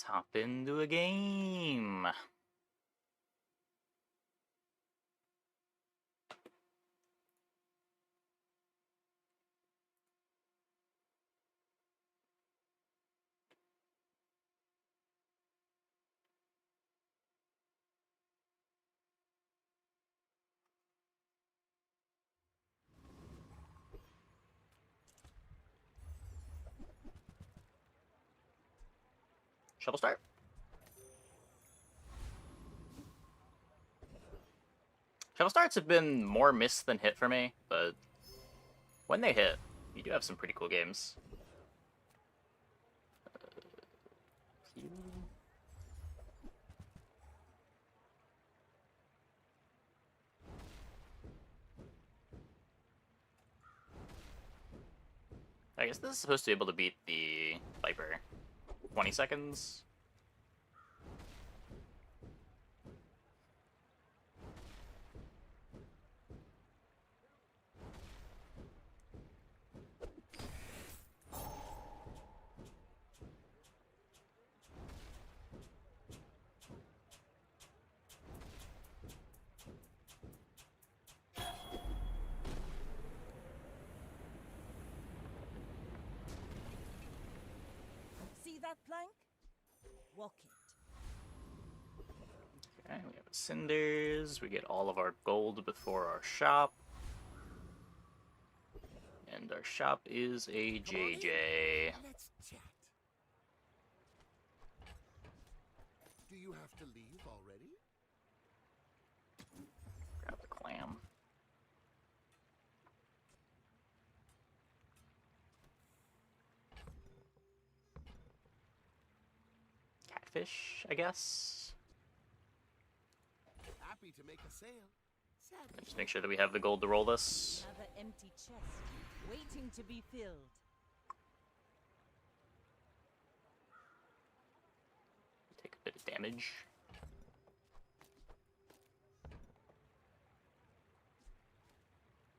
hop into a game. Shovel start. Shovel starts have been more miss than hit for me, but when they hit, you do have some pretty cool games. I guess this is supposed to be able to beat the Viper. 20 seconds. That plank? Walk it. Okay, we have cinders. We get all of our gold before our shop. And our shop is a JJ. Let's chat. Do you have to leave already? Grab the clam. Catfish, I guess. Happy to make a sale. Sadly, Just make sure that we have the gold to roll this. Another empty chest, waiting to be filled. Take a bit of damage.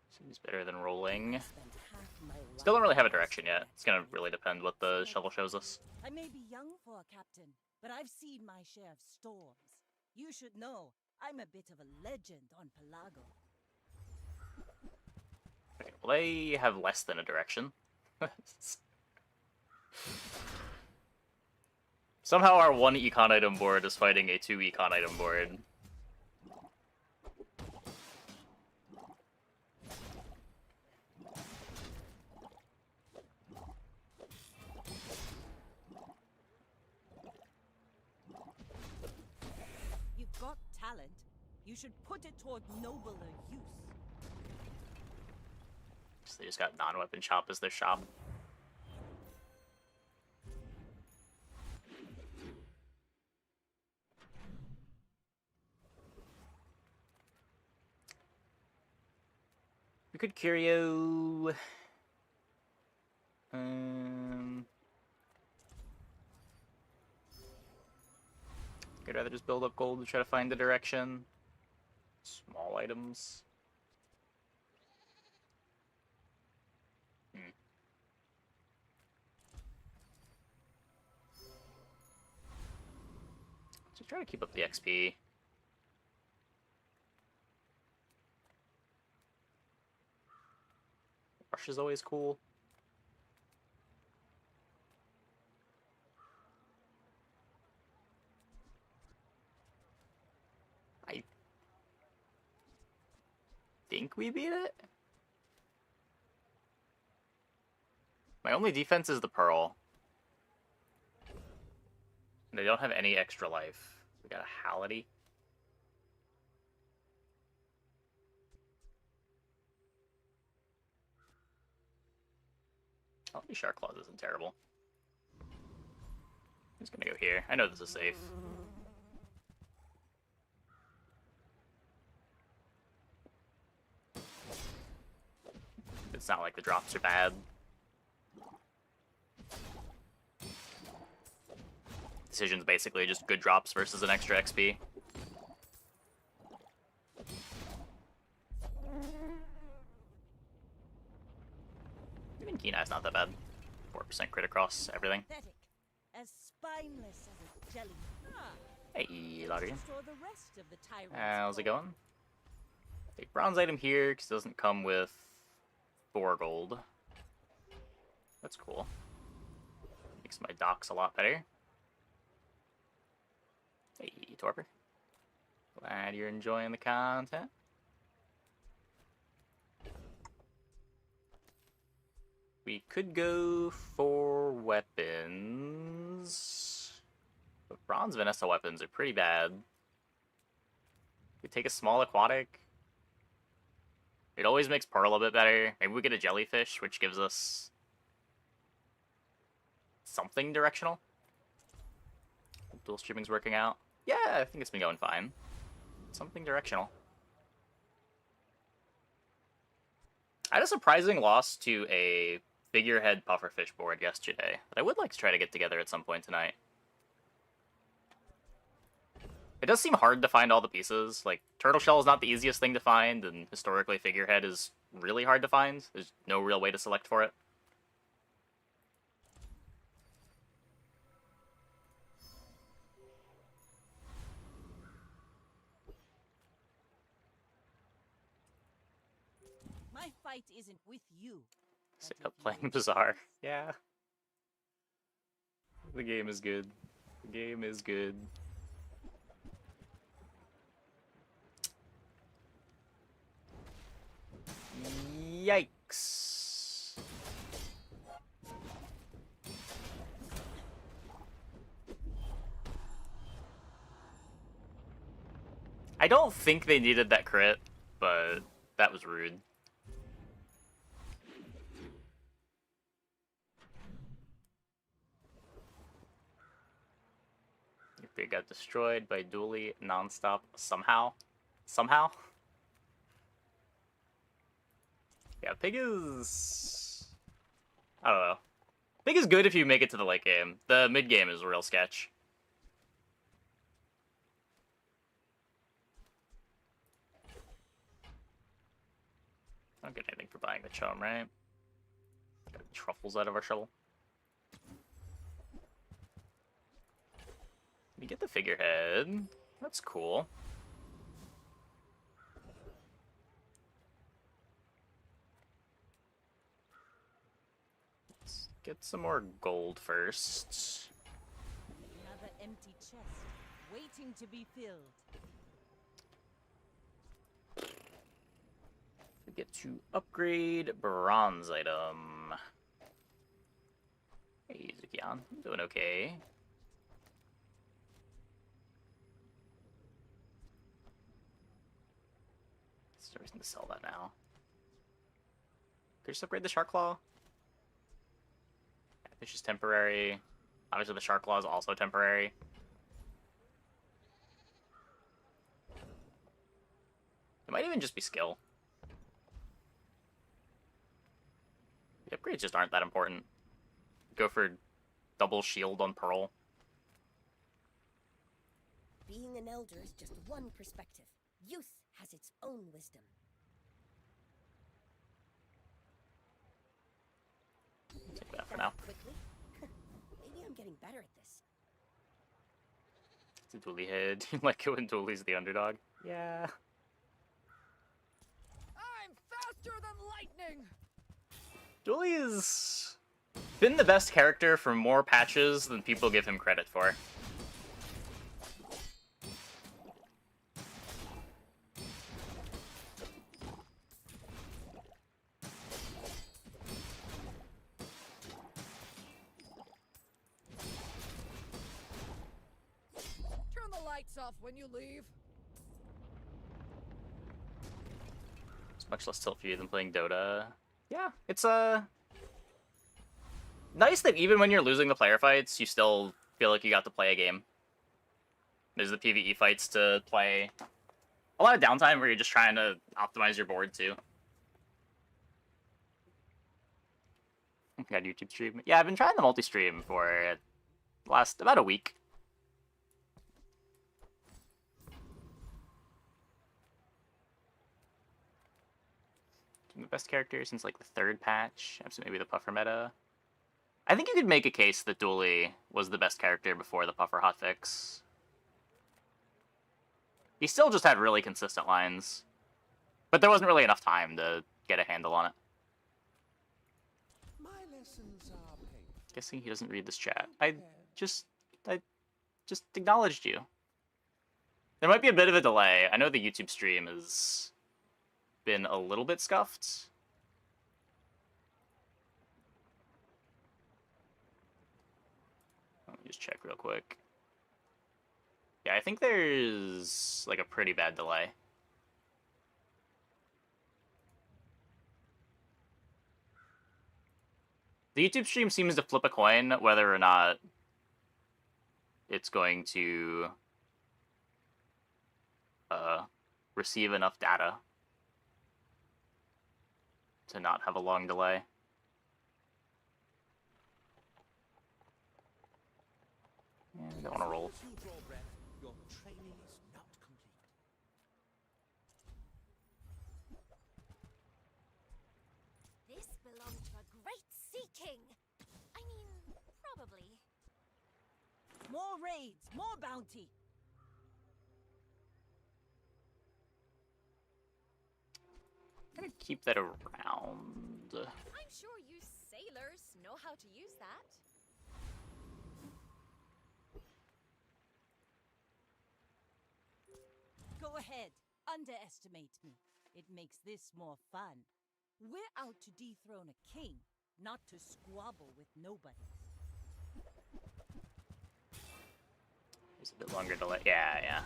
Seems better than rolling. Spent half my life Still don't really have a direction yet. It's gonna really depend what the shovel shows us. I may be young for a captain, but I've seen my share of storms. You should know, I'm a bit of a legend on Pelago. Okay, well, they have less than a direction. Somehow our 1 econ item board is fighting a 2 econ item board. You've got talent. You should put it toward nobler use. So they just got non-weapon shop as their shop. We could curio. I'd rather just build up gold to try to find the direction. Small items. Just try to keep up the XP. Rush is always cool. I think we beat it? My only defense is the Pearl. They don't have any extra life. We got a Hality. Hality Shark Claws isn't terrible. I'm just gonna go here. I know this is safe. It's not like the drops are bad. Decision's basically just good drops versus an extra XP. Even Kenai's not that bad. 4% crit across everything. Pathetic. As spite spineless as a jelly. Hey, Lottery. Restore the rest of the tyrant's How's it gold. going? Take bronze item here, because it doesn't come with 4 gold. That's cool. Makes my docks a lot better. Hey, Torpor. Glad you're enjoying the content. We could go for weapons. But bronze Vanessa weapons are pretty bad. We take a small aquatic. It always makes Pearl a bit better. Maybe we get a jellyfish, which gives us something directional. Dual streaming's working out. Yeah, I think it's been going fine. Something directional. I had a surprising loss to a figurehead pufferfish board yesterday that I would like to try to get together at some point tonight. It does seem hard to find all the pieces. Like, turtle shell is not the easiest thing to find, and historically figurehead is really hard to find. There's no real way to select for it. My fight isn't with you. Sit but up with playing you. Bazaar. Yeah. The game is good. The game is good. Yikes. I don't think they needed that crit, but that was rude. Your pig got destroyed by Dooley nonstop somehow. Somehow? Yeah, pig is... I don't know. Pig is good if you make it to the late game. The mid game is a real sketch. I don't get anything for buying the chum, right? Got truffles out of our shovel. We get the figurehead. That's cool. Let's get some more gold first. Another empty chest, waiting to be filled. We get to upgrade bronze item. Hey, Zukian. I'm doing okay. There's no reason to sell that now. Could you just upgrade the Shark Claw? Yeah, this is temporary. Obviously, the Shark Claw is also temporary. It might even just be skill. The upgrades just aren't that important. Go for double shield on Pearl. Being an elder is just one perspective. Youth has its own wisdom. Take that for now. Quickly? Maybe I'm getting better at this. It's a Dooley head. You like it when Dooley's the underdog? Yeah. I'm faster than lightning! Dooley's been the best character for more patches than people give him credit for. Turn the lights off when you leave. It's much less tilt for you than playing Dota. Yeah, it's nice that even when you're losing the player fights, you still feel like you got to play a game. There's the PvE fights to play. A lot of downtime where you're just trying to optimize your board too. Got a YouTube stream. Yeah, I've been trying the multi-stream for last about a week. The best character since like the 3rd patch. So maybe the puffer meta. I think you could make a case that Dooley was the best character before the puffer hotfix. He still just had really consistent lines, but there wasn't really enough time to get a handle on it. My lessons are painful. Guessing he doesn't read this chat. I just acknowledged you. There might be a bit of a delay. I know the YouTube stream has been a little bit scuffed. Let me just check real quick. Yeah, I think there's like a pretty bad delay. The YouTube stream seems to flip a coin whether or not it's going to receive enough data to not have a long delay. Yeah, I don't want to roll. As you draw breath, your training is not complete. This belonged to a great sea king. I mean, probably. More raids, more bounty. I'm gonna keep that around. I'm sure you sailors know how to use that. Go ahead, underestimate me. It makes this more fun. We're out to dethrone a king, not to squabble with nobody. There's a bit longer delay. Yeah.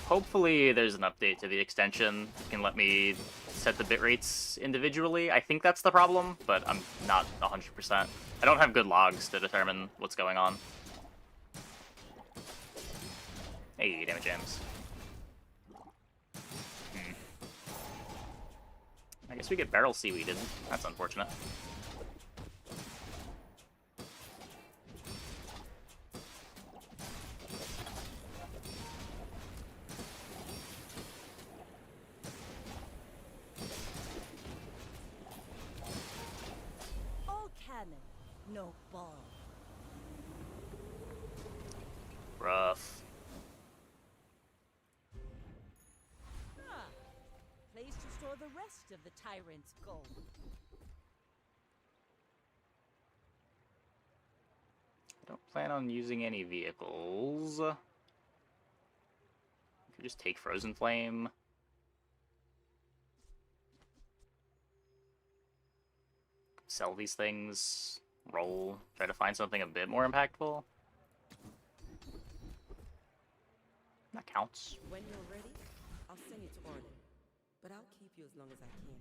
Hopefully there's an update to the extension that can let me set the bit rates individually. I think that's the problem, but I'm not 100%. I don't have good logs to determine what's going on. Hey, damage jams. I guess we get barrel seaweeded. That's unfortunate. All cannon, no ball. Rough. Ah, place to store the rest of the tyrant's gold. I don't plan on using any vehicles. You could just take Frozen Flame. Sell these things. Roll. Try to find something a bit more impactful. That counts. When you're ready, I'll send you to Orlin, but I'll keep you as long as I can.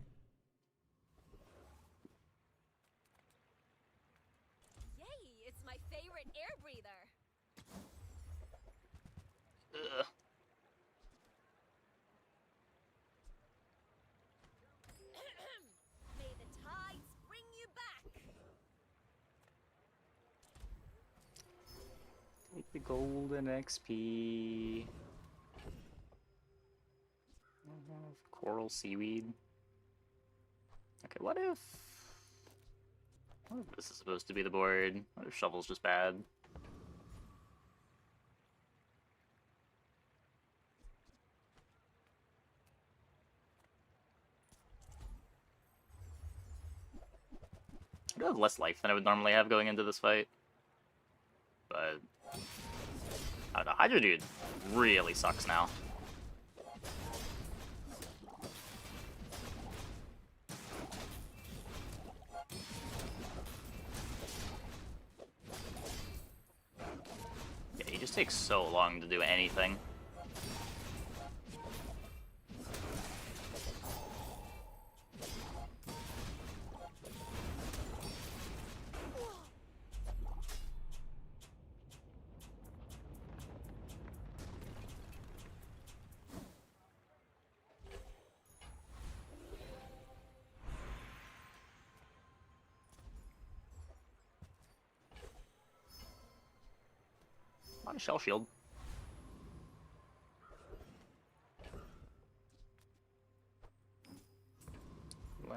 Yay, it's my favorite air breather. Ugh. May the tides bring you back. Take the golden XP. Coral seaweed. Okay, what if this is supposed to be the board? What if Shovel's just bad? I do have less life than I would normally have going into this fight. But I don't know, Hydra Dude really sucks now. Yeah, he just takes so long to do anything. On a shell shield.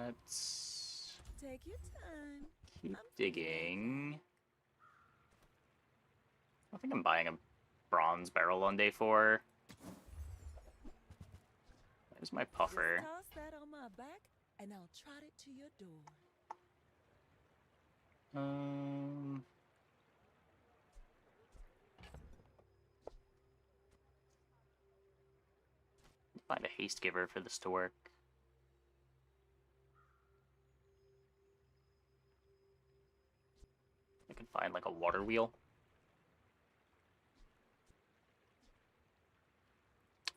Let's Take your time. keep I'm digging. I think I'm buying a bronze barrel on day 4. There's my Just puffer. toss that on my back, and I'll trot it to your door. Find a haste giver for this to work. I can find like a water wheel.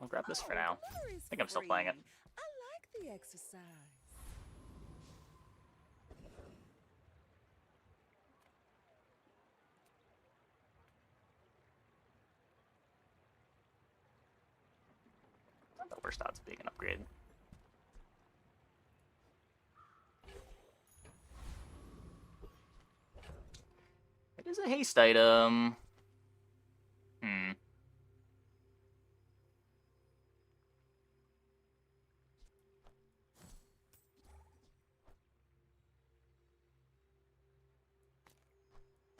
I'll grab this for now. I think I'm still playing it. I like the exercise. Not the worst odds of being an upgrade. It is a haste item.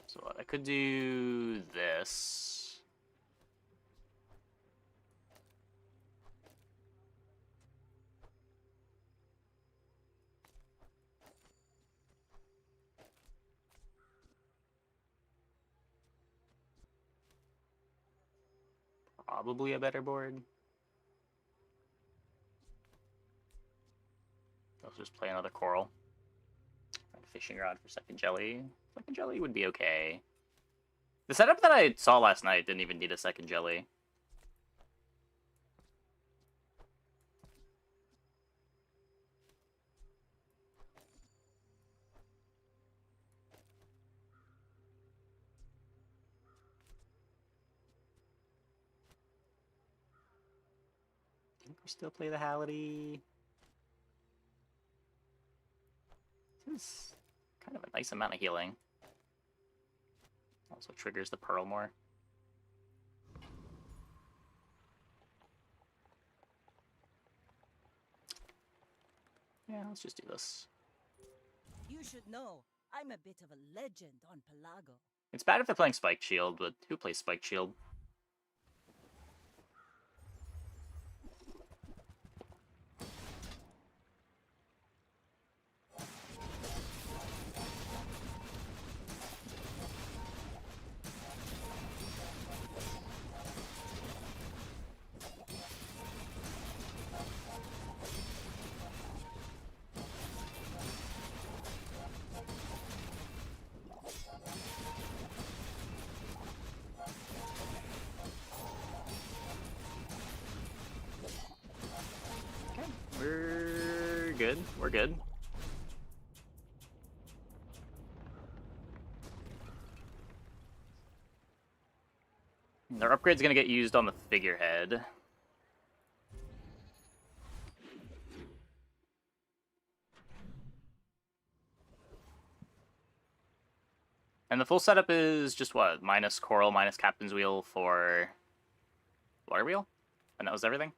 So I could do this. Probably a better board. Let's just play another coral. Find a fishing rod for second jelly. Second jelly would be okay. The setup that I saw last night didn't even need a second jelly. I think we still play the Halliday. This is kind of a nice amount of healing. Also triggers the pearl more. Yeah, let's just do this. You should know, I'm a bit of a legend on Pelago. It's bad if they're playing Spiked Shield, but who plays Spiked Shield? We're good. We're good. Their upgrade's gonna get used on the figurehead. And the full setup is just what? Minus Coral, minus Captain's Wheel for Water Wheel? And that was everything?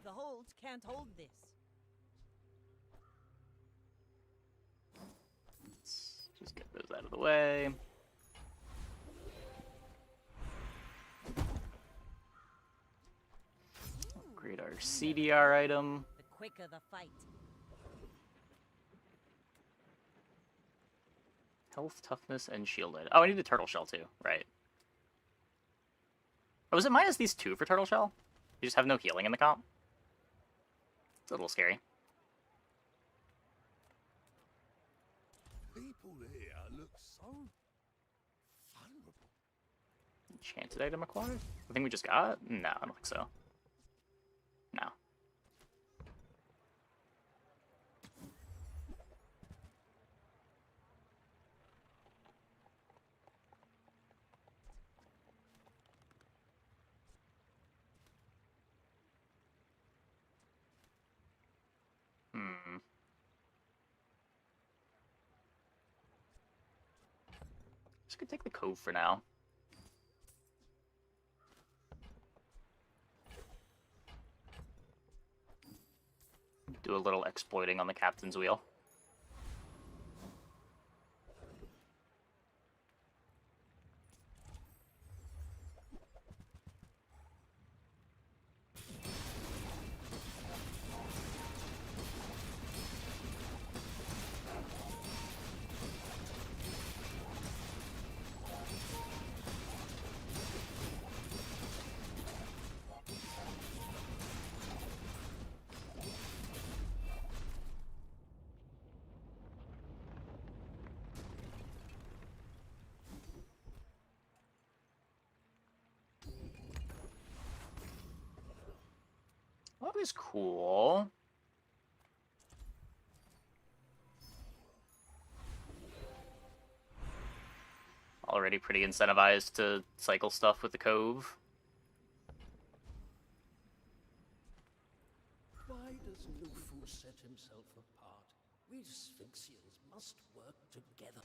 The holds can't hold this. Let's just get those out of the way. Upgrade our CDR item. The quicker the fight. Health, toughness, and shielded. Oh, I need the turtle shell too. Right. Oh, was it minus these 2 for turtle shell? You just have no healing in the comp? It's a little scary. People here look so vulnerable. Enchanted item acquired? I think we just got? No, I don't think so. No. Hmm. Just gonna take the cove for now. Do a little exploiting on the captain's wheel. That is cool. Already pretty incentivized to cycle stuff with the cove. Why does Lufu set himself apart? We Sphinxians must work together.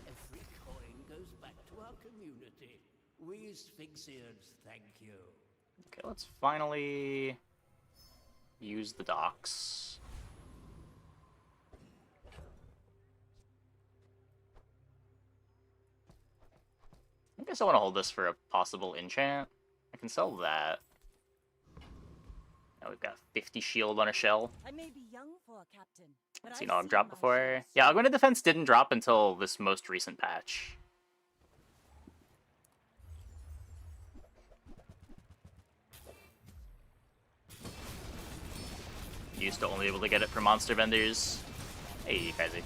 Every coin goes back to our community. We Sphinxians thank you. Okay, let's finally use the docks. I guess I want to hold this for a possible enchant. I can sell that. Now we've got 50 shield on a shell. I may be young for a captain, but Seen I've Og drop my before. share Yeah, of Augmented Defense didn't drop until this most recent patch. Used to only be able to get it from monster vendors. Hey, crazy.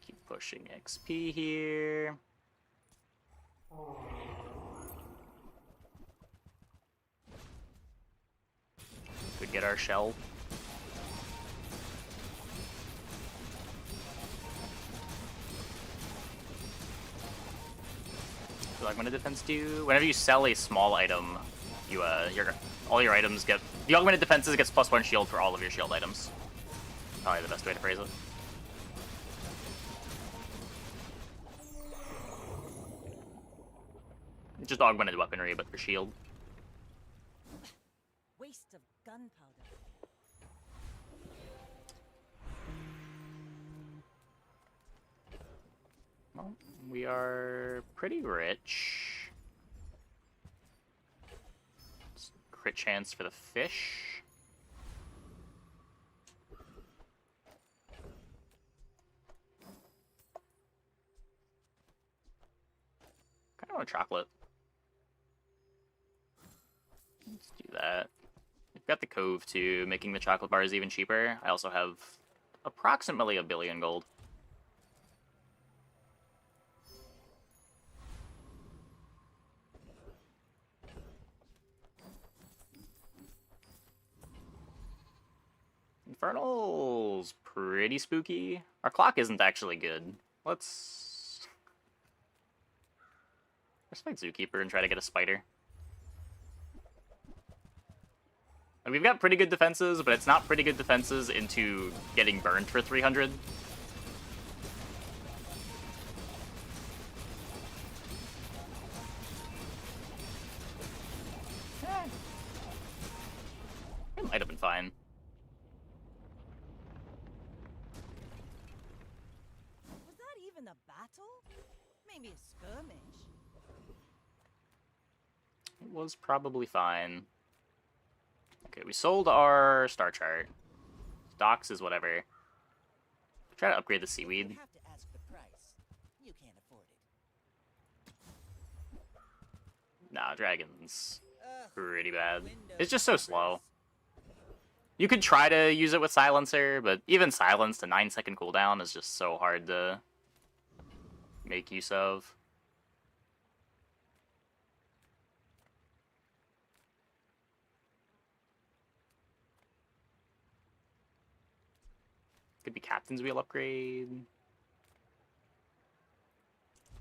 Keep pushing XP here. Could get our shell. So augmented defense do? Whenever you sell a small item, you all your items get the augmented defenses gets +1 shield for all of your shield items. Probably the best way to phrase it. Just augmented weaponry, but for shield. waste of gunpowder. Well, we are pretty rich. Crit chance for the fish. Kind of want chocolate. Let's do that. We've got the cove too, making the chocolate bars even cheaper. I also have approximately 1 billion gold. Infernal's pretty spooky. Our clock isn't actually good. Let's fight Zookeeper and try to get a spider. And we've got pretty good defenses, but it's not pretty good defenses into getting burned for 300. It might have been fine. a battle? Maybe a skirmish. It was probably fine. Okay, we sold our star chart. Docks is whatever. Try to upgrade the seaweed. You have to ask the price. You can't afford it. Nah, dragons. Ugh, Pretty bad. windows It's just so and slow. doors. You could try to use it with silencer, but even silence, the 9-second cooldown is just so hard to make use of. Could be Captain's Wheel upgrade.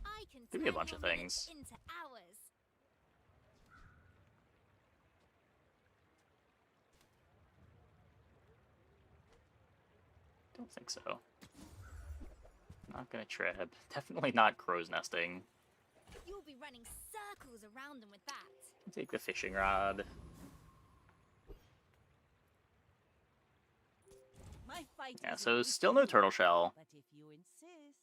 I can Could be a turn bunch your of minutes things. into hours. Don't think so. Not gonna trip. Definitely not crow's nesting. You'll be running circles around them with that. Take the fishing rod. My fight Yeah, isn't so with still no you, turtle shell. But if you insist,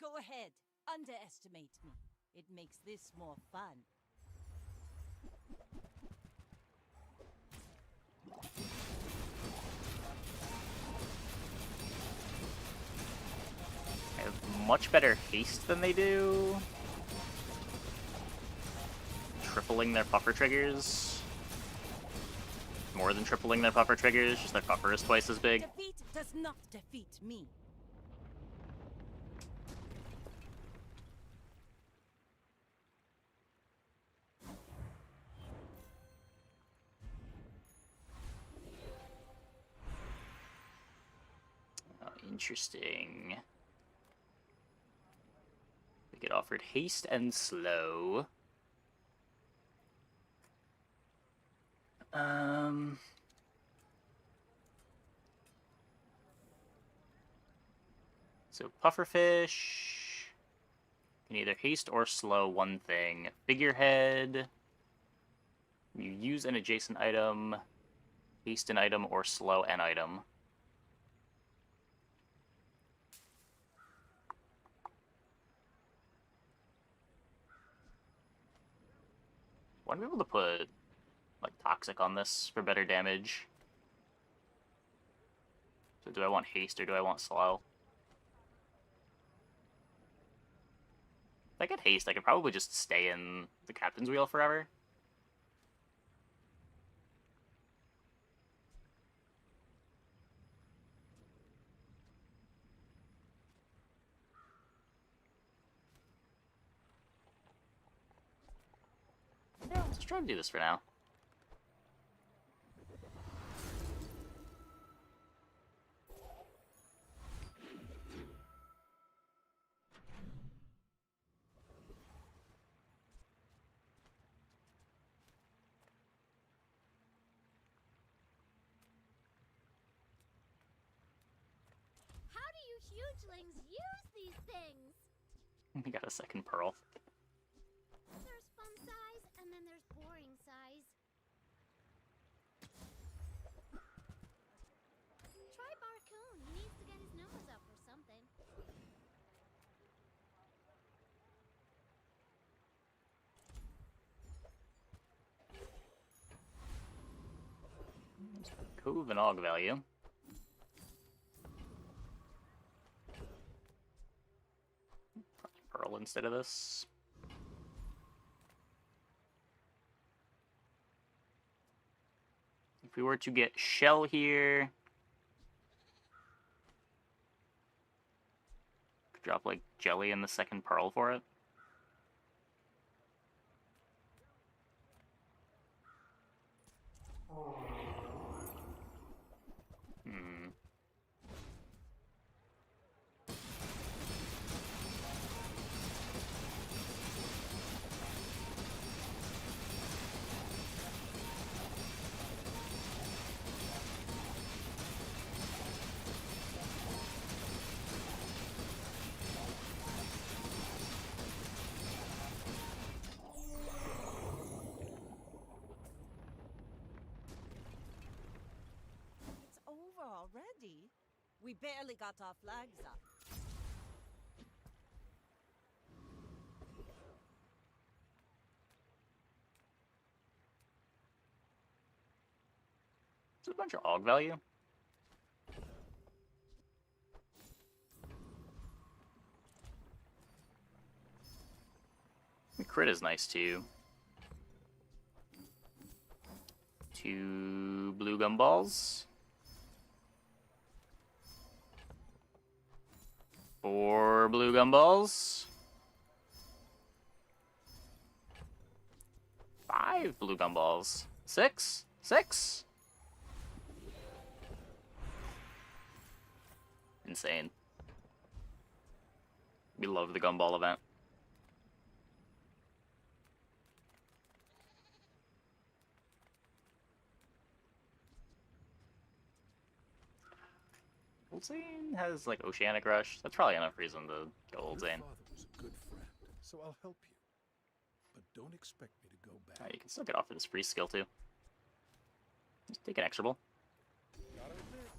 go ahead. Underestimate me. It makes this more fun. I have much better haste than they do. Tripling their puffer triggers. More than tripling their puffer triggers, just their puffer is twice as big. Defeat does not defeat me. Oh, interesting. We get offered haste and slow. So pufferfish can either haste or slow one thing. Figurehead, you use an adjacent item, haste an item, or slow an item. Want to be able to put like toxic on this for better damage. So do I want haste or do I want slow? If I get haste, I could probably just stay in the Captain's Wheel forever. Yeah, let's try to do this for now. How do you hugelings use these things? We got a second pearl. There's fun size, and then there's boring size. Try Barcoon. He needs to get his nose up or something. Cove and Og value. Probably pearl instead of this. If we were to get shell here, could drop like jelly in the second pearl for it. Hmm. It's over already. We barely got our flags up. Just a bunch of AUG value. The crit is nice too. 2 blue gumballs. 4 blue gumballs. 5 blue gumballs. 6? 6? Insane. We love the gumball event. Old Zane has like Oceanic Rush. That's probably enough reason to go Old Zane. Your father was a good friend, so I'll help you. But don't expect me to go back. You can still get off of this free skill too. Just take an extra. Gotta admit,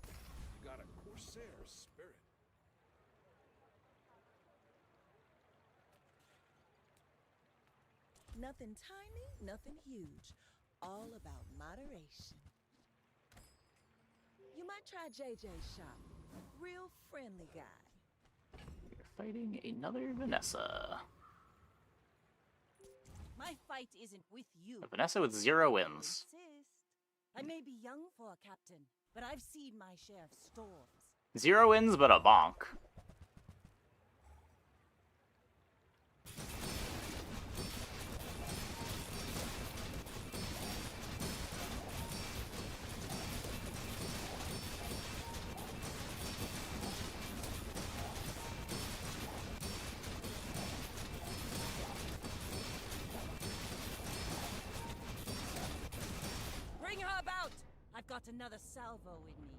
you got a Corsair spirit. Nothing tiny, nothing huge. All about moderation. You might try JJ's shop. Real friendly guy. We're fighting another Vanessa. My fight isn't with you. A Vanessa with 0 I wins. insist. I may be young for a captain, but I've seen my share of storms. 0 wins, but a bonk. Bring her about! I've got another salvo in me.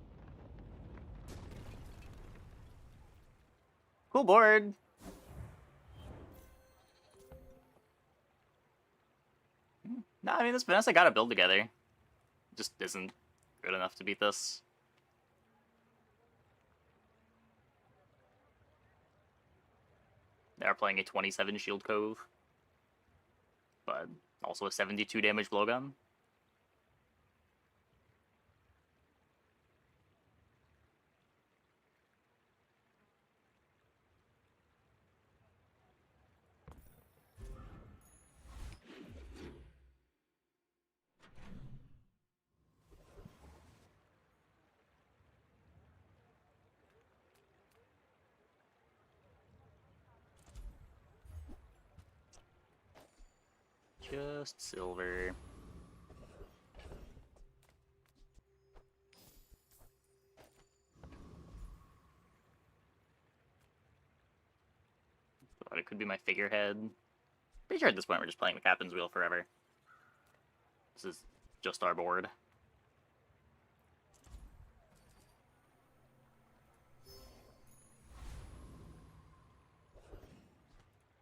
Cool board. No, I mean, this Vanessa got a build together. Just isn't good enough to beat this. They are playing a 27 shield cove, but also a 72 damage blowgun. Just silver. Thought it could be my figurehead. Pretty sure at this point we're just playing the captain's wheel forever. This is just our board.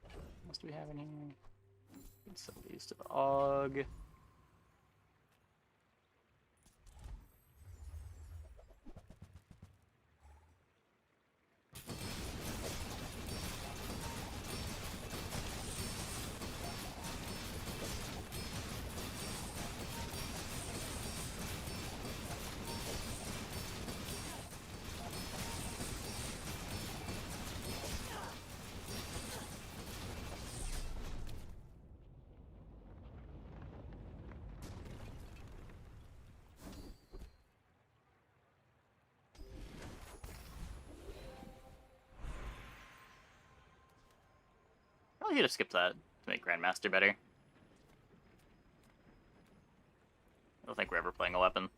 What else do we have in here? Let's sell these to the AUG. Probably should have skipped that to make Grandmaster better. I don't think we're ever playing a weapon.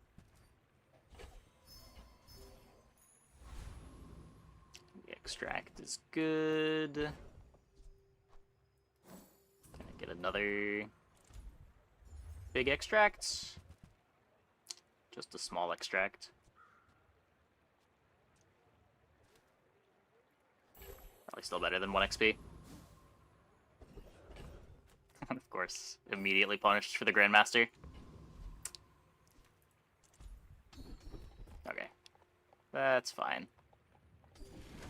The extract is good. Can I get another big extract? Just a small extract. Probably still better than 1 XP. And of course, immediately punished for the Grandmaster. Okay. That's fine.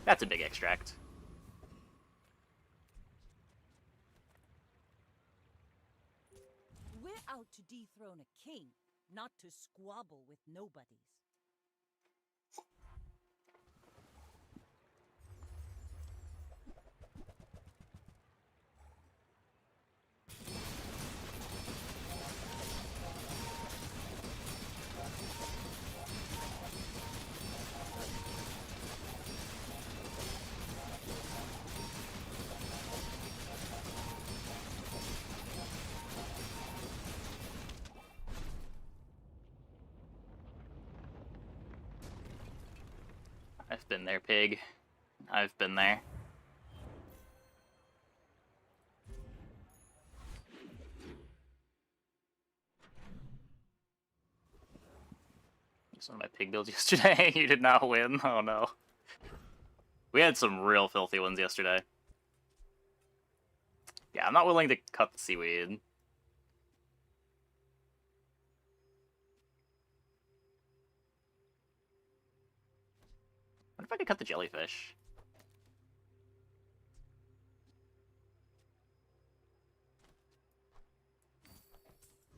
That's a big extract. We're out to dethrone a king, not to squabble with nobodies. I've been there, pig. I've been there. It's one of my pig builds yesterday. You did not win. Oh no. We had some real filthy ones yesterday. Yeah, I'm not willing to cut the seaweed. What if I could cut the jellyfish?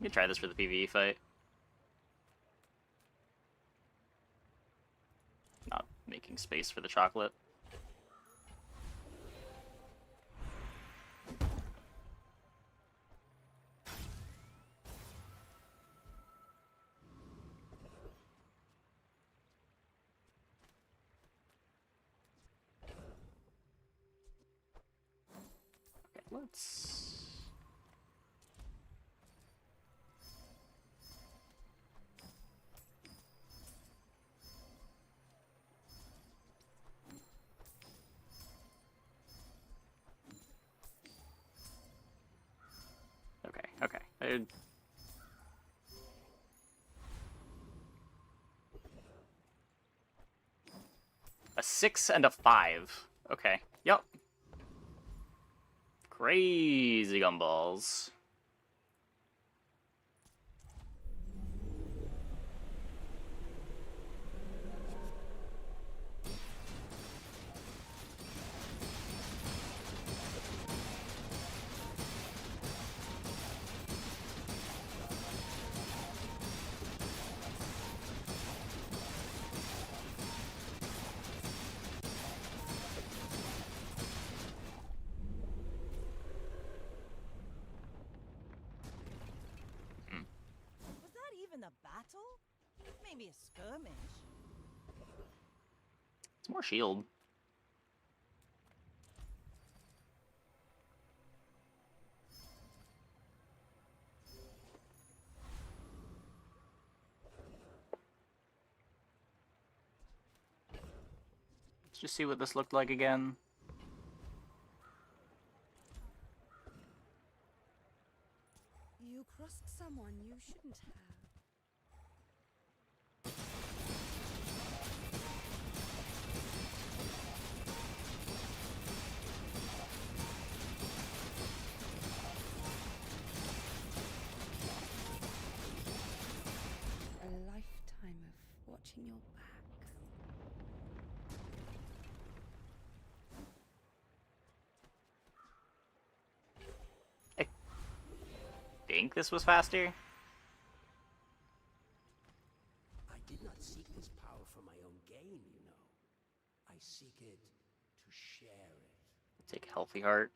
We could try this for the PvE fight. Not making space for the chocolate. Okay, let's... Okay. A 6 and a 5. Okay. Yup. Crazy gumballs. Was that even a battle? Maybe a skirmish. It's more shield. Let's just see what this looked like again. You crossed someone you shouldn't have. A lifetime of watching your back. I think this was faster. I did not seek this power for my own gain, you know. I seek it to share it. Take healthy heart.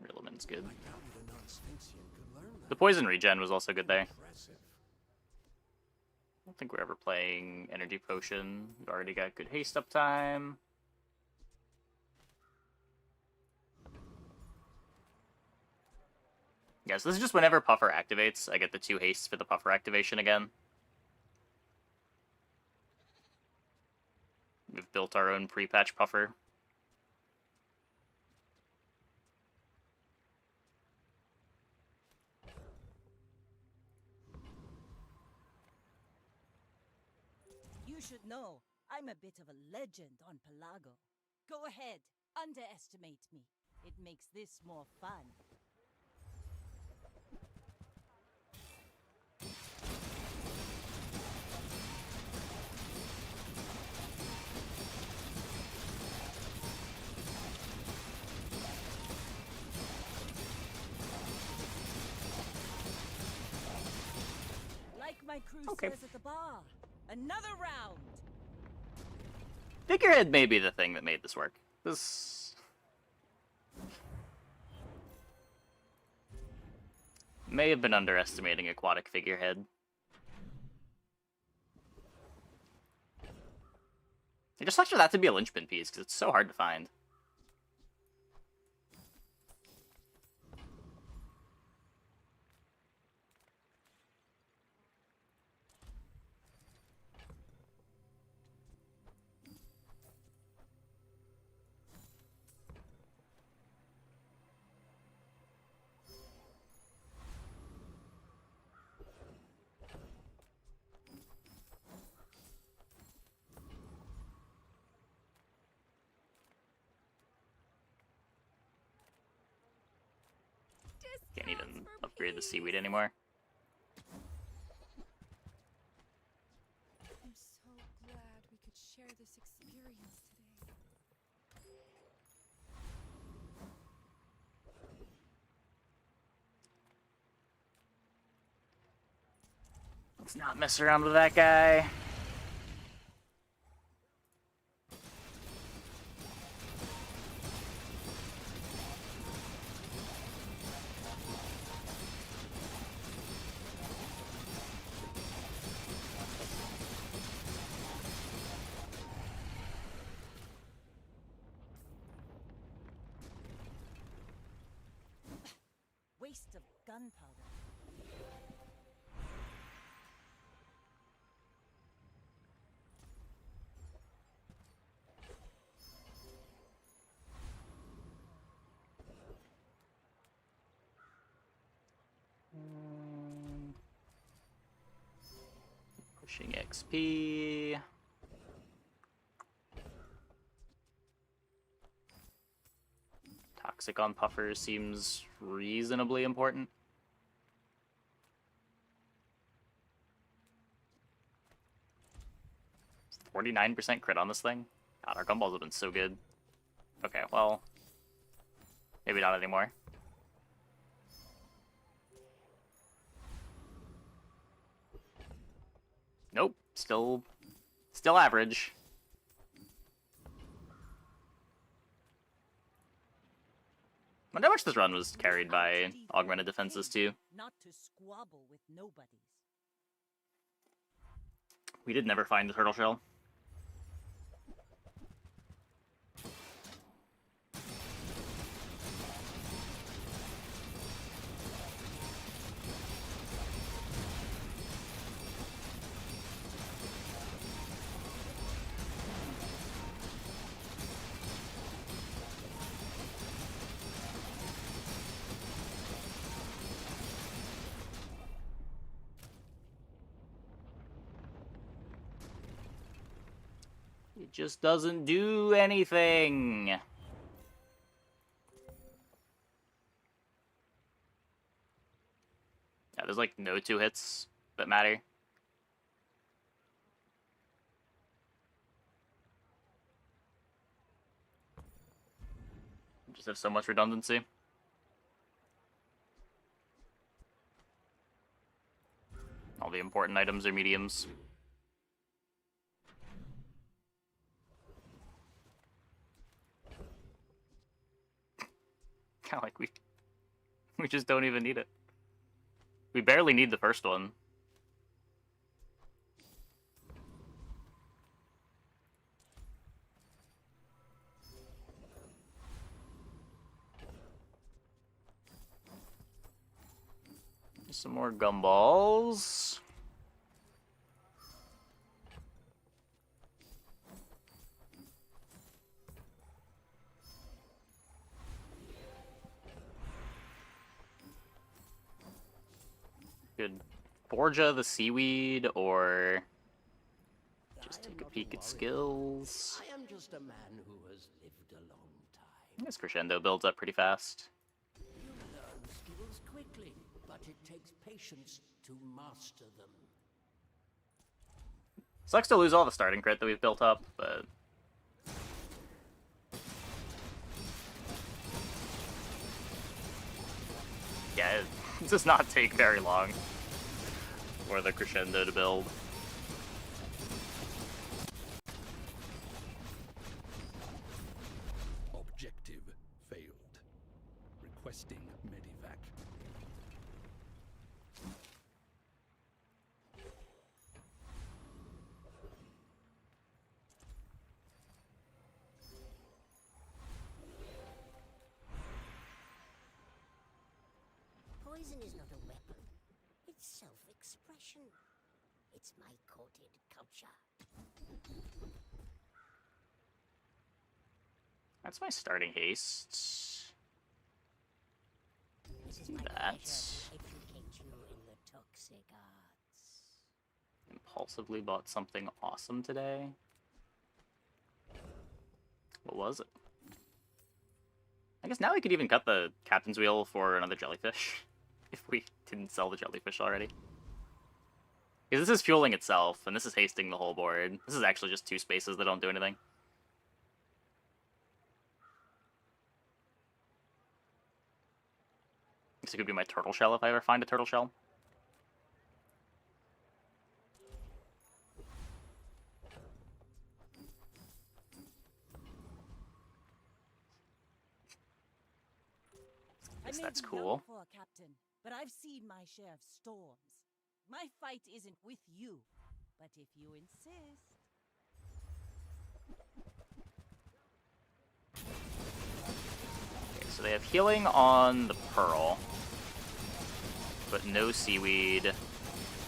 Rillaman's good. I doubted a non-Sphinxian could learn that. The poison regen was also good there. Impressive. I don't think we're ever playing energy potion. We've already got good haste uptime. Yeah, so this is just whenever Puffer activates, I get the 2 hastes for the Puffer activation again. We've built our own pre-patch Puffer. You should know, I'm a bit of a legend on Pelago. Go ahead, underestimate me. It makes this more fun. crew Okay. says at the bar. Another round. Figurehead may be the thing that made this work. This may have been underestimating aquatic figurehead. It just sucks for that to be a linchpin piece, because it's so hard to find. Can't even upgrade the seaweed anymore. I'm so glad we could share this experience today. Let's not mess around with that guy. Waste of gunpowder. Pushing XP. Toxic on puffers seems reasonably important. It's 49% crit on this thing. God, our gumballs have been so good. Okay, well, maybe not anymore. Nope, still average. I wonder how much this run was carried by augmented defenses too. Not to squabble with nobodies. We did never find the turtle shell. It just doesn't do anything. Yeah, there's like no 2 hits that matter. Just have so much redundancy. All the important items are mediums. Kind of like we just don't even need it. We barely need the first one. Some more gumballs. Good. Borgia the seaweed, or just take a peek at skills. I am just a man who has lived a long time. This crescendo builds up pretty fast. You learn skills quickly, but it takes patience to master them. Sucks to lose all the starting crit that we've built up, but yeah, it does not take very long. or the crescendo to build. Objective failed. Requesting medivac. Poison is not a weapon. It's self-expression. It's my coded culture. That's my starting haste. This is my That. pleasure to educate you in the toxic arts. Impulsively bought something awesome today. What was it? I guess now we could even cut the captain's wheel for another jellyfish. If we didn't sell the jellyfish already. Because this is fueling itself, and this is hasting the whole board. This is actually just 2 spaces that don't do anything. This could be my turtle shell if I ever find a turtle shell. I Guess may that's be cool. young for a captain, but I've seen my share of storms. My fight isn't with you, but if you insist. Okay, so they have healing on the pearl, but no seaweed.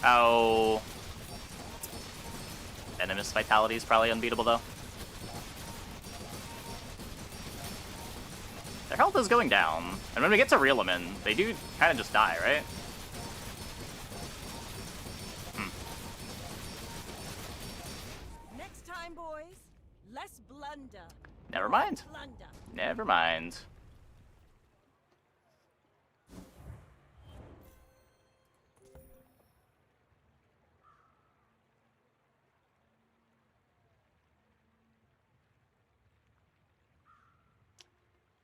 Oh. Venomous vitality is probably unbeatable though. Their health is going down, and when we get to reel them in, they do kind of just die, right? Next time, boys, less blunder. Never more mind. Plunder. Never mind.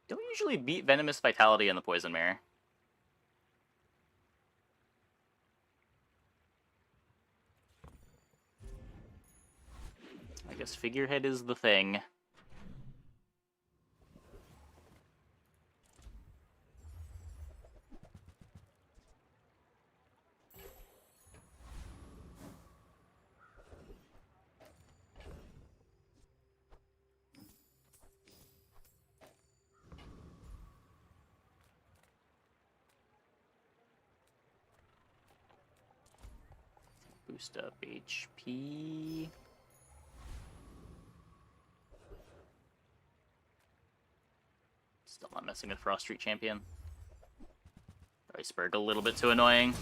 Don't usually beat Venomous Vitality in the Poison Mirror. I guess Figurehead is the thing. Boost up HP. Still not messing with Frost Street Champion. Iceberg a little bit too annoying.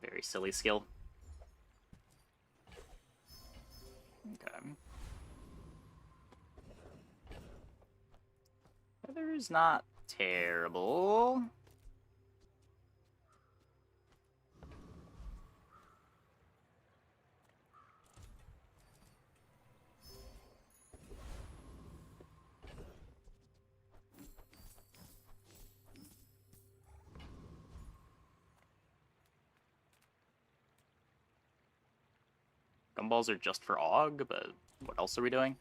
Very silly skill. Okay. Weather's not terrible. Gumballs are just for AUG, but what else are we doing?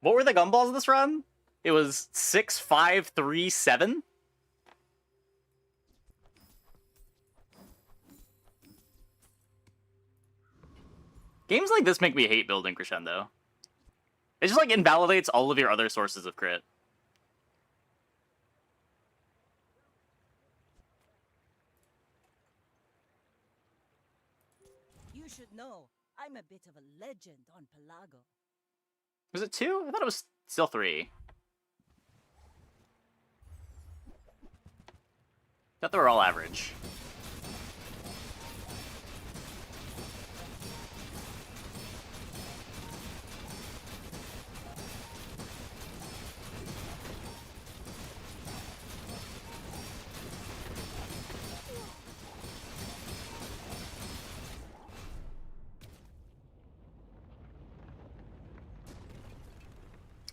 What were the gumballs this run? It was 6, 5, 3, 7? Games like this make me hate building Crescendo. It just, like, invalidates all of your other sources of crit. You should know, I'm a bit of a legend on Pelago. Was it 2? I thought it was still 3. Thought they were all average.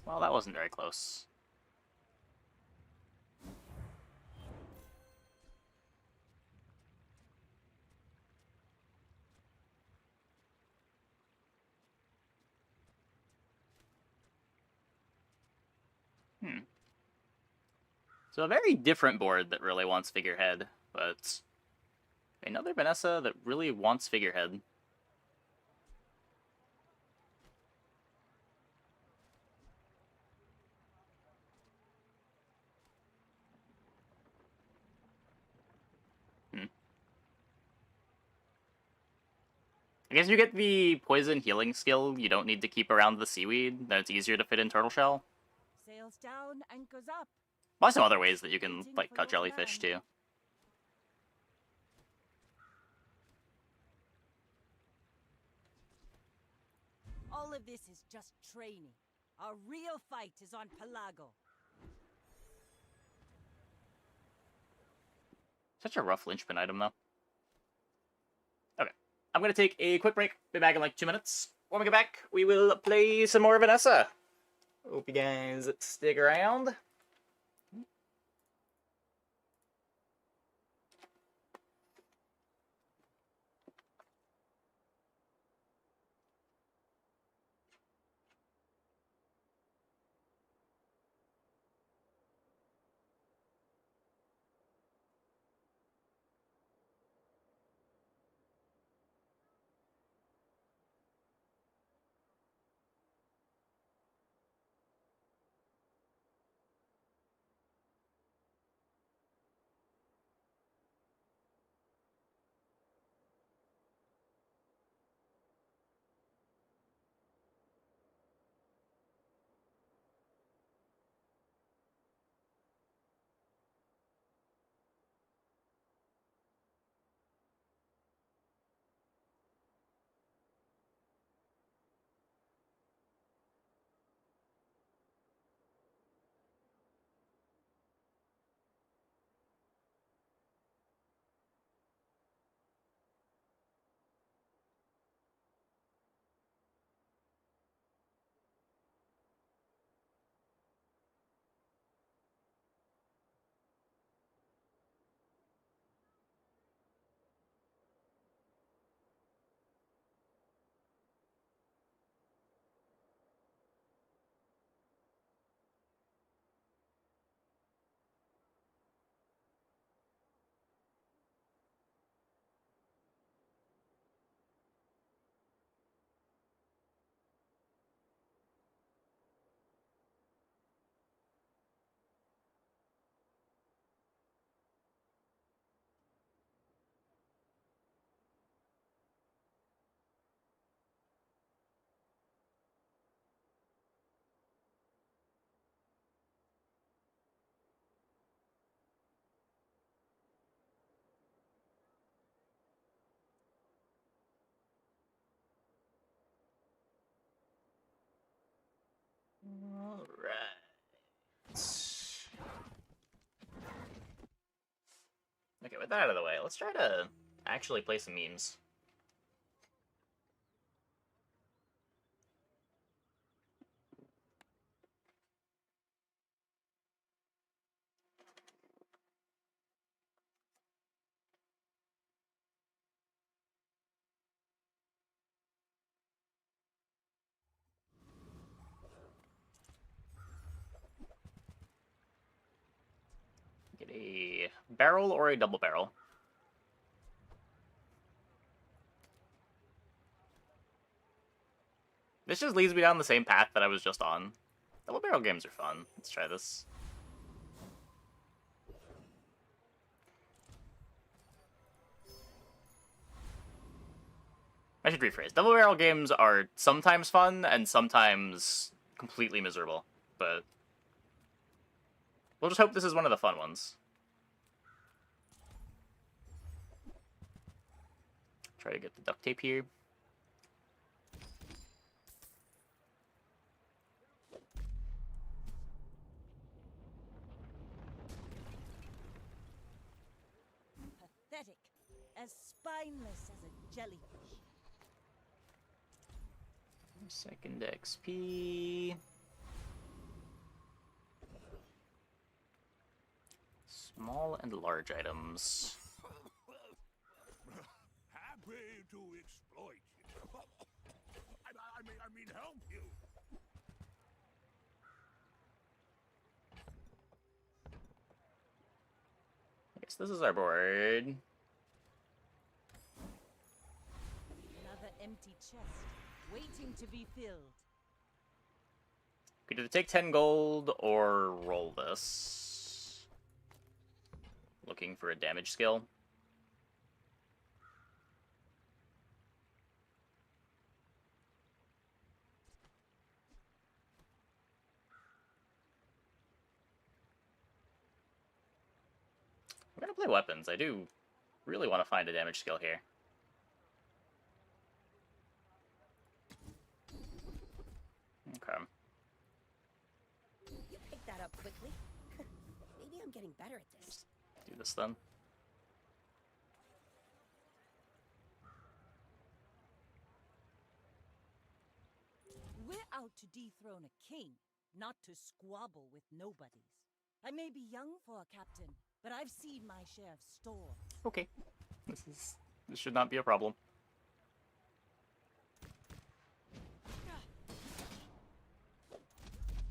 Well, that wasn't very close. So a very different board that really wants Figurehead, but another Vanessa that really wants Figurehead. I guess you get the poison healing skill, you don't need to keep around the seaweed, then it's easier to fit in Turtle Shell. Sails down, anchors up. Well, some other ways that you can, like, cut jellyfish, too. All of this is just training. Our real fight is on Pelago. Such a rough linchpin item, though. Okay. I'm gonna take a quick break. Be back in like 2 minutes. When we get back, we will play some more Vanessa. Hope you guys stick around. Alright. Okay, with that out of the way, let's try to actually play some memes. Get a barrel or a double barrel. This just leads me down the same path that I was just on. Double barrel games are fun. Let's try this. I should rephrase. Double barrel games are sometimes fun and sometimes completely miserable, but we'll just hope this is one of the fun ones. Try to get the duct tape here. Pathetic. As spineless as a jellyfish. Second XP. Small and large items. Happy to exploit you. I mean, help you. I guess this is our board. Another empty chest, waiting to be filled. We could either take 10 gold or roll this. Looking for a damage skill. We're gonna play weapons. I do really want to find a damage skill here. Okay. You picked that up quickly. Maybe I'm getting better at this. Do this then. We're out to dethrone a king, not to squabble with nobodies. I may be young for a captain, but I've seen my share of storms. Okay. This should not be a problem.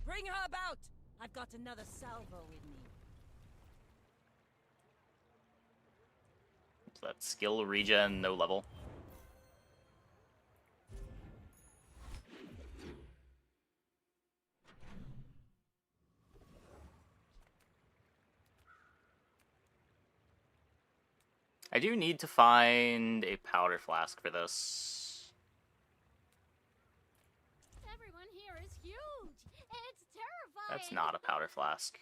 Bring her about! I've got another salvo in me. So that skill regen, no level. I do need to find a powder flask for this. Everyone here is huge. It's terrifying. That's not a powder flask.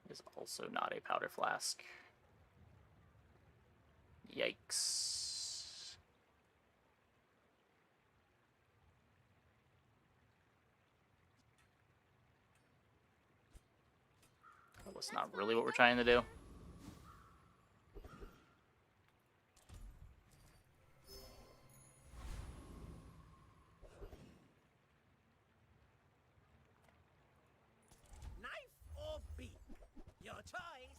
It is also not a powder flask. Yikes. That was not really what we're trying to do. Knife or beak? Your choice.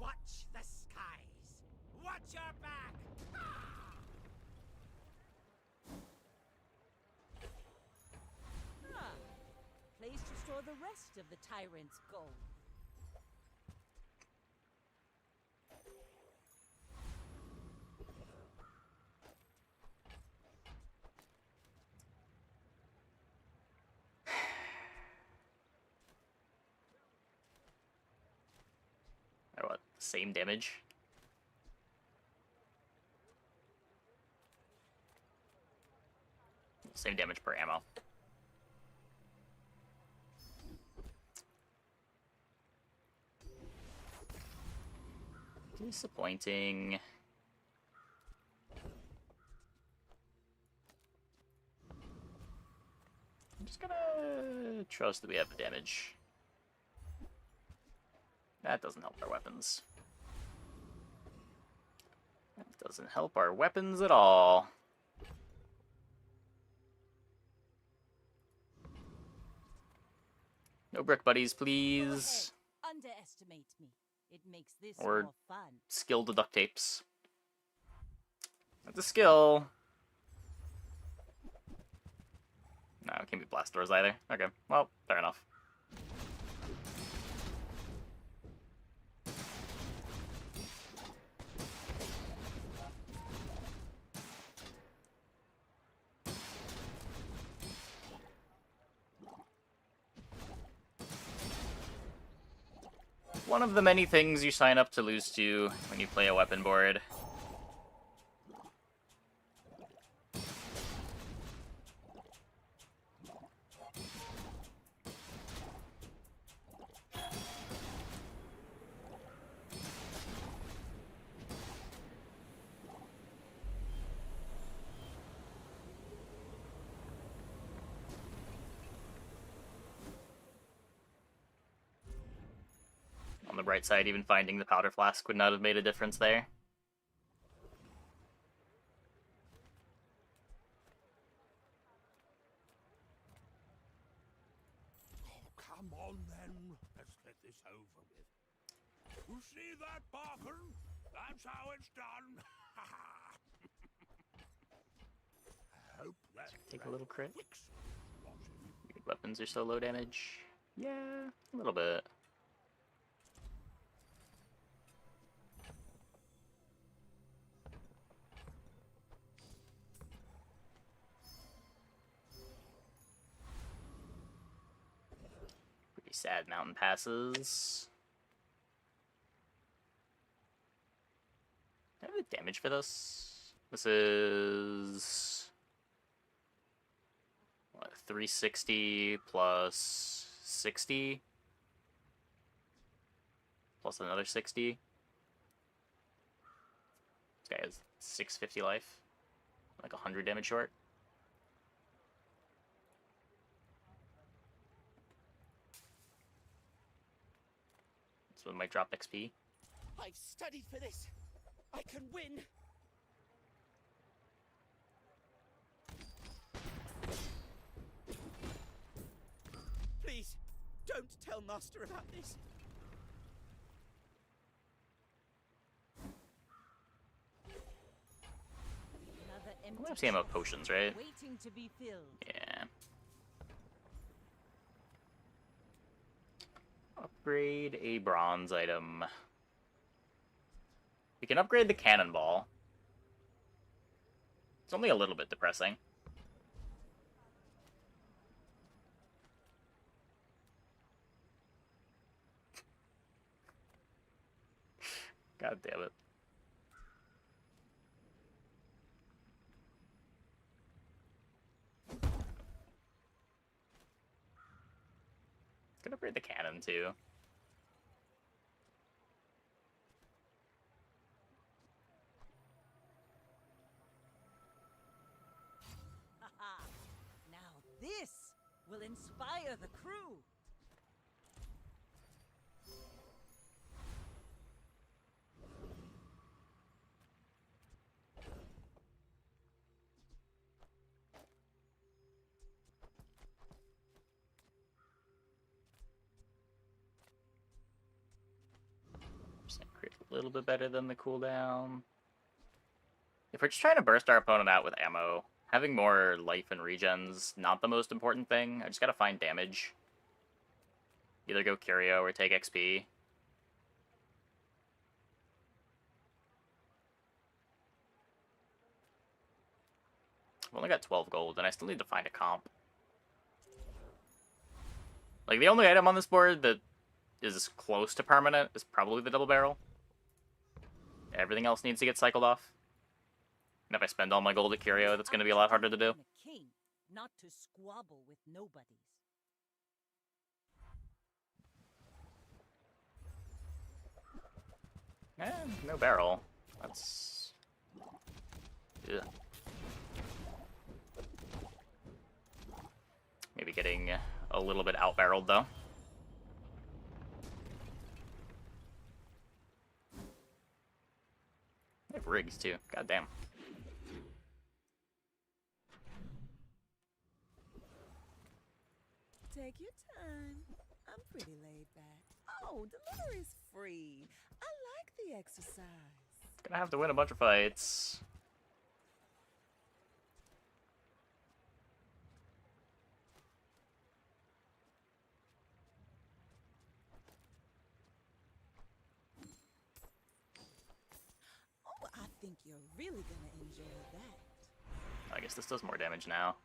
Watch the skies. Watch your back. Ah, place to store the rest of the tyrant's gold. Or what? Same damage? Same damage per ammo. Disappointing. I'm just gonna trust that we have the damage. That doesn't help our weapons. That doesn't help our weapons at all. No brick buddies, Go please. ahead. Underestimate me. It makes this Or- more fun. Skill to duct tapes. That's a skill. No, it can't be blast doors either. Okay, well, fair enough. One of the many things you sign up to lose to when you play a weapon board. On the bright side, even finding the powder flask would not have made a difference there. Oh, come on then. Let's get this over with. You see that, Barkin? That's how it's done. I hope that Take a little crit. fixes what Your weapons are so low damage. Yeah, a little bit. Pretty sad mountain passes. Do I have the damage for this? This is what, 360 plus 60 plus another 60. This guy has 650 life, like 100 damage short. This one might drop XP. I've studied for this. I can win. Please, don't tell Master about this. Another I'm empty gonna see him chest of potions, right? waiting to be filled. Yeah. Upgrade a bronze item. We can upgrade the cannonball. It's only a little bit depressing. God damn it. Gonna upgrade the cannon too. Haha. Now this will inspire the crew. Crit a little bit better than the cooldown. If we're just trying to burst our opponent out with ammo, having more life and regen's not the most important thing. I just gotta find damage. Either go Curio or take XP. I've only got 12 gold, and I still need to find a comp. Like, the only item on this board that is close to permanent is probably the double barrel. Everything else needs to get cycled off. And if I spend all my gold at Curio, that's going to be a lot harder to do. I'm a king, not to squabble with nobodies. No barrel. That's... Ugh. Maybe getting a little bit out-barreled, though. They have rigs, too. God damn. Take your time. I'm pretty laid back. Oh, delivery's free. I like the exercise. Gonna have to win a bunch of fights. think you're really gonna enjoy that. I guess this does more damage now.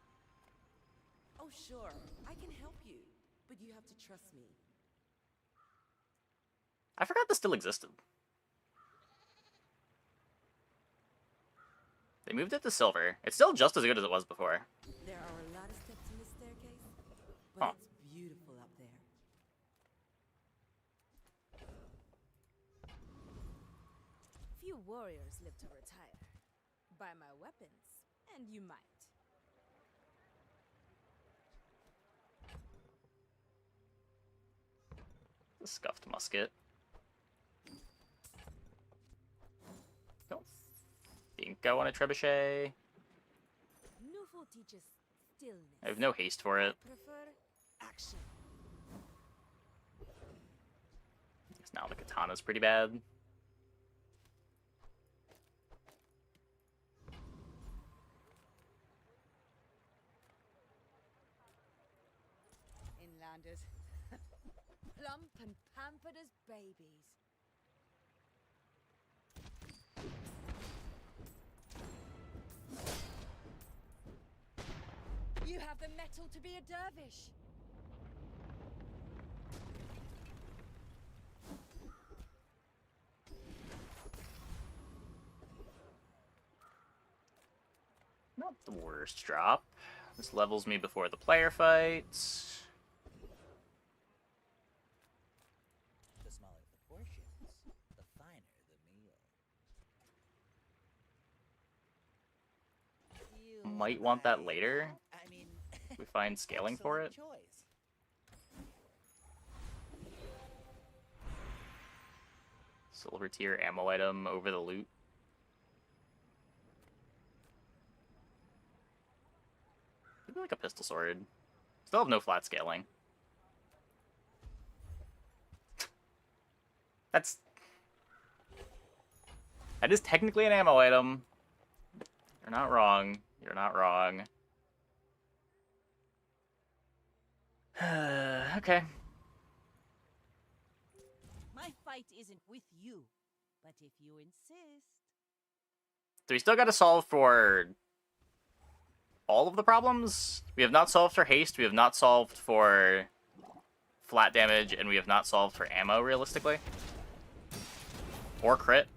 Oh, sure. I can help you, but you have to trust me. I forgot this still existed. They moved it to silver. It's still just as good as it was before. There are a lot of steps in this staircase, but Huh. it's beautiful up there. Few warriors live to retire. Buy my weapons, and you might. The scuffed musket. Don't think I want a trebuchet. Newful teaches stillness. I have no haste for it. Prefer action. Guess now the katana's pretty bad. Inlanders. Plump and pampered as babies. You have the mettle to be a dervish. Not the worst drop. This levels me before the player fights. The smaller the portions, the finer the meal. Might want that later. I mean, We find scaling for it. excellent choice. Silver tier ammo item over the loot. Maybe like a pistol sword. Still have no flat scaling. That is technically an ammo item. You're not wrong. You're not wrong. Okay. My fight isn't with you, but if you insist. So we still got to solve for all of the problems. We have not solved for haste, we have not solved for flat damage, and we have not solved for ammo, realistically. Or crit.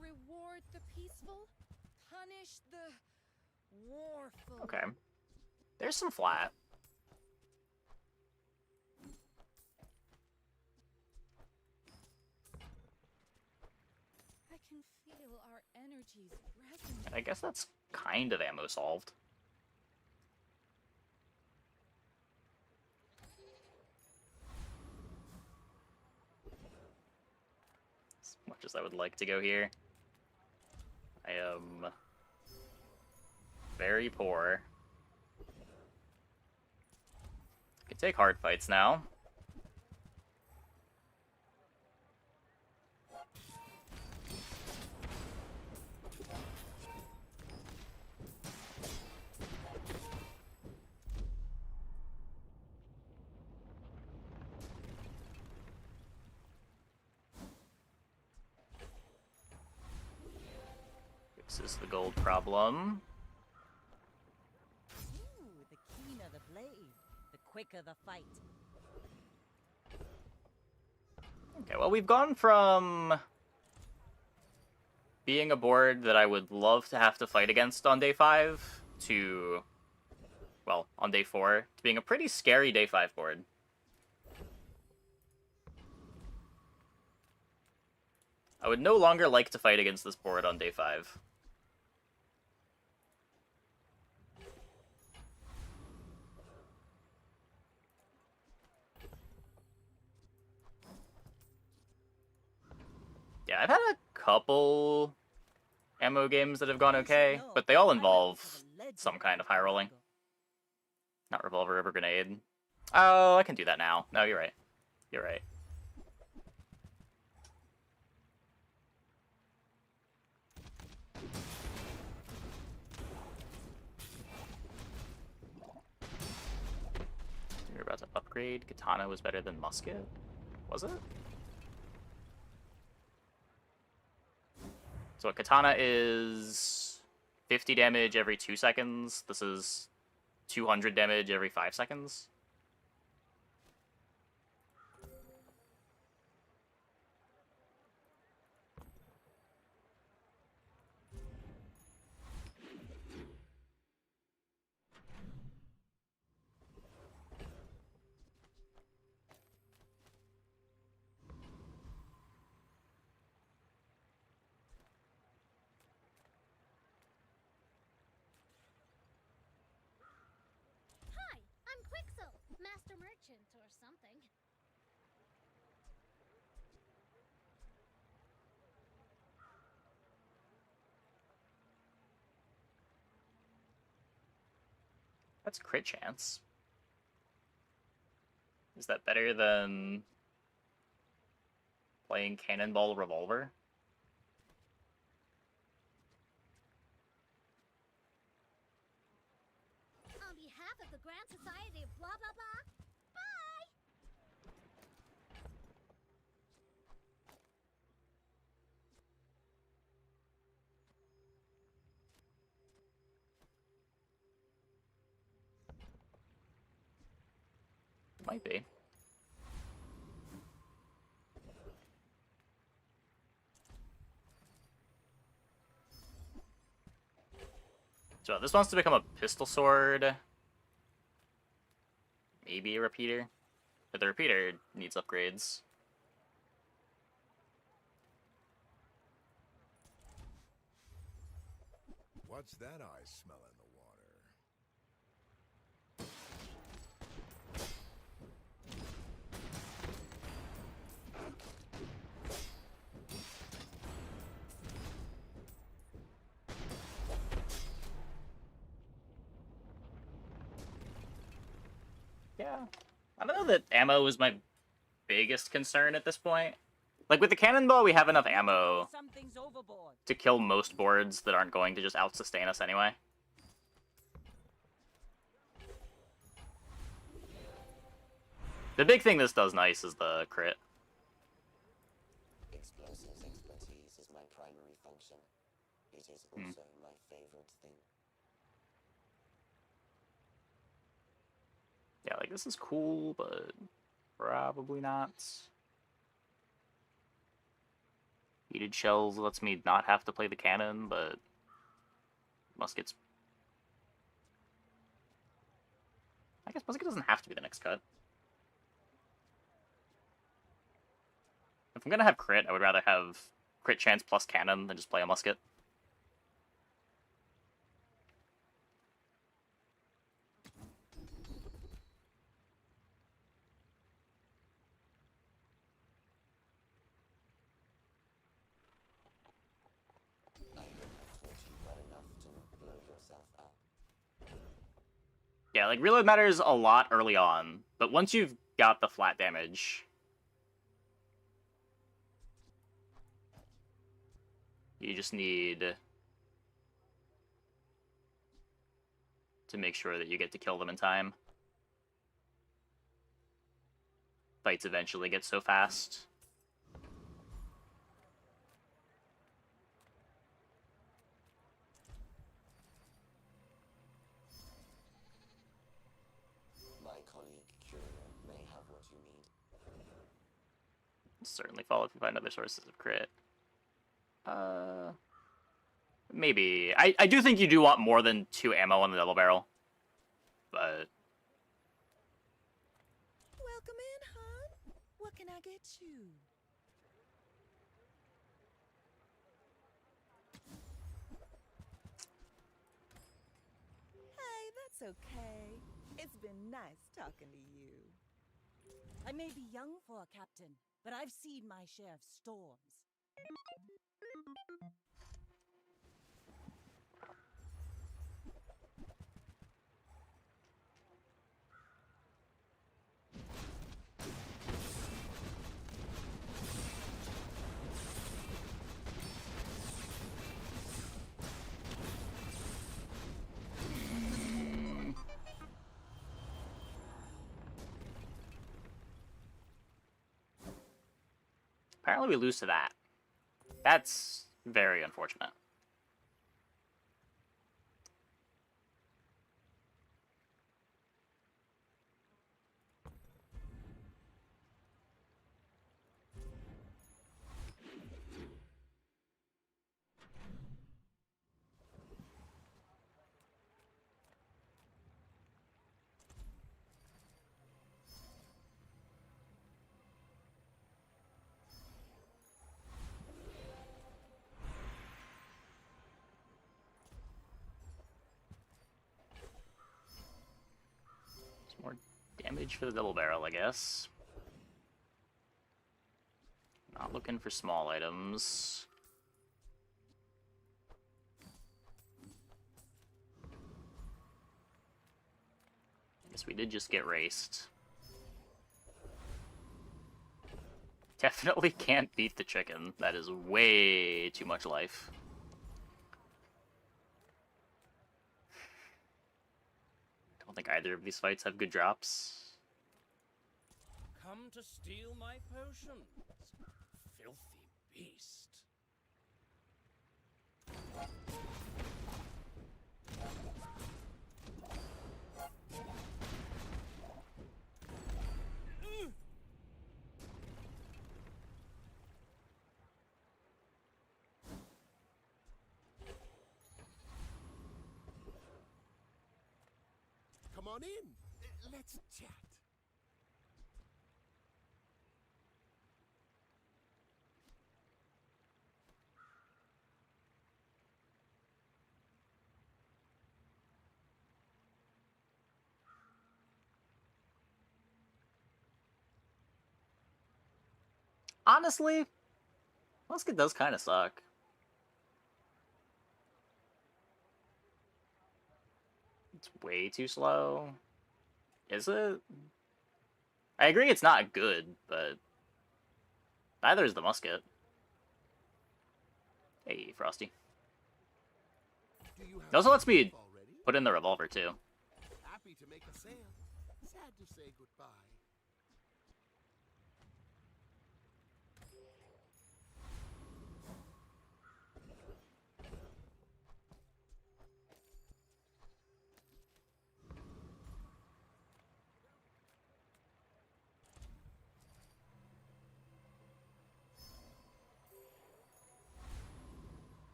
Reward the peaceful, punish the warful. Okay. There's some flat. I can feel our energies resonate. I guess that's kind of ammo solved. As much as I would like to go here, I am very poor. I can take hard fights now. Fixes the gold problem. Ooh, the keener the blade, the quicker the fight. Okay, well, we've gone from being a board that I would love to have to fight against on day 5 to, well, on day 4, to being a pretty scary day 5 board. I would no longer like to fight against this board on day 5. Yeah, I've had a couple ammo games that have gone You should okay, know, but they all I like to involve have a legendary some kind of high rolling. revolver. Not revolver, ever grenade. Oh, I can do that now. No, you're right. You're right. You're about to upgrade. Katana was better than musket? Was it? So a katana is 50 damage every 2 seconds. This is 200 damage every 5 seconds. Hi, I'm Quixel, Master Merchant or something. That's crit chance. Is that better than playing Cannonball Revolver? On behalf of the Grand Society of blah blah blah, bye! Might be. So this wants to become a pistol sword. Maybe a repeater. But the repeater needs upgrades. What's that I smell in the water? Yeah. I don't know that ammo is my biggest concern at this point. Like, with the cannonball, we have enough ammo Something's overboard. to kill most boards that aren't going to just out-sustain us anyway. The big thing this does nice is the crit. Explosives expertise is my primary function. It is also my favorite thing. Yeah, like, this is cool, but probably not. Heated shells lets me not have to play the cannon, but muskets... I guess musket doesn't have to be the next cut. If I'm gonna have crit, I would rather have crit chance plus cannon than just play a musket. I hope I've taught you well enough to blow yourself up. Yeah, like, reload matters a lot early on, but once you've got the flat damage, you just need to make sure that you get to kill them in time. Fights eventually get so fast. My colleague Curio may have what you need. Certainly follow if you find other sources of crit. Maybe. I do think you do want more than 2 ammo on the double barrel. But Welcome in, hon. What can I get you? Hey, that's okay. It's been nice talking to you. I may be young for a captain, but I've seen my share of storms. Apparently we lose to that. That's very unfortunate. Some more damage for the double barrel, I guess. Not looking for small items. Guess we did just get raced. Definitely can't beat the chicken. That is way too much life. Don't think either of these fights have good drops. Come to steal my potions, filthy beast. Come on in. Let's chat. Honestly, musket does kind of suck. It's way too slow. Is it? I agree it's not good, but neither is the musket. Hey, Frosty. Do you have It also lets me enough already? put in the revolver, too. Happy to make a sale. Sad to say goodbye.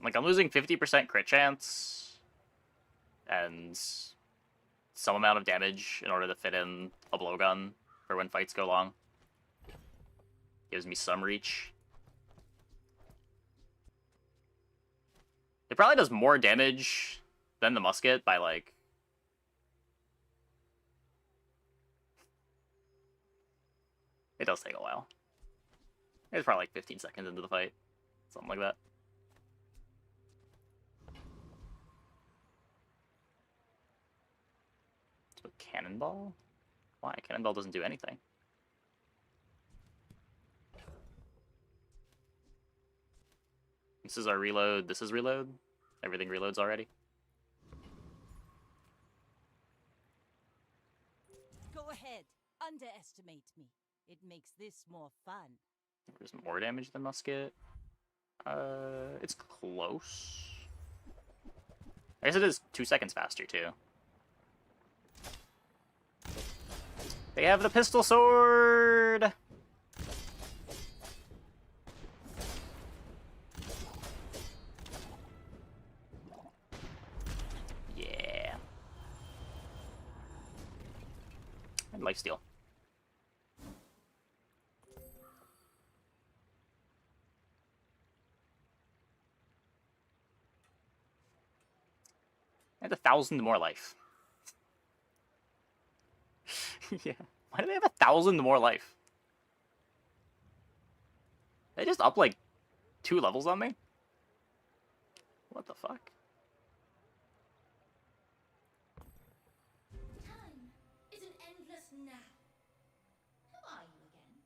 Like, I'm losing 50% crit chance and some amount of damage in order to fit in a blowgun for when fights go long. Gives me some reach. It probably does more damage than the musket by, like... It does take a while. It's probably like 15 seconds into the fight. Something like that. So cannonball? Why? Cannonball doesn't do anything. This is our reload. This is reload. Everything reloads already. Go ahead. Underestimate me. It makes this more fun. There's more damage than musket. It's close. I guess it is 2 seconds faster, too. They have the pistol sword! Yeah. And lifesteal. And 1,000 more life. Yeah. Why do they have 1,000 more life? They just up like 2 levels on me? What the fuck? Time is an endless now. Who are you again?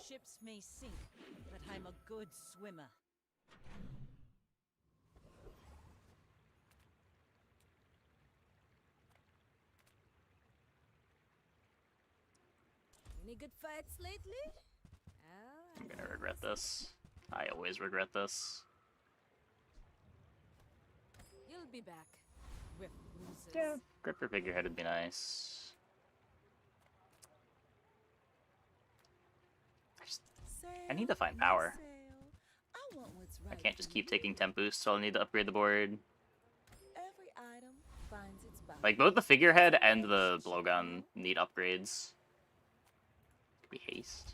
Ships may sink, but I'm a good swimmer. Any good fights lately? I'm gonna regret this. I always regret this. You'll be back with bruises. Yeah, grip your figurehead would be nice. I need to find power. I can't just keep taking temp boosts, so I'll need to upgrade the board. Every item finds its balance. Like, both the figurehead and the blowgun need upgrades. Could be haste.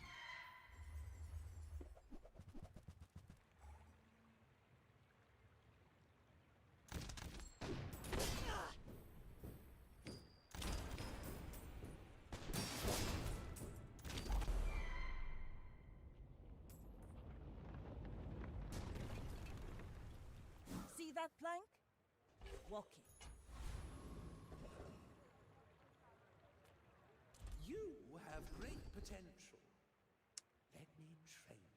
See that plank? Walk it. You have great potential. Let me train you.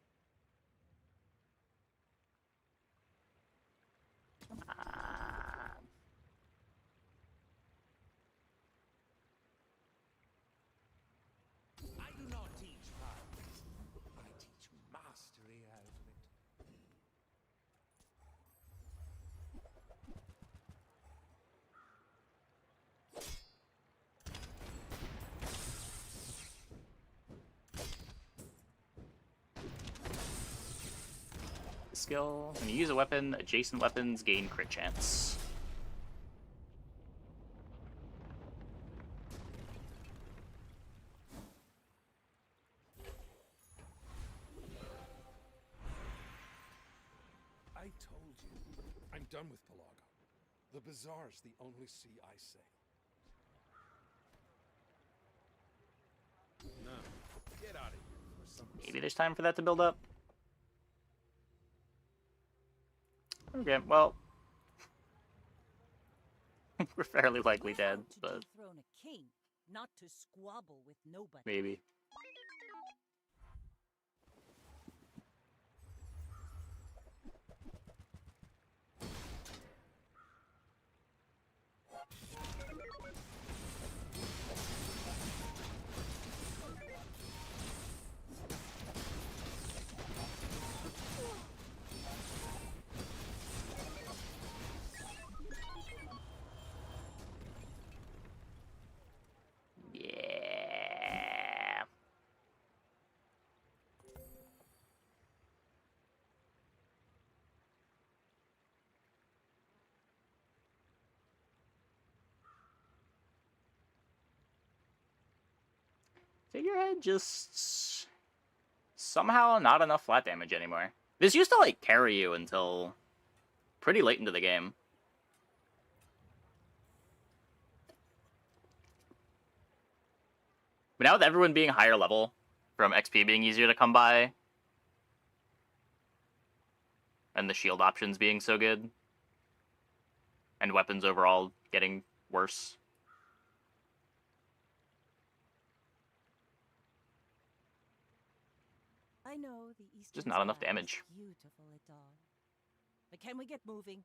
I do not teach violence. I teach mastery out of it. Skill. When you use a weapon, adjacent weapons gain crit chance. I told you, I'm done with Pelago. The Bazaar's the only sea I sail. No, get out of here for some Maybe there's time for that to build up. Okay, well, we're fairly likely We're dead, out to but dethrone a king, not to squabble with nobody. maybe. Yeah. Figurehead just somehow not enough flat damage anymore. This used to like carry you until pretty late into the game. But now with everyone being higher level, from XP being easier to come by, and the shield options being so good, and weapons overall getting worse. I know the Eastern Just not enough sky is damage. Beautiful at dawn. But can we get moving?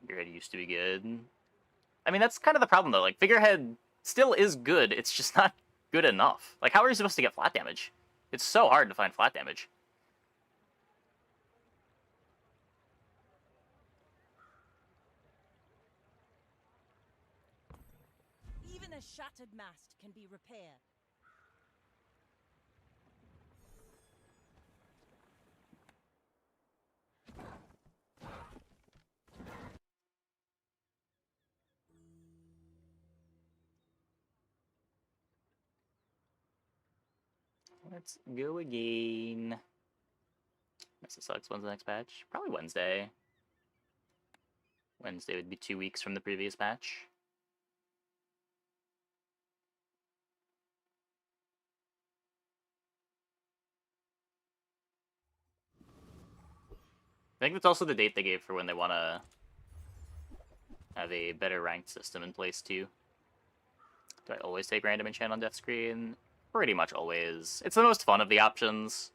Figurehead used to be good. I mean, that's kind of the problem, though. Like, Figurehead still is good, it's just not good enough. Like, how are you supposed to get flat damage? It's so hard to find flat damage. Even a shattered mast can be repaired. Let's go again. This sucks. When's the next patch? Probably Wednesday. Wednesday would be 2 weeks from the previous patch. I think that's also the date they gave for when they want to have a better ranked system in place too. Do I always take random enchant on death screen? Pretty much always. It's the most fun of the options.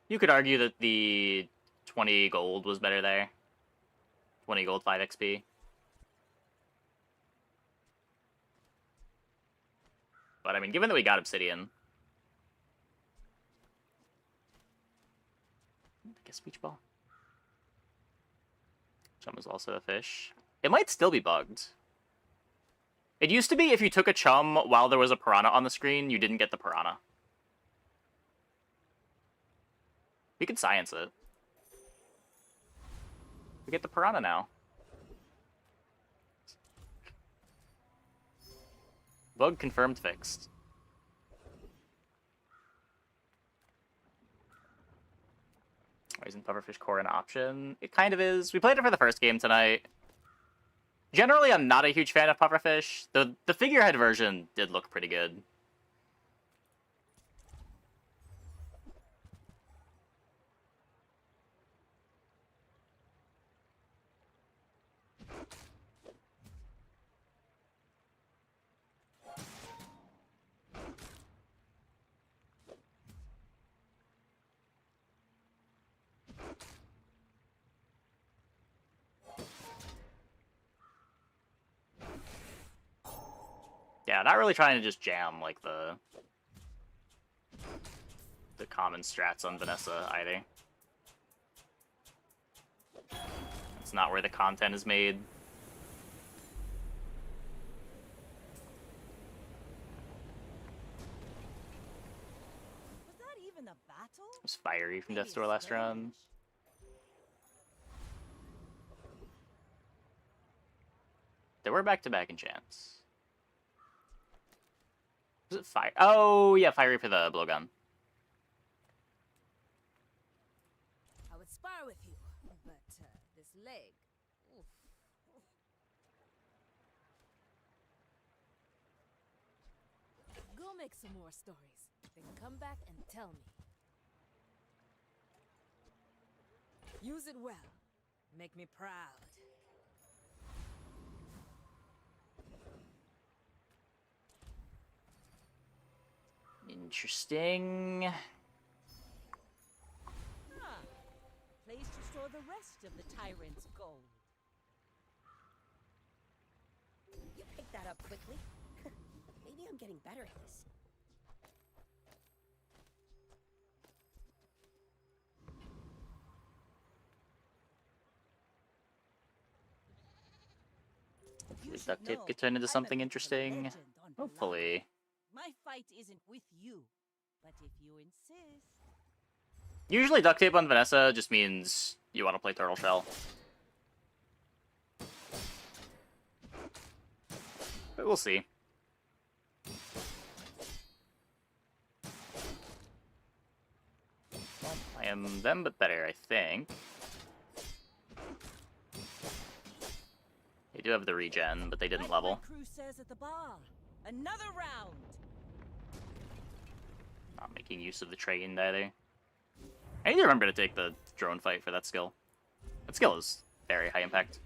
You could argue that the 20 gold was better there. 20 gold, 5 XP. But I mean, given that we got Obsidian, I guess Beach Ball. Chum is also a fish. It might still be bugged. It used to be if you took a Chum while there was a Piranha on the screen, you didn't get the Piranha. We could science it. We get the Piranha now. Bug confirmed fixed. Why isn't Pufferfish Core an option? It kind of is. We played it for the first game tonight. Generally, I'm not a huge fan of Pufferfish. The figurehead version did look pretty good. Yeah, not really trying to just jam like the common strats on Vanessa either. It's not where the content is made. Was that even a battle? It was Fiery from Death's Door last run. There were back-to-back enchants. Was it Fire? Oh, yeah, Fiery for the blowgun. I would spar with you, but this leg. Oof. Go make some more stories, then come back and tell me. Use it well. Make me proud. Interesting. Ah, place to store the rest of the tyrant's gold. You picked that up quickly. Maybe I'm getting better at this. Hopefully duct tape could turn into something interesting. Hopefully. My fight isn't with you, but if you insist. Usually duct tape on Vanessa just means you want to play Turtle Shell. But we'll see. Well, I am them but better, I think. They do have the regen, but they didn't level. Like my crew says at the bar. Another round. Not making use of the train either. I need to remember to take the drone fight for that skill. That skill is very high impact.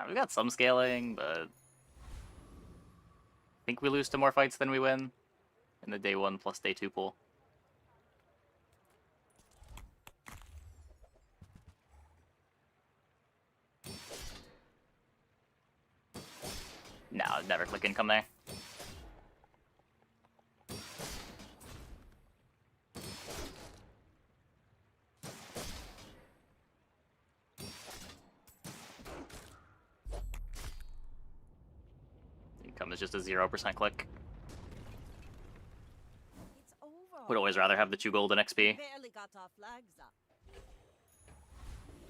We got some scaling, but I think we lose to more fights than we win in the day 1 plus day 2 pool. No, never click income there. is just a 0% click. It's over. Would always rather have the 2 gold and XP. Barely got our flags up.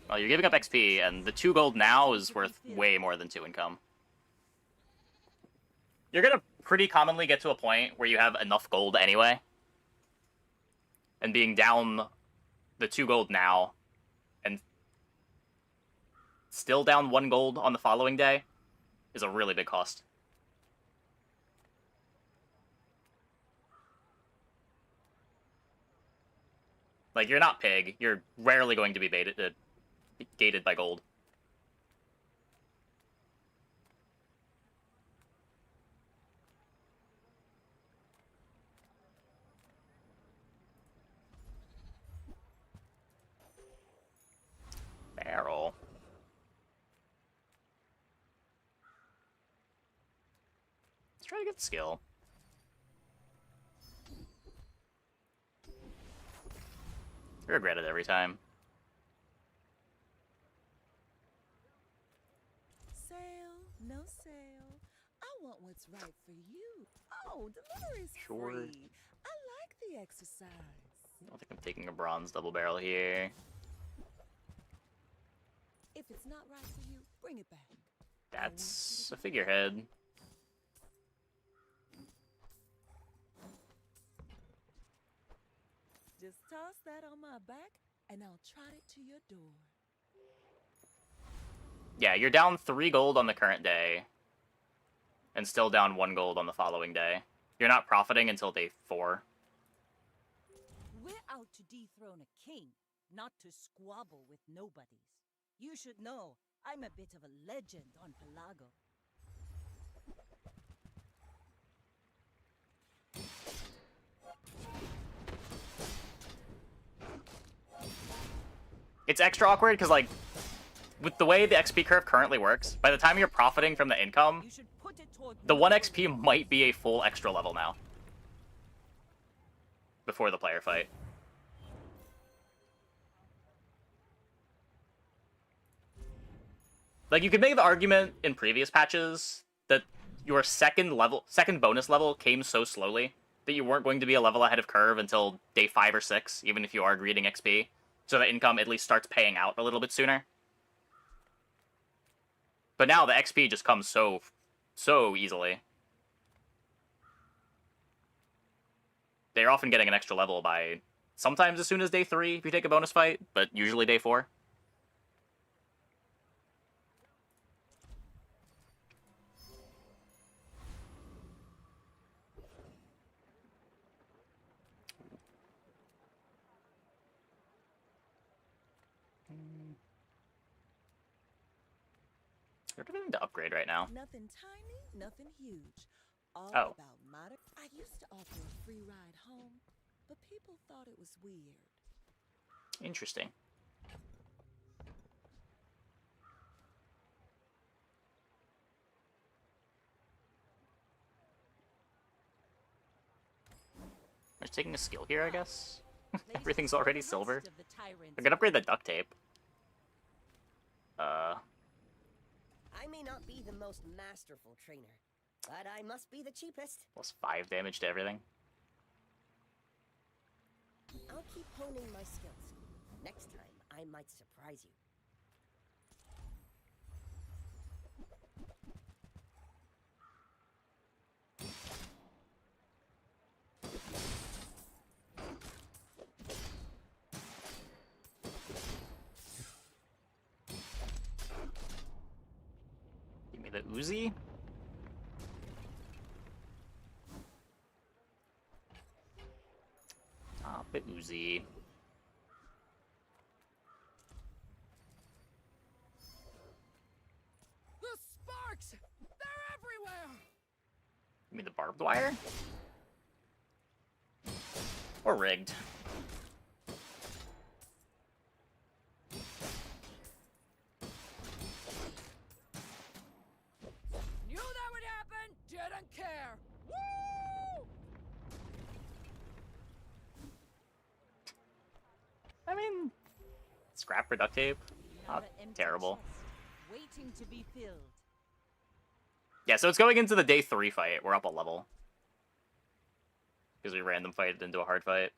Well, you're giving up XP, and the 2 gold now is worth way more than 2 income. You're gonna pretty commonly get to a point where you have enough gold anyway. And being down the 2 gold now, and still down 1 gold on the following day, is a really big cost. Like, you're not Pig. You're rarely going to be gated by gold. Barrel. Let's try to get skill. I regret it every time. Sale, no sale. I want what's right for you. Oh, delivery's Sure. free. I like the exercise. I don't think I'm taking a bronze double barrel here. If it's not right for you, bring it back. That's a figurehead. Just toss that on my back, and I'll trot it to your door. Yeah, you're down 3 gold on the current day, and still down 1 gold on the following day. You're not profiting until day 4. We're out to dethrone a king, not to squabble with nobodies. You should know, I'm a bit of a legend on Pelago. It's extra awkward because, like, with the way the XP curve currently works, by the time you're profiting from the income, You should put it toward the 1 XP might be a full extra level now. Before the player fight. Like, you could make the argument in previous patches that your second bonus level came so slowly that you weren't going to be a level ahead of curve until day 5 or 6, even if you are greeting XP. So the income at least starts paying out a little bit sooner. But now the XP just comes so easily. They're often getting an extra level by sometimes as soon as day 3 if you take a bonus fight, but usually day 4. They're doing to upgrade right now. Nothing tiny, nothing huge. All Oh. about modern. I used to offer a free ride home, but people thought it was weird. Interesting. I'm just taking a skill here, I guess. Everything's already silver. I can upgrade the duct tape. I may not be the most masterful trainer, but I must be the cheapest. Plus 5 damage to everything. I'll keep honing my skills. Next time, I might surprise you. Give me the Uzi. Top it, Uzi. The sparks! They're everywhere! Give me the barbed wire. Or rigged. Knew that would happen! Didn't care! Woo! I mean, scrap for duct tape. Not Another empty terrible. chest, waiting to be filled. Yeah, so it's going into the day 3 fight. We're up a level. Because we random fighted into a hard fight.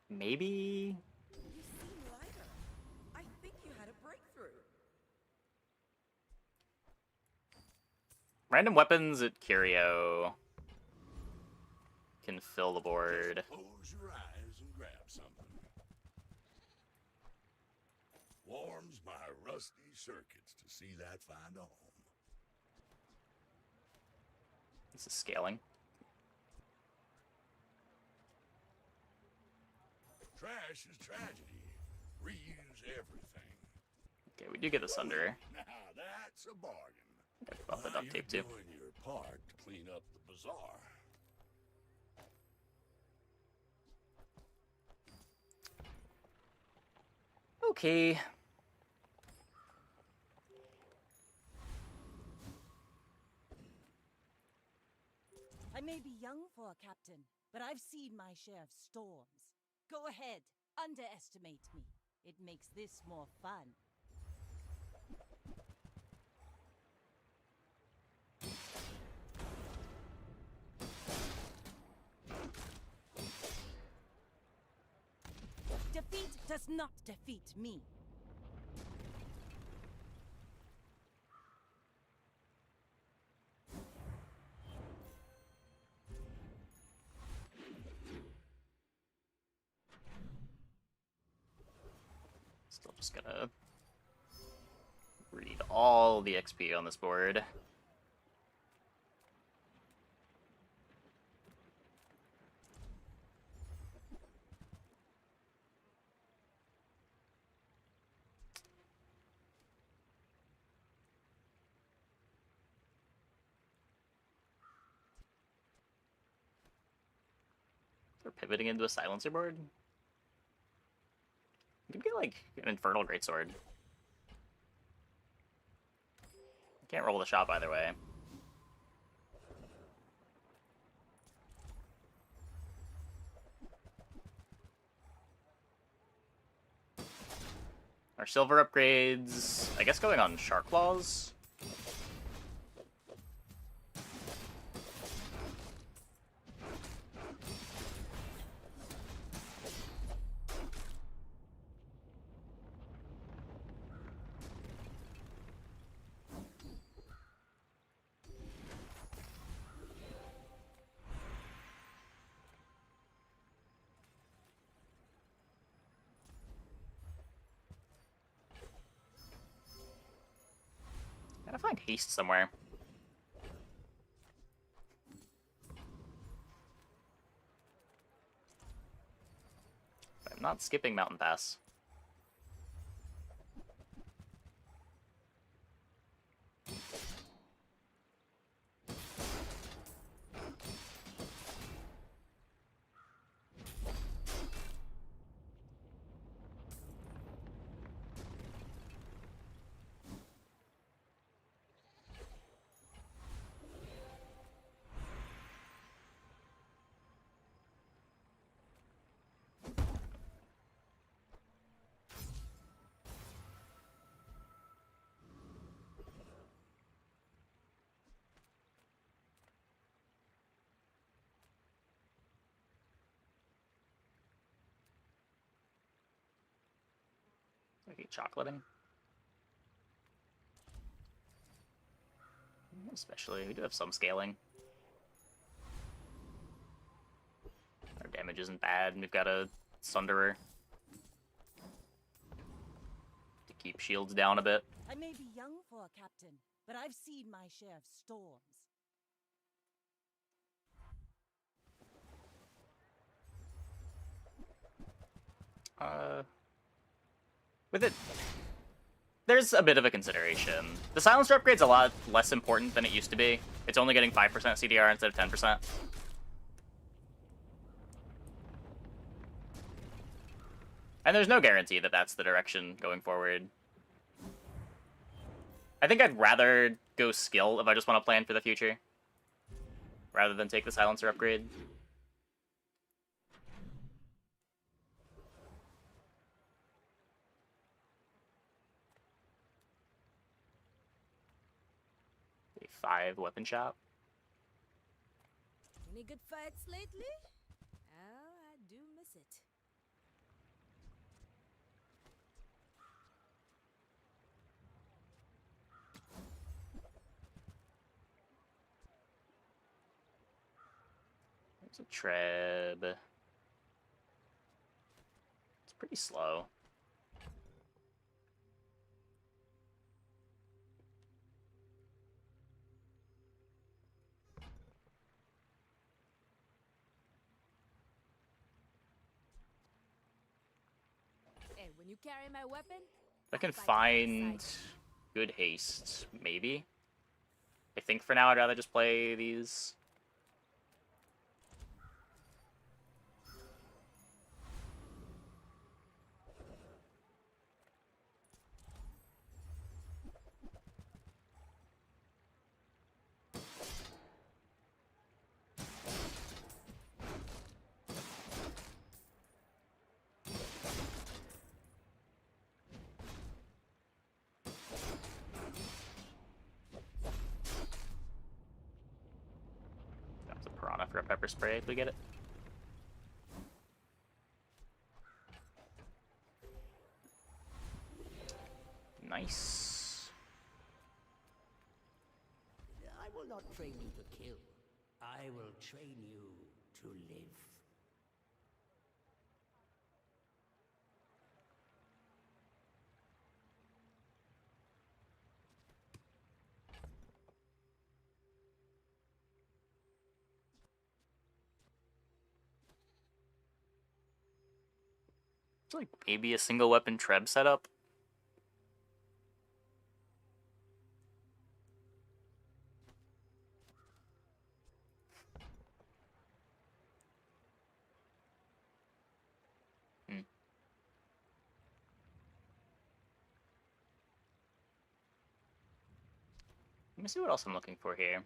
Maybe... You seem lighter. I think you had a breakthrough. Random weapons at Curio can fill the board. Close your eyes and grab something. Warms my rusty circuits to see that find a home. This is scaling. Trash is tragedy. Reuse everything. Okay, we do get this under. Now that's a bargain. About the duct tape too. You're doing your part to clean up the bazaar. Okay. I may be young for a captain, but I've seen my share of storms. Go ahead, underestimate me. It makes this more fun. Defeat does not defeat me. Still just gonna read all the XP on this board. We're pivoting into a silencer board. You could get like an infernal greatsword. Can't roll the shop either way. Our silver upgrades, I guess going on Shark Claws. Gotta find haste somewhere. I'm not skipping Mountain Pass. Maybe chocolating. Especially, we do have some scaling. Our damage isn't bad, and we've got a Sunderer to keep shields down a bit. I may be young for a captain, but I've seen my share of storms. With it, there's a bit of a consideration. The silencer upgrade's a lot less important than it used to be. It's only getting 5% CDR instead of 10%. And there's no guarantee that that's the direction going forward. I think I'd rather go skill if I just want to plan for the future, rather than take the silencer upgrade. A 5 weapon shop. Any good fights lately? Oh, I do miss it. There's a Treb. It's pretty slow. And when you carry my weapon, I can fight find alongside good haste, maybe. I think for now I'd rather just play these. That's a piranha for a pepper spray if we get it. Nice. I will not train you to kill. I will train you to live. It's like maybe a single weapon Treb setup. Let me see what else I'm looking for here.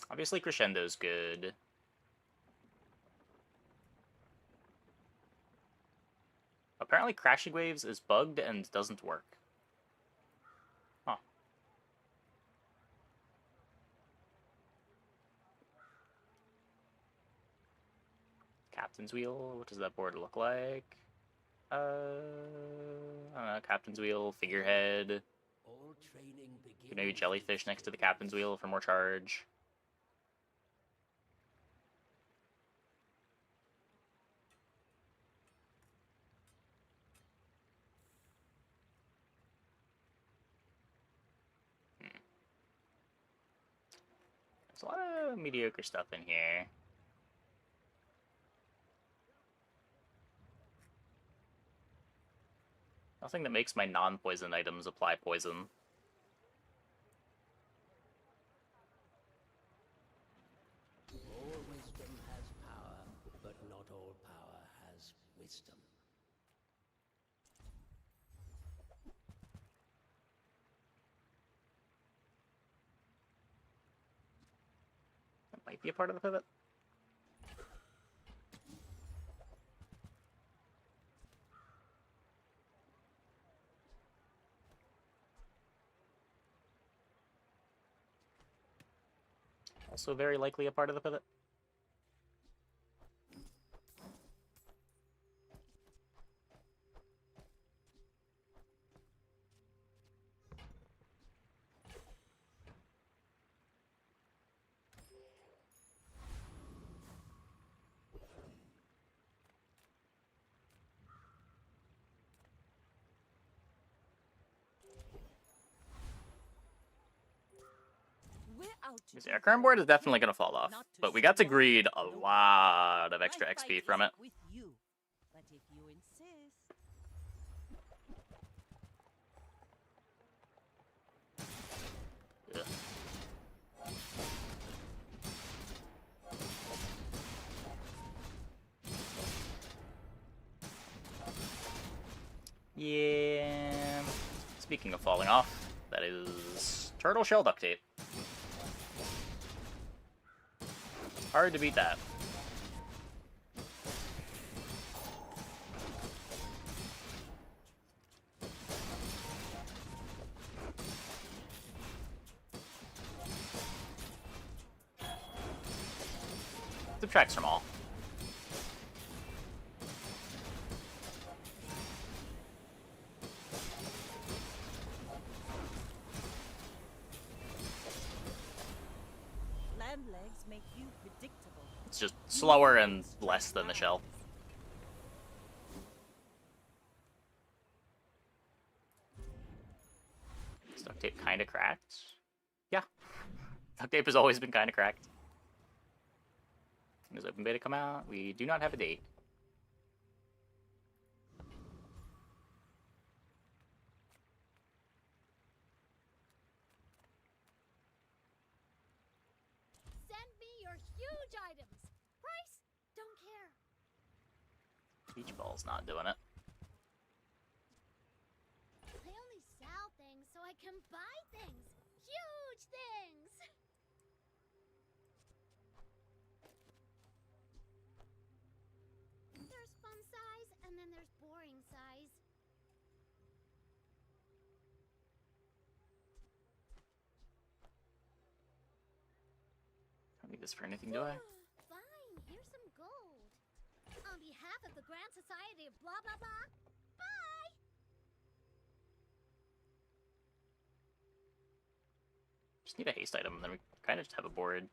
Obviously Crescendo's good. Apparently Crashing Waves is bugged and doesn't work. Huh. Captain's Wheel, what does that board look like? I don't know, Captain's Wheel, Figurehead. All training begins Maybe Jellyfish next to the Captain's Wheel for more charge. There's a lot of mediocre stuff in here. Nothing that makes my non-poison items apply poison. All wisdom has power, but not all power has wisdom. That might be a part of the pivot. Also very likely a part of the pivot. This air current board is definitely going to fall off, but we got to greed a lot of extra XP from it. With you. But if you insist. Ugh. Speaking of falling off, that is turtle shell duct tape. Hard to beat that. Subtracts from all. Land legs make you predictable. It's just slower and less than the shell. Is duct tape kind of cracked? Yeah. Duct tape has always been kind of cracked. When does open beta come out? We do not have a date. Send me your huge items. Price? Don't care. Beach ball's not doing it. I only sell things so I can buy things. Huge things. There's fun size and then there's boring size. Don't need this for anything, do I? Fine, here's some gold. On behalf of the Grand Society of blah blah blah. Bye. Just need a haste item, and then we kind of just have a board.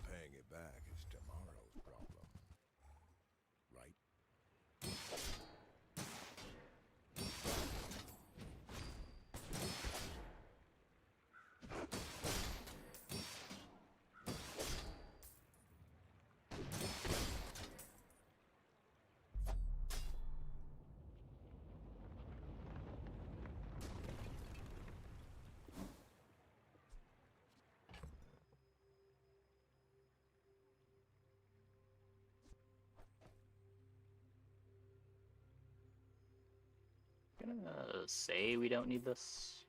Paying it back is tomorrow's problem. Right? Gonna say we don't need this.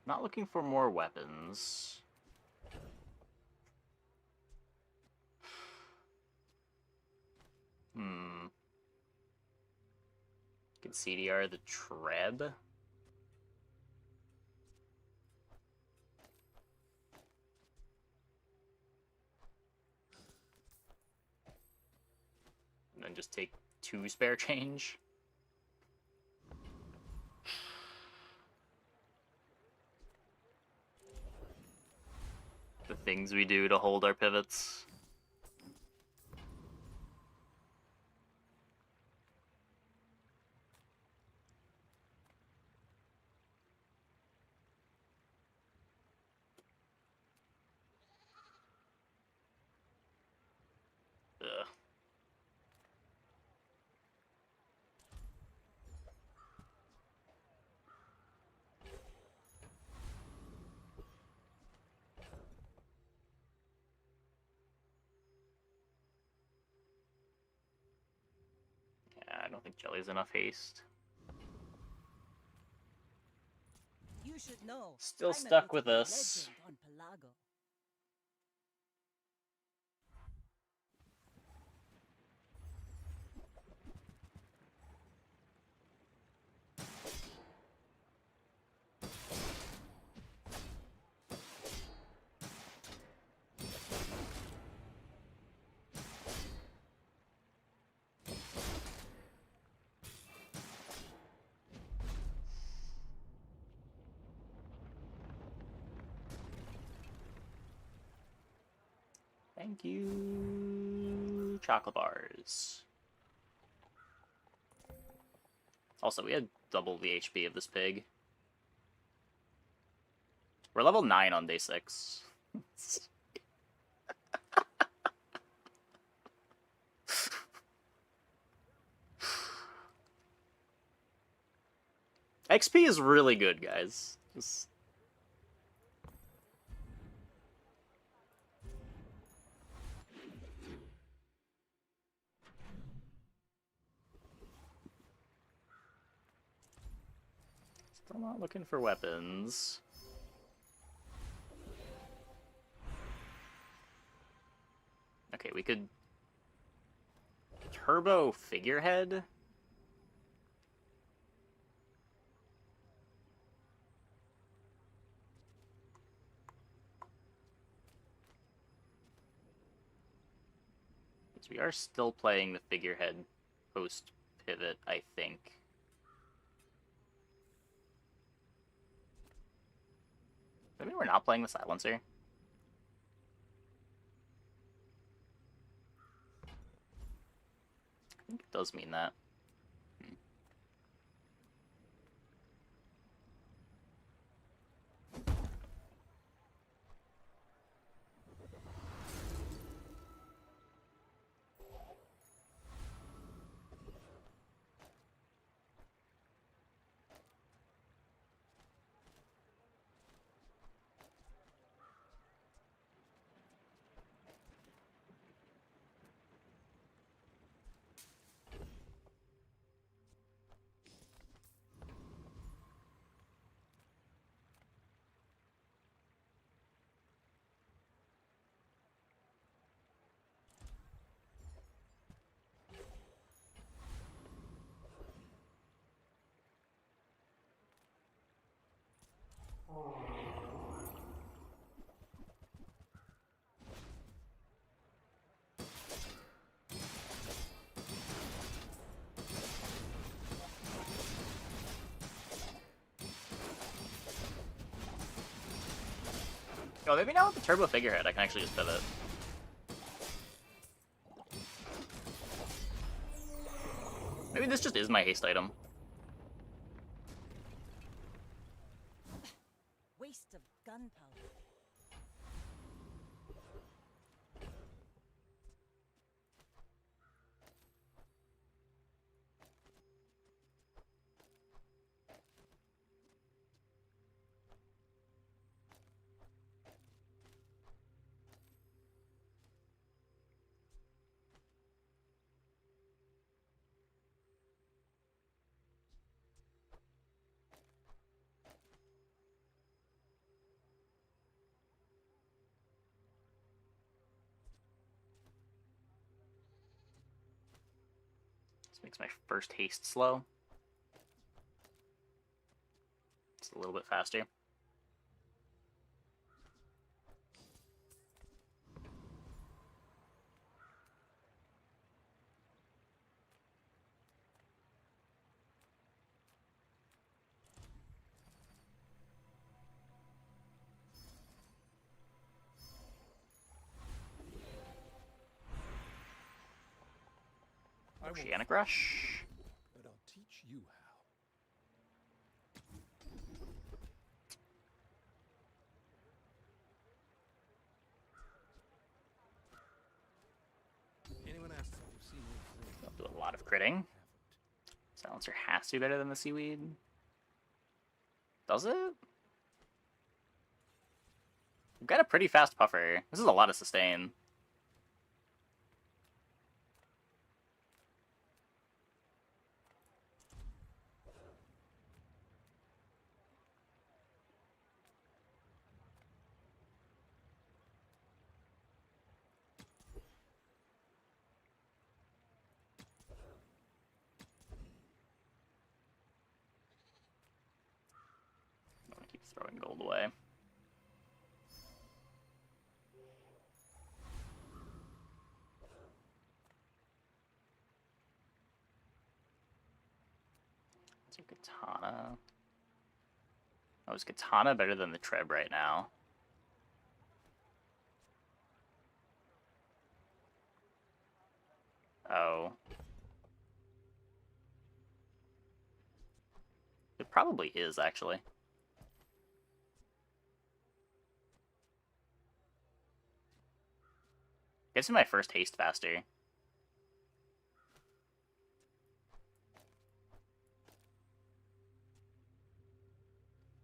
Not looking for more weapons. Can CDR the Treb? And then just take 2 spare change. The things we do to hold our pivots. Ugh. Yeah, I don't think Jelly's enough haste. You should know. Still I'm a stuck bit with of a us. legend on Pelago. Thank you. Chocolate bars. Also, we had double the HP of this pig. We're level 9 on day 6. XP is really good, guys. Just... Still not looking for weapons. Okay, we could... Turbo figurehead? We are still playing the figurehead post pivot, I think. Maybe we're not playing the silencer. I think it does mean that. Oh, maybe now with the turbo figurehead, I can actually just pivot. Maybe this just is my haste item. Waste of gunpowder. This makes my first haste slow. It's a little bit faster. Oceanic Rush. But I'll teach you how. Anyone asks if you've seen anything? I'll do a lot of critting. Silencer has to be better than the seaweed. Does it? We've got a pretty fast puffer. This is a lot of sustain. I'm gonna keep throwing gold away. Is your katana? Oh, is katana better than the treb right now? Oh. It probably is, actually. Gets me my first haste faster.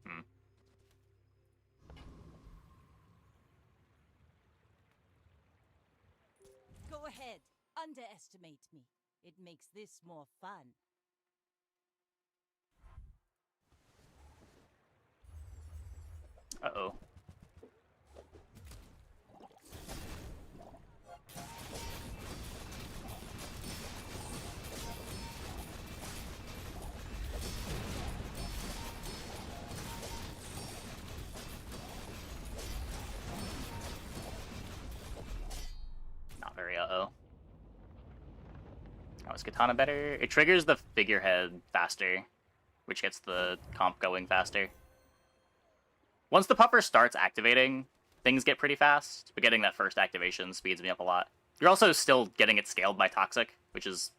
Hmm. Go ahead. Underestimate me. It makes this more fun. Uh-oh. Not very uh-oh. Oh, is Katana better? It triggers the figurehead faster, which gets the comp going faster. Once the puffer starts activating, things get pretty fast, but getting that first activation speeds me up a lot. You're also still getting it scaled by Toxic, which is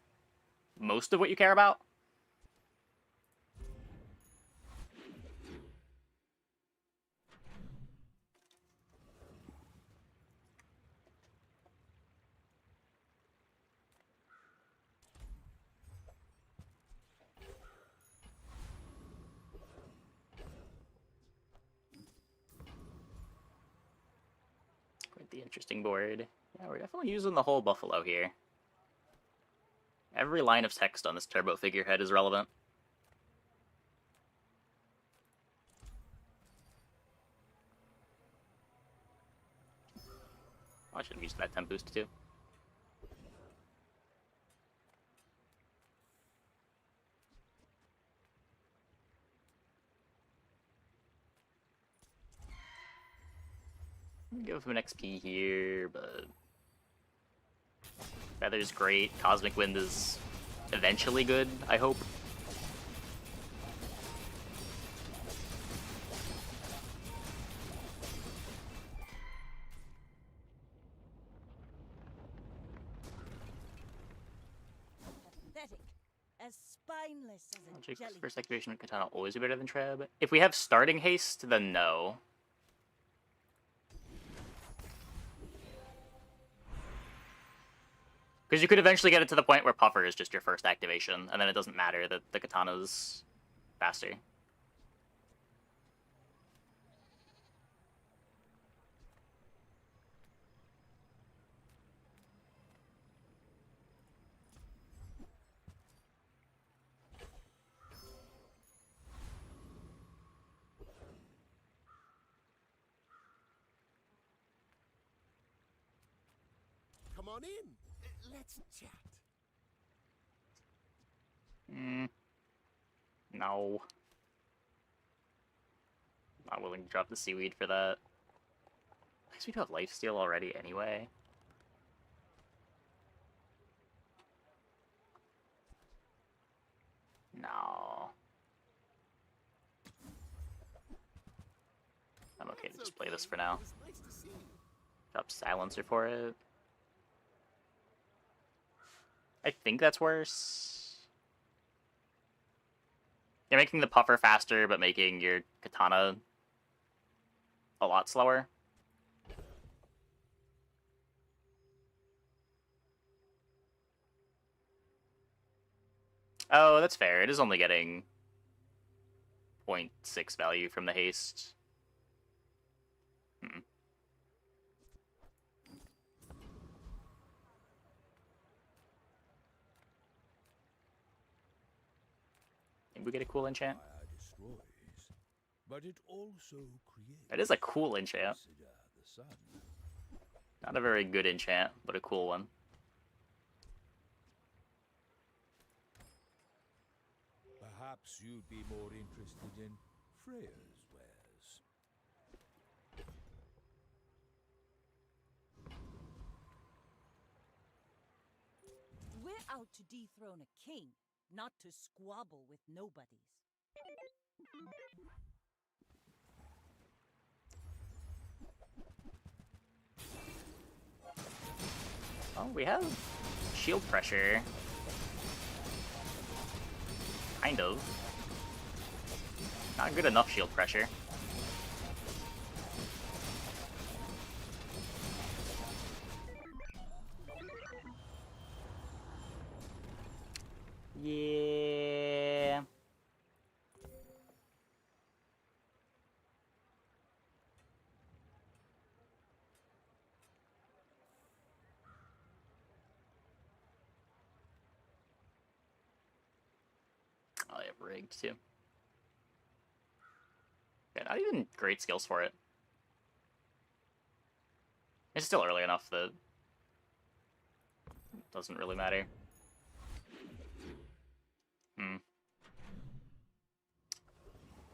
most of what you care about. Quite the interesting board. Yeah, we're definitely using the whole Buffalo here. Every line of text on this turbo figurehead is relevant. I should have used that temp boost too. Go for an XP here, but Feather's great. Cosmic Wind is eventually good, I hope. Pathetic. As spineless as a Logic, jelly. first activation of Katana always be better than Treb. If we have starting haste, then no. Because you could eventually get it to the point where Puffer is just your first activation, and then it doesn't matter that the Katana's faster. Come on in. Let's chat. No. Not willing to drop the seaweed for that. I guess we do have lifesteal already anyway. No. I'm okay to just play this for now. Drop silencer for it. I think that's worse. You're making the puffer faster, but making your katana a lot slower. Oh, that's fair. It is only getting 0.6 value from the haste. Think we get a cool enchant? But it also creates. That is a cool enchant. Not a very good enchant, but a cool one. Perhaps you'd be more interested in Freya's wares. We're out to dethrone a king, not to squabble with nobodies. Oh, we have shield pressure. Kind of. Not good enough shield pressure. Yeah. Oh, I have rigged too. Yeah, not even great skills for it. It's still early enough that it doesn't really matter.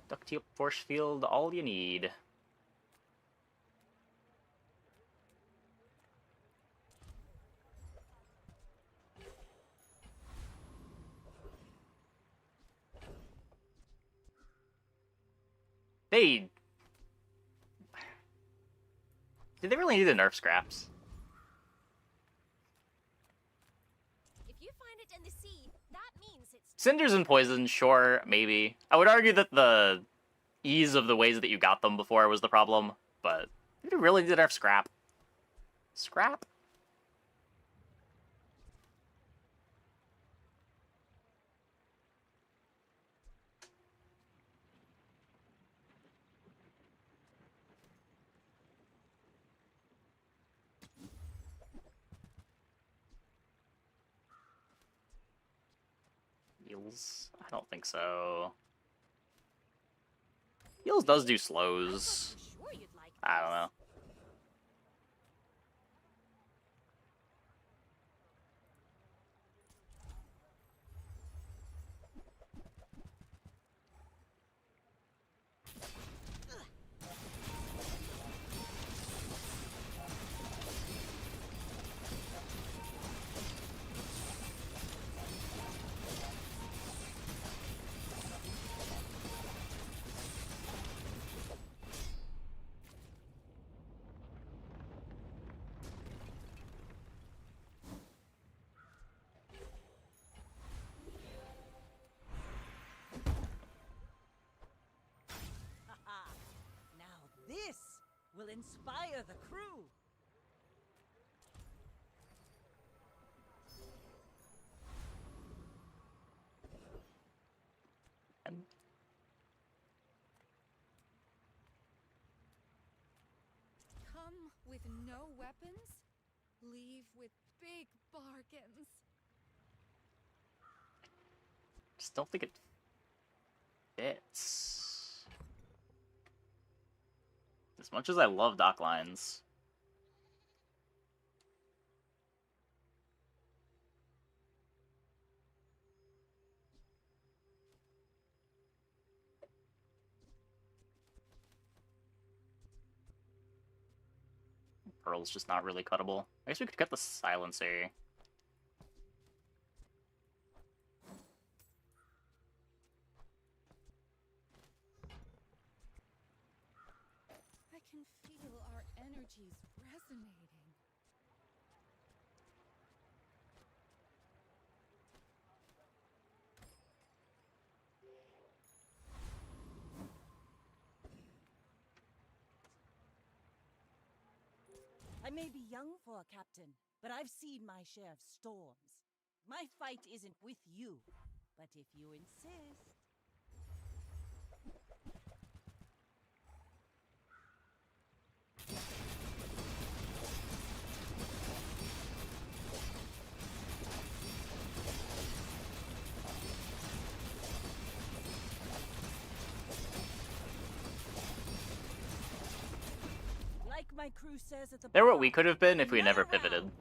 Ductile force field, all you need. Did they really need the nerf scraps? If you find it in the sea, that means it's... Cinders and poison, sure, maybe. I would argue that the ease of the ways that you got them before was the problem, but did they really need the nerf scrap? Scrap? Heals? I don't think so. Heals does do slows. I don't know. This will inspire the crew. Come with no weapons, leave with big bargains. Just don't think it fits. As much as I love dock lines. Pearl's just not really cuttable. I guess we could cut the silencer. I can feel our energies resonating. I may be young for a captain, but I've seen my share of storms. My fight isn't with you, but if you insist... Like my crew says at the They're what bar, we could have been if we never another pivoted. round.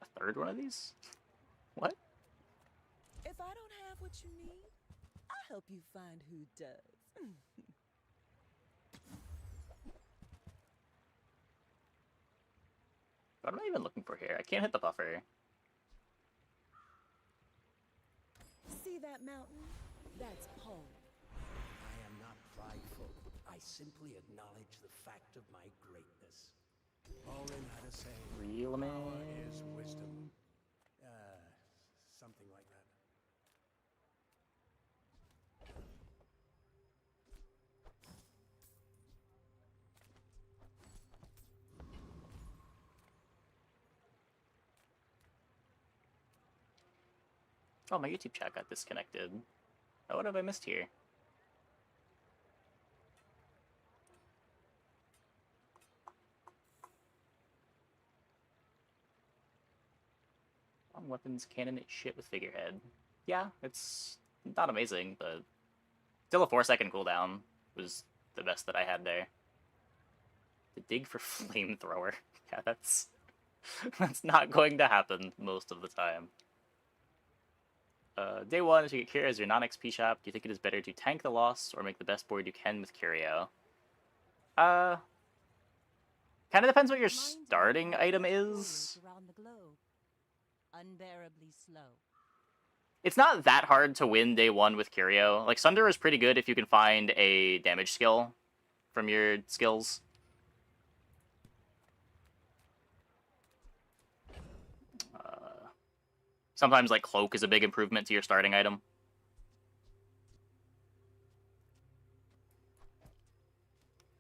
A third one of these? What? If I don't have what you need, I'll help you find who does. What am I even looking for here? I can't hit the buffer. See that mountain? That's home. I am not prideful. I simply acknowledge the fact of my greatness. Orin had a saying, Real power is man. wisdom. Something like that. Oh, my YouTube chat got disconnected. Oh, what have I missed here? Long weapons, cannon, shit with figurehead. Yeah, it's not amazing, but still a 4-second cooldown was the best that I had there. The dig for flamethrower. Yeah, that's not going to happen most of the time. Day 1, if you get Curio as your non-XP shop, do you think it is better to tank the loss or make the best board you can with Curio? Kind of depends what your starting item is. Around the globe. Unbearably slow. It's not that hard to win day 1 with Curio. Like, Sunder is pretty good if you can find a damage skill from your skills. Sometimes, like, Cloak is a big improvement to your starting item.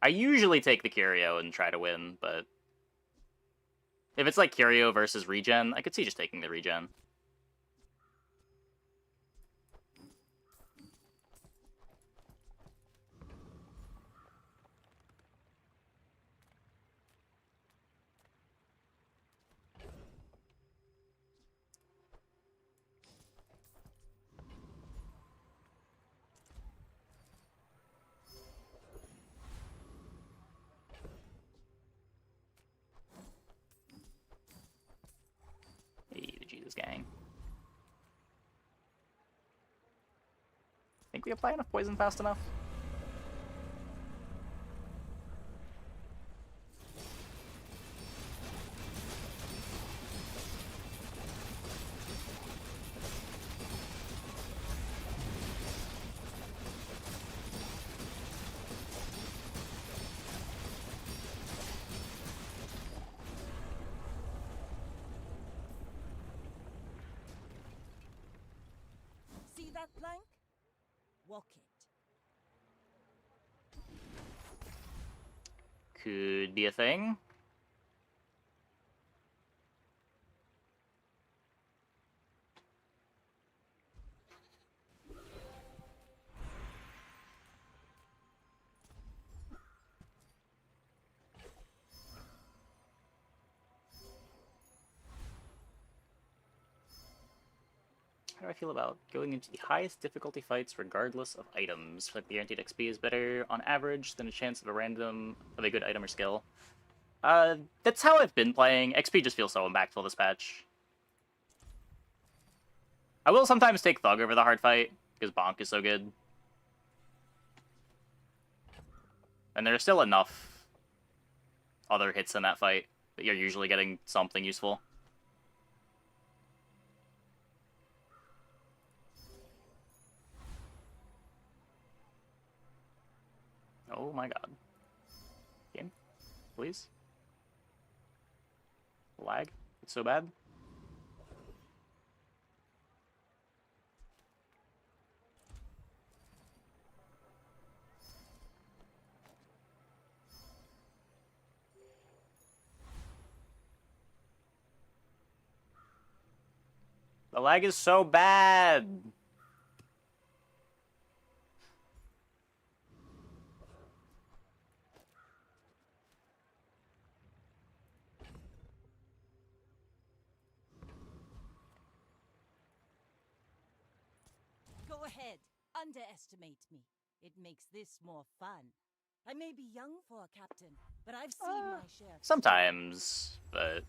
I usually take the Curio and try to win, but if it's like Curio versus regen, I could see just taking the regen. Hey, the Jesus gang. Think we apply enough poison fast enough? See that plank? Walk it. Could be a thing. How do I feel about going into the highest difficulty fights regardless of items? Like the guaranteed XP is better on average than a chance of a good item or skill. That's how I've been playing. XP just feels so impactful this patch. I will sometimes take Thug over the hard fight, because Bonk is so good. And there's still enough other hits in that fight that you're usually getting something useful. Oh my god. Game? Please? Lag? It's so bad? The lag is so bad! Go ahead. Underestimate me. It makes this more fun. I may be young for a captain, but I've seen my share. Sometimes, but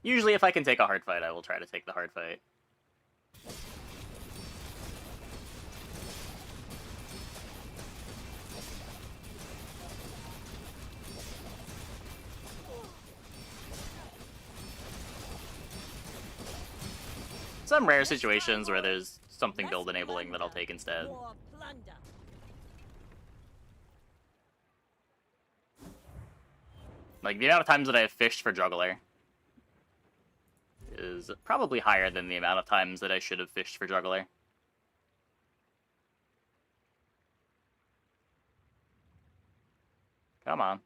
usually if I can take a hard fight, I will try to take the hard fight. some rare situations where there's something build enabling that I'll take instead. More plunder. Like, the amount of times that I have fished for Juggler is probably higher than the amount of times that I should have fished for Juggler. Come on.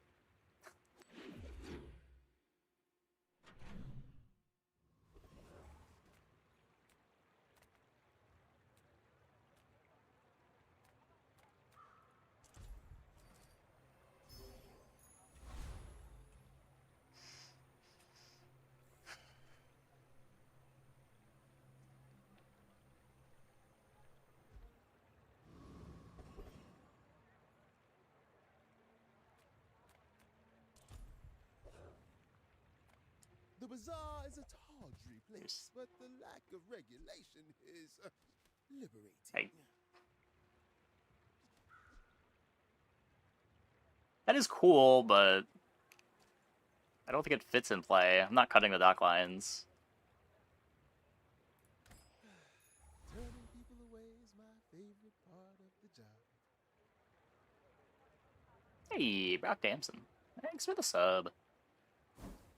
The bazaar is a tawdry place, but the lack of regulation is liberating. Hey. That is cool, but I don't think it fits in play. I'm not cutting the dock lines. Turning people away is my favorite part of the job. Hey, Brock Damson. Thanks for the sub.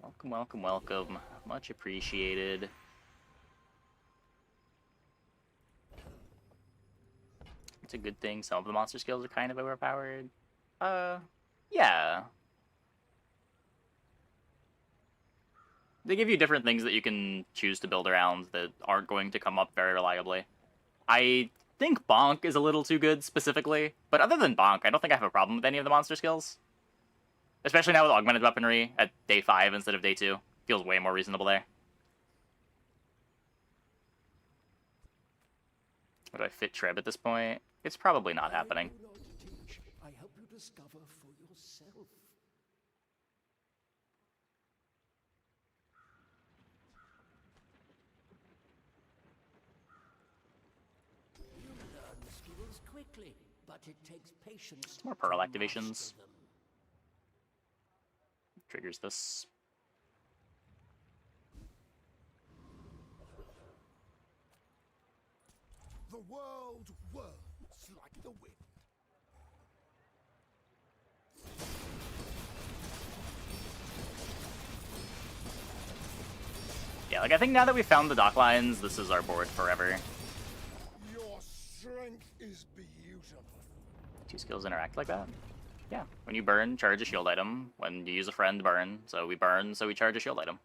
Welcome, welcome, welcome. Much appreciated. It's a good thing some of the monster skills are kind of overpowered. Yeah. They give you different things that you can choose to build around that aren't going to come up very reliably. I think Bonk is a little too good specifically, but other than Bonk, I don't think I have a problem with any of the monster skills. Especially now with augmented weaponry at day 5 instead of day 2. Feels way more reasonable there. Where do I fit Treb at this point? It's probably not happening. I know not to teach. I help you discover for yourself. You learn skills quickly, but it takes patience. More Pearl to activations. master them. Triggers this. The world whirls like the wind. Yeah, like I think now that we found the dock lines, this is our board forever. Your strength is beautiful. 2 skills interact like that? Yeah. When you burn, charge a shield item. When you use a friend, burn. So we burn, so we charge a shield item.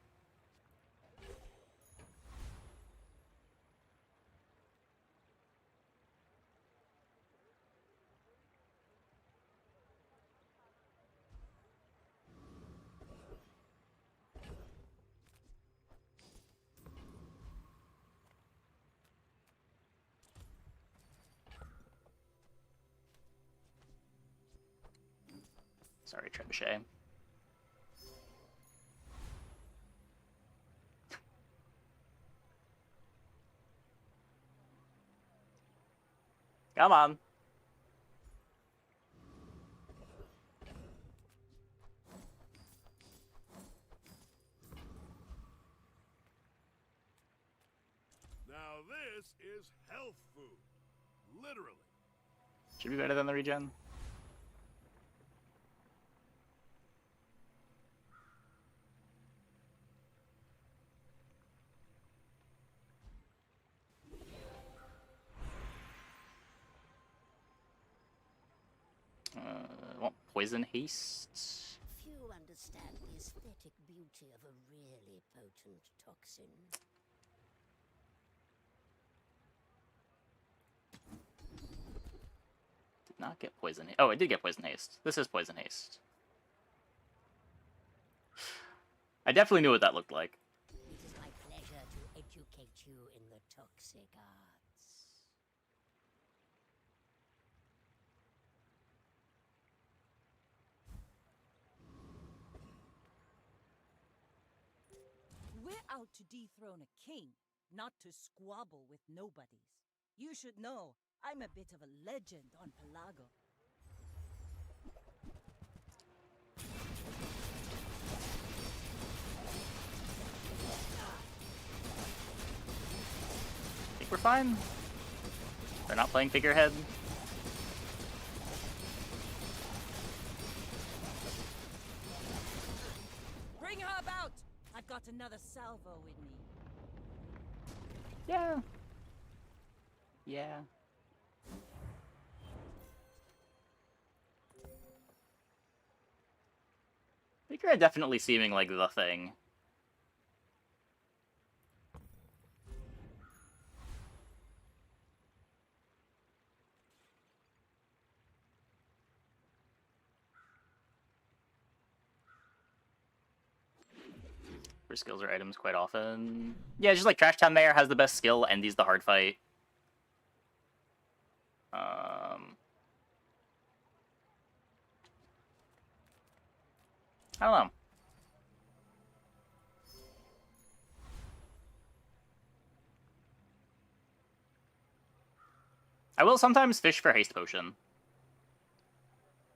Sorry, Trebuchet. Come on. Now this is health food. Literally. Should be better than the regen. Want poison haste? Few understand the aesthetic beauty of a really potent toxin. Did not get poison. Oh, I did get poison haste. This is poison haste. I definitely knew what that looked like. It is my pleasure to educate you in the toxic arts. We're out to dethrone a king, not to squabble with nobodies. You should know, I'm a bit of a legend on Pelago. fine. They're not playing figurehead. Bring her about! I've got another salvo in me. Yeah. Yeah. Figurehead definitely seeming like the thing. For skills or items quite often. Yeah, just like Trash Town Mayor has the best skill and he's the hard fight. I don't know. I will sometimes fish for Haste Potion.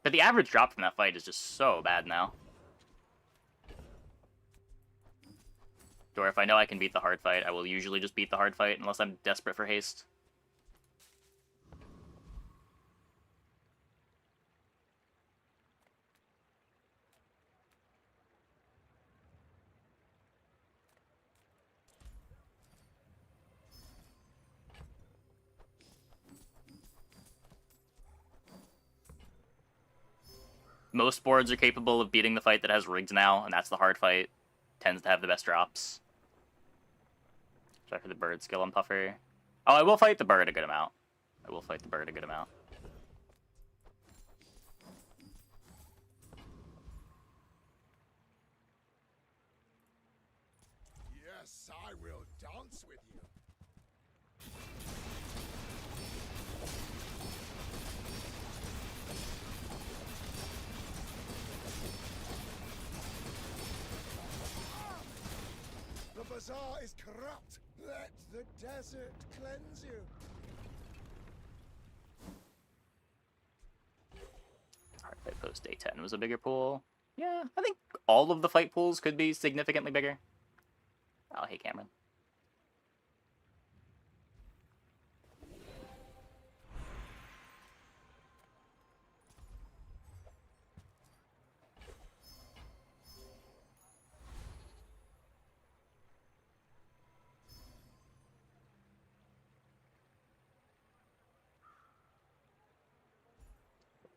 But the average drop from that fight is just so bad now. Or if I know I can beat the hard fight, I will usually just beat the hard fight unless I'm desperate for haste. Most boards are capable of beating the fight that has rigged now, and that's the hard fight. Tends to have the best drops. Try for the bird skill on Puffer. Oh, I will fight the bird a good amount. I will fight the bird a good amount. Yes, I will dance with you. The bazaar is corrupt. Let the desert cleanse you. Hard fight post day 10 was a bigger pool. Yeah, I think all of the fight pools could be significantly bigger. Oh, hey, Cameron.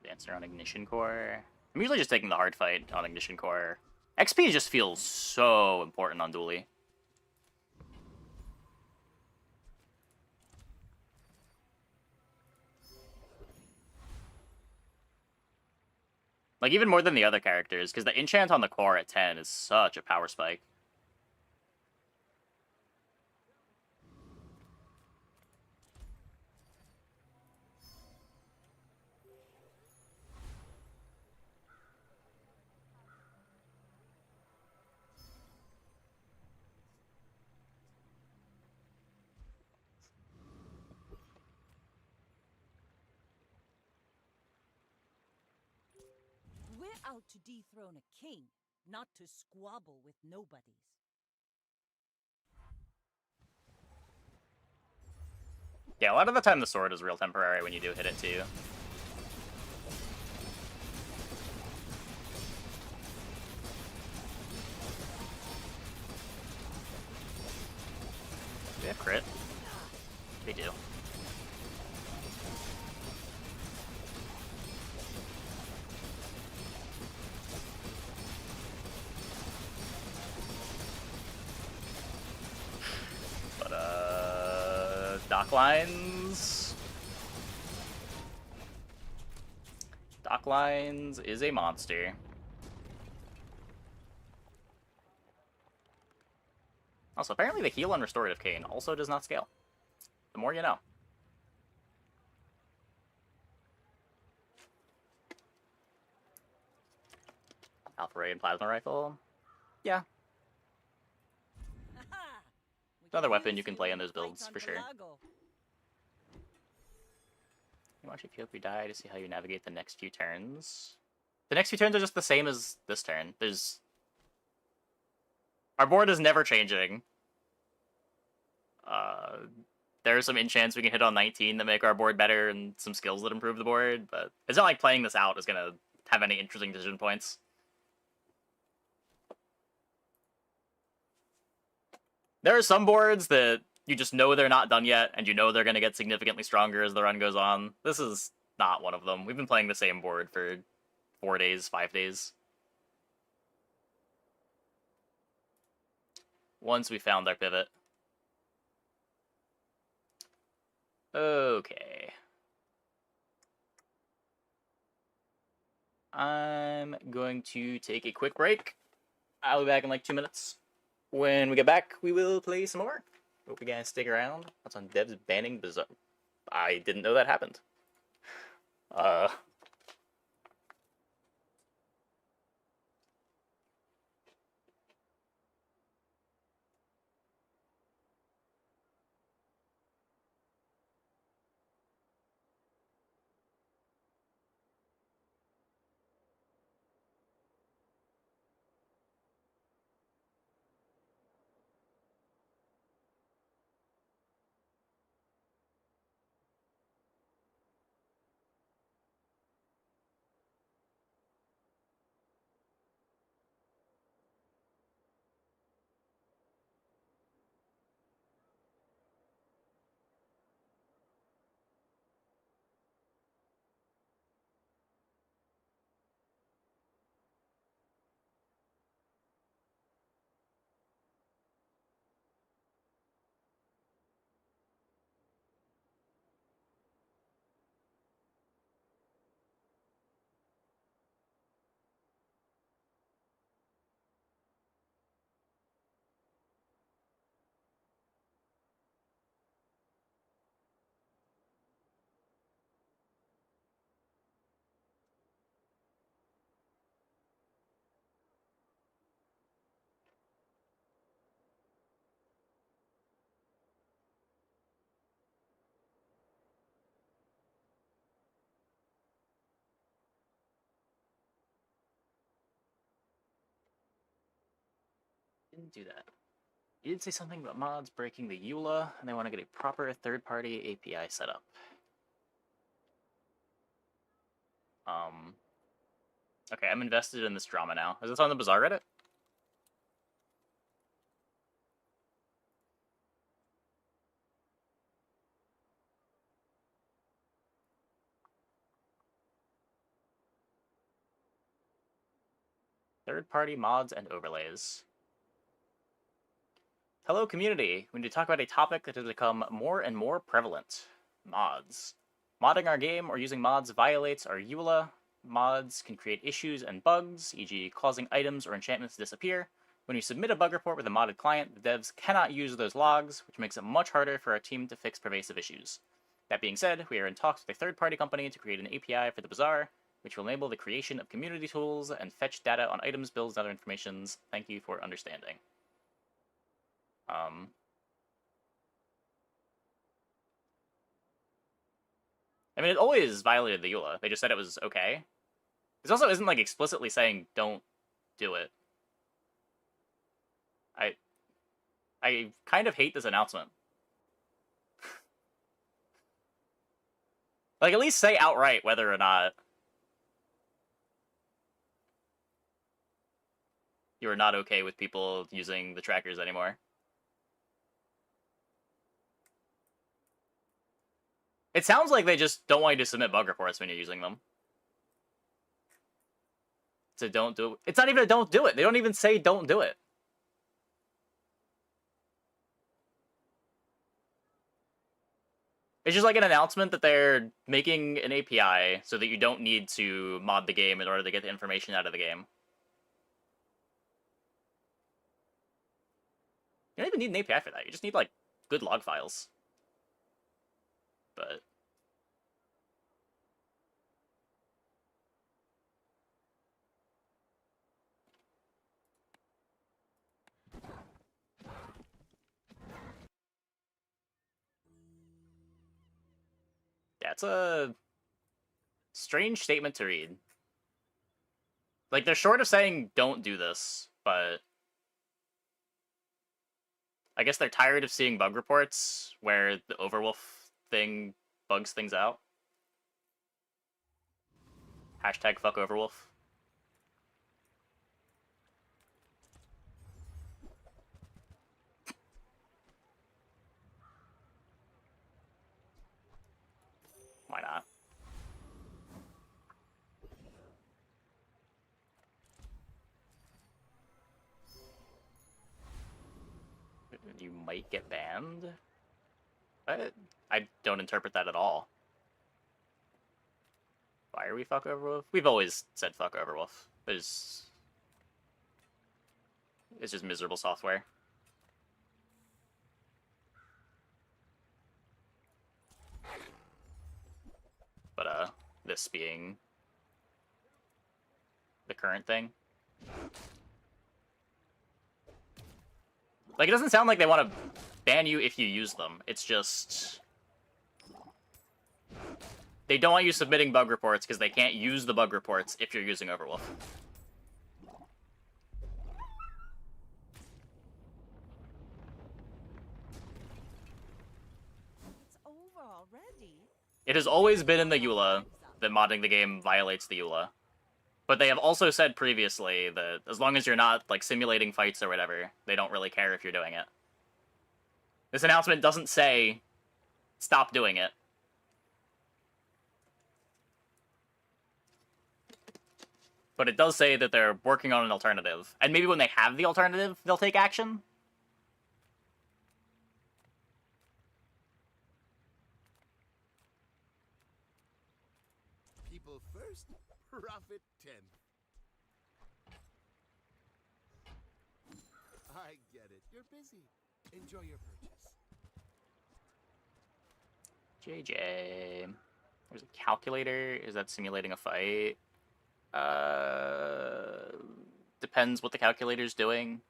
Dancing around Ignition Core. I'm usually just taking the hard fight on Ignition Core. XP just feels so important on Dually. Like, even more than the other characters, because the enchant on the core at 10 is such a power spike. We're out to dethrone a king, not to squabble with nobodies. Yeah, a lot of the time the sword is real temporary when you do hit it too. Do they have crit? They do. But, dock lines... Dock lines is a monster. Also, apparently the heal on Restorative Cane also does not scale. The more you know. Alpha Ray and Plasma Rifle. Yeah. Another weapon you can play in those builds, for sure. You watch if you hope you die to see how you navigate the next few turns. The next few turns are just the same as this turn. Our board is never changing. there are some enchants we can hit on 19 that make our board better and some skills that improve the board, but it's not like playing this out is going to have any interesting decision points. There are some boards that you just know they're not done yet, and you know they're going to get significantly stronger as the run goes on. This is not one of them. We've been playing the same board for 4 days, 5 days. Once we found our pivot. Okay. I'm going to take a quick break. I'll be back in like 2 minutes. When we get back, we will play some more. Hope you guys stick around. That's on devs banning Bazaar. I didn't know that happened. Didn't do that. You did say something about mods breaking the EULA, and they want to get a proper third-party API set up. Okay, I'm invested in this drama now. Is this on the Bazaar Reddit? Third-party mods and overlays. Hello, community. We need to talk about a topic that has become more and more prevalent. Mods. Modding our game or using mods violates our EULA. Mods can create issues and bugs, e.g. causing items or enchantments to disappear. When you submit a bug report with a modded client, the devs cannot use those logs, which makes it much harder for our team to fix pervasive issues. That being said, we are in talks with a third-party company to create an API for the Bazaar, which will enable the creation of community tools and fetch data on items, builds, and other informations. Thank you for understanding. I mean, it always violated the EULA. They just said it was okay. This also isn't, like, explicitly saying don't do it. I kind of hate this announcement. Like, at least say outright whether or not you are not okay with people using the trackers anymore. It sounds like they just don't want you to submit bug reports when you're using them. So don't do it. It's not even a don't do it. They don't even say don't do it. It's just like an announcement that they're making an API so that you don't need to mod the game in order to get the information out of the game. You don't even need an API for that. You just need, like, good log files. But that's a strange statement to read. Like, they're short of saying don't do this, but I guess they're tired of seeing bug reports where the Overwolf thing bugs things out. Hashtag fuck Overwolf. Why not? You might get banned? I don't interpret that at all. Why are we fuck Overwolf? We've always said fuck Overwolf. It's just miserable software. But this being the current thing. Like, it doesn't sound like they want to ban you if you use them. It's just... they don't want you submitting bug reports because they can't use the bug reports if you're using Overwolf. It's over already. It has always been in the EULA that modding the game violates the EULA. But they have also said previously that as long as you're not, like, simulating fights or whatever, they don't really care if you're doing it. This announcement doesn't say, stop doing it. But it does say that they're working on an alternative. And maybe when they have the alternative, they'll take action? People first, profit 10. I get it. You're busy. Enjoy your purchase. JJ. There's a calculator. Is that simulating a fight? Depends what the calculator's doing.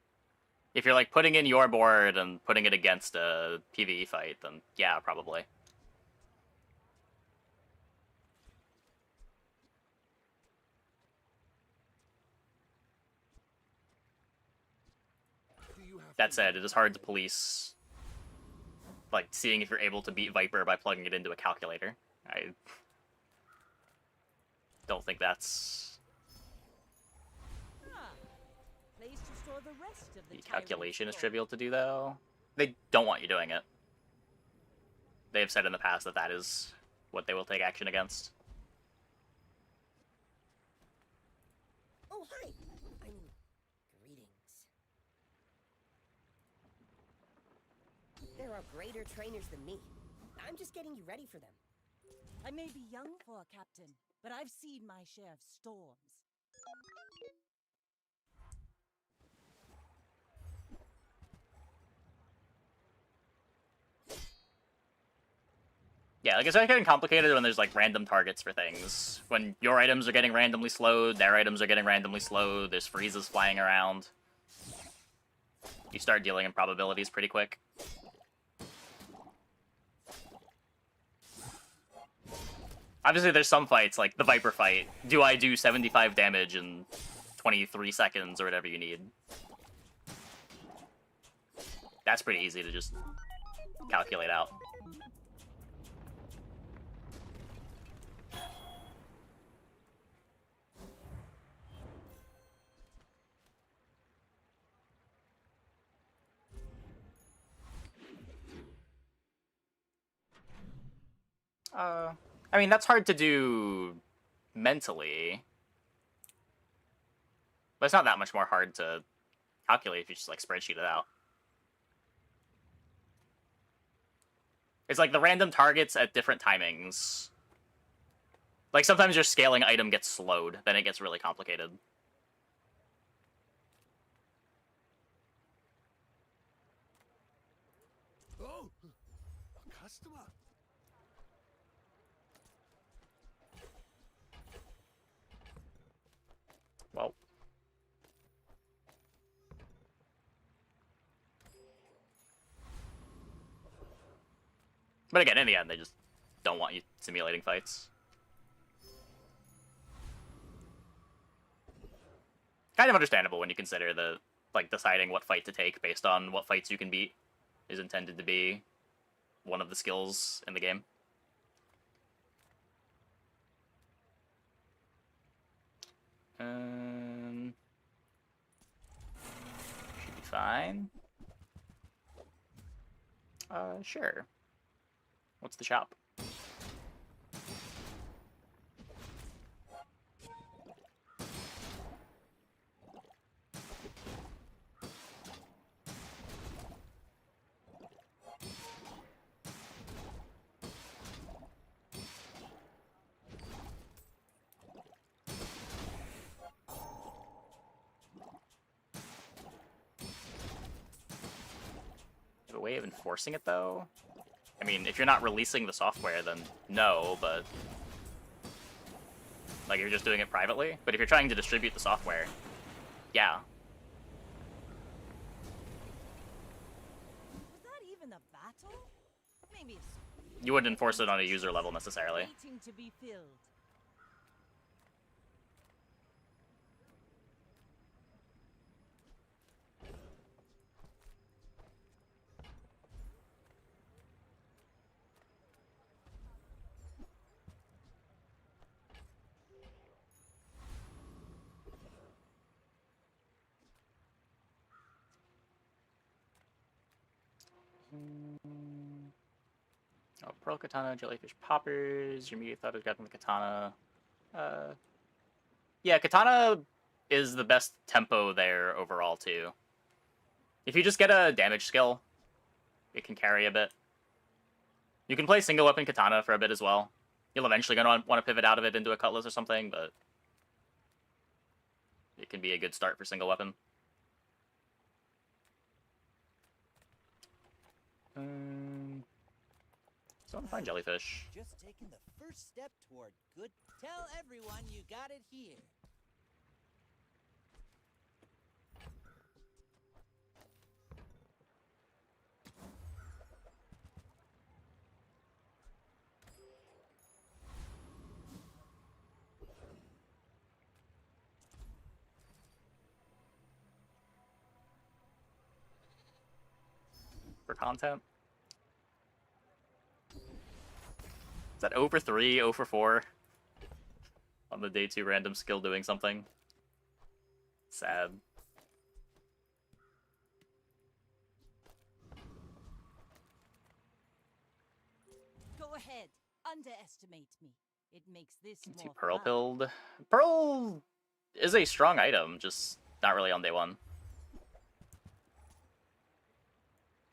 If you're, like, putting in your board and putting it against a PvE fight, then yeah, probably. That said, it is hard to police, like, seeing if you're able to beat Viper by plugging it into a calculator. I don't think that's... Place to store the rest of the calculation is trivial to do, though. They don't want you doing it. They have said in the past that that is what they will take action against. Oh, hi! I mean, greetings. There are greater trainers than me. I'm just getting you ready for them. I may be young for a captain, but I've seen my share of storms. Yeah, like, it's not getting complicated when there's, like, random targets for things. When your items are getting randomly slowed, their items are getting randomly slowed, there's freezes flying around. You start dealing in probabilities pretty quick. Obviously, there's some fights, like the Viper fight. Do I do 75 damage in 23 seconds or whatever you need? That's pretty easy to just calculate out. I mean, that's hard to do mentally. But it's not that much more hard to calculate if you just, like, spreadsheet it out. It's like the random targets at different timings. Like, sometimes your scaling item gets slowed, then it gets really complicated. Oh, a customer. Well. But again, in the end, they just don't want you simulating fights. Kind of understandable when you consider the, like, deciding what fight to take based on what fights you can beat. is intended to be one of the skills in the game. Should be fine. Sure. What's the shop? A way of enforcing it, though? I mean, if you're not releasing the software, then no, but... Like, you're just doing it privately? But if you're trying to distribute the software, yeah. Was that even a battle? Maybe it's You wouldn't enforce it on a user level, necessarily. waiting to be filled. Oh, Pearl Katana, Jellyfish Poppers, your immediate thought is grabbing the Katana. Yeah, Katana is the best tempo there overall, too. If you just get a damage skill, it can carry a bit. You can play single weapon Katana for a bit as well. You'll eventually want to pivot out of it into a Cutlass or something, but it can be a good start for single weapon. So I'm fine, Jellyfish. Just taking the first step toward good. Tell everyone you got it here. For content. Is that 0 for 3, 0 for 4? On the day 2 random skill doing something? Sad. Go ahead, underestimate me. It makes this Let's see, more Pearl fun. build. Pearl is a strong item, just not really on day 1.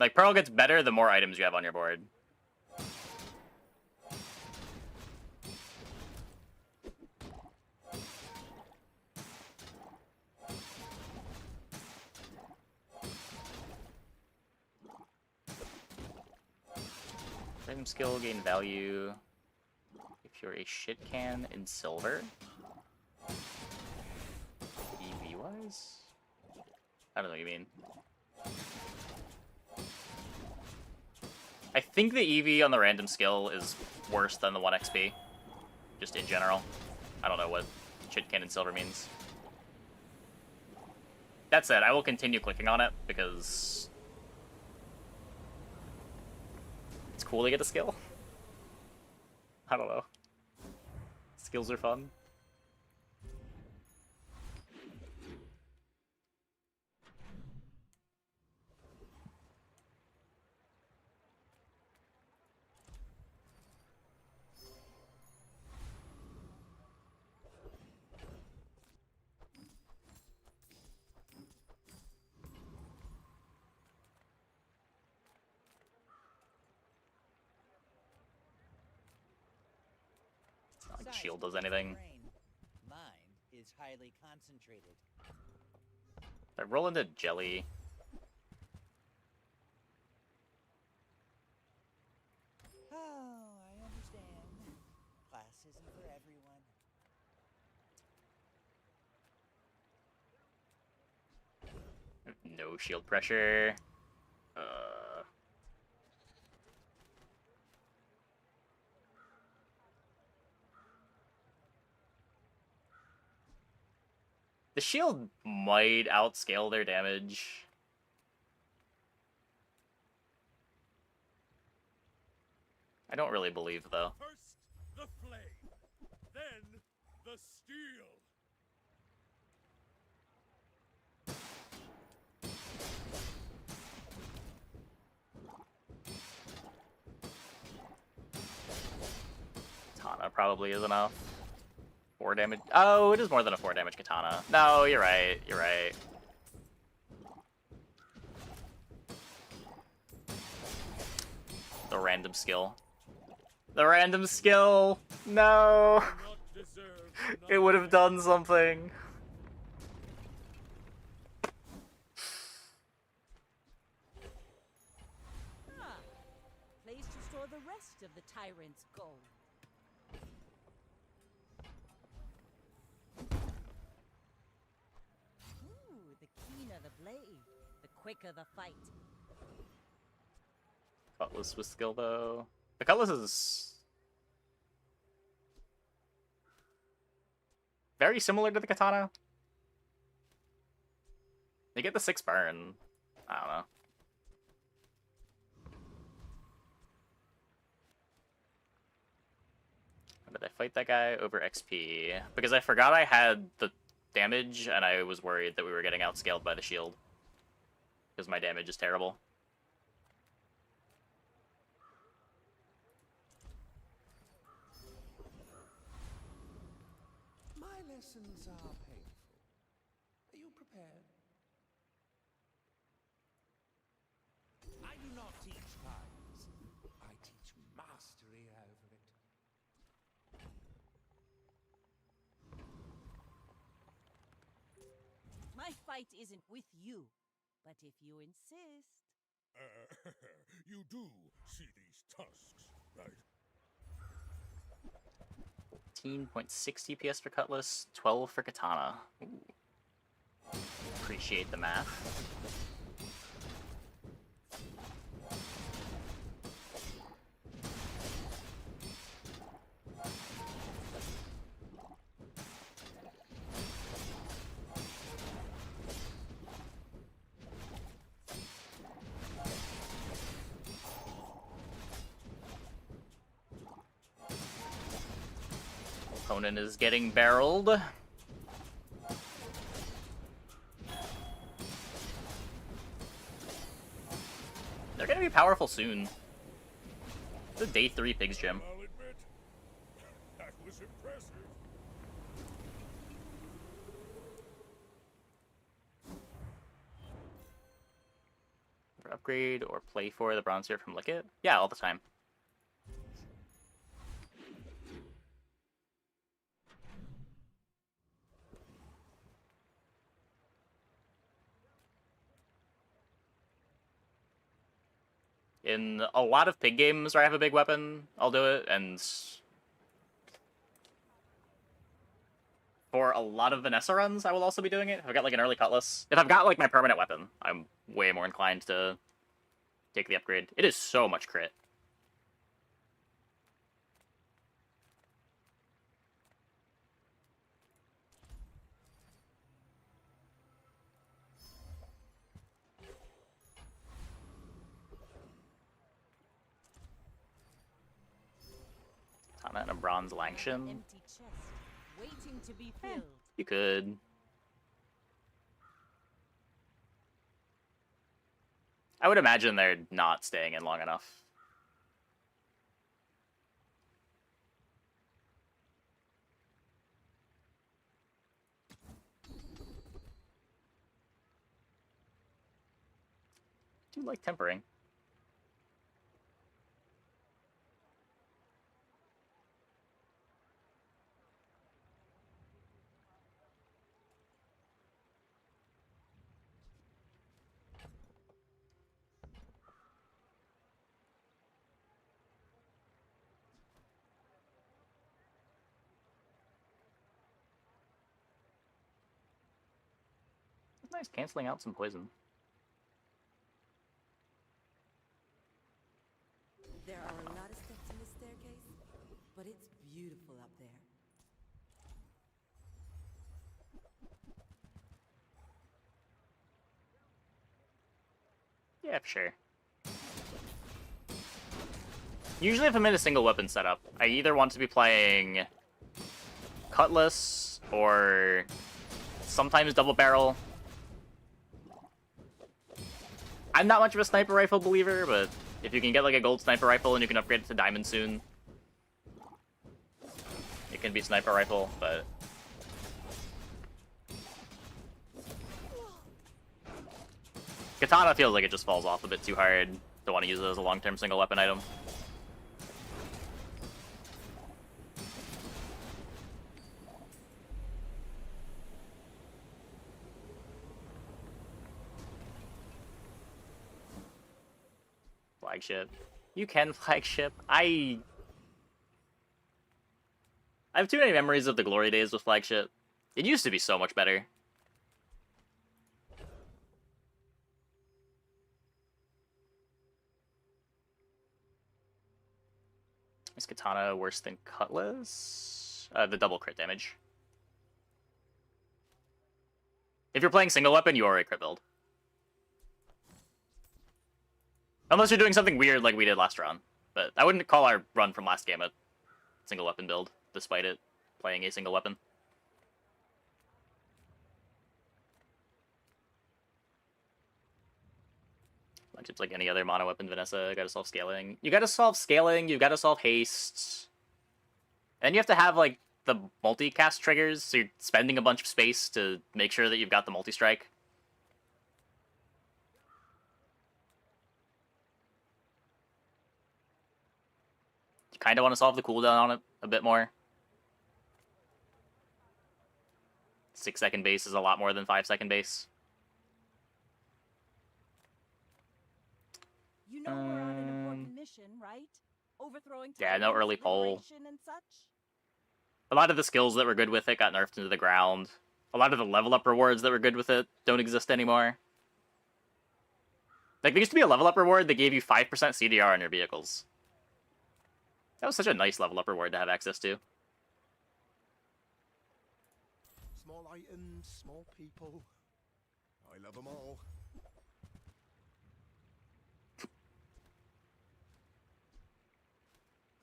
Like, Pearl gets better the more items you have on your board. Random skill, gain value if you're a shit can in silver. EV-wise? I don't know what you mean. I think the EV on the random skill is worse than the 1 XP. Just in general. I don't know what shit can in silver means. That said, I will continue clicking on it because it's cool to get a skill. I don't know. Skills are fun. It's not like shield does anything. Mind is highly concentrated. I roll into jelly. Oh, I understand. Class isn't for everyone. No shield pressure. The shield might outscale their damage. I don't really believe, though. First, the flame. Then, the steel. Katana probably is enough. 4 damage. Oh, it is more than a 4 damage katana. No, you're right. You're right. The random skill. The random skill! No! It would have done something. Ah, place to store the rest of the tyrant's gold. Ooh, the keener the blade, the quicker the fight. Cutlass with skill, though. The Cutlass is very similar to the Katana. You get the 6 burn. I don't know. How did I fight that guy? Over XP. Because I forgot I had the damage, and I was worried that we were getting outscaled by the shield. Because my damage is terrible. My lessons are painful. Are you prepared? I do not teach kindness. I teach mastery over it. My fight isn't with you, but if you insist. You do see these tusks, right? 14.6 DPS for Cutlass, 12 for Katana. Ooh. Appreciate the math. Opponent is getting barreled. They're gonna be powerful soon. It's a day 3 Pigs Gym. I'll admit, that was impressive. Upgrade or play for the bronze here from Lickit? Yeah, all the time. In a lot of pig games where I have a big weapon, I'll do it, and for a lot of Vanessa runs, I will also be doing it. If I've got like an early Cutlass. If I've got like my permanent weapon, I'm way more inclined to take the upgrade. It is so much crit. Katana and a bronze Langshan. Empty chest, waiting to be filled. You could. I would imagine they're not staying in long enough. I do like tempering. Nice, canceling out some poison. There are a lot of steps in this staircase, but it's beautiful up there. Yeah, for sure. Usually if I'm in a single weapon setup, I either want to be playing Cutlass or sometimes double barrel. I'm not much of a sniper rifle believer, but if you can get like a gold sniper rifle and you can upgrade it to diamond soon, it can be sniper rifle, but Katana feels like it just falls off a bit too hard. Don't want to use it as a long-term single weapon item. Flagship. You can flagship. I have too many memories of the glory days with flagship. It used to be so much better. Is Katana worse than Cutlass? The double crit damage. If you're playing single weapon, you are a crit build. Unless you're doing something weird like we did last round. But I wouldn't call our run from last game a single weapon build, despite it playing a single weapon. It's like any other mono weapon, Vanessa. Gotta solve scaling. You gotta solve scaling, you gotta solve haste. And you have to have, like, the multicast triggers, so you're spending a bunch of space to make sure that you've got the multi-strike. You kinda want to solve the cooldown on it a bit more. 6-second base is a lot more than 5-second base. You know we're on an important mission, right? Overthrowing Yeah, no early poll. and such. A lot of the skills that were good with it got nerfed into the ground. A lot of the level up rewards that were good with it don't exist anymore. Like, there used to be a level up reward that gave you 5% CDR on your vehicles. That was such a nice level up reward to have access to. Small items, small people. I love them all.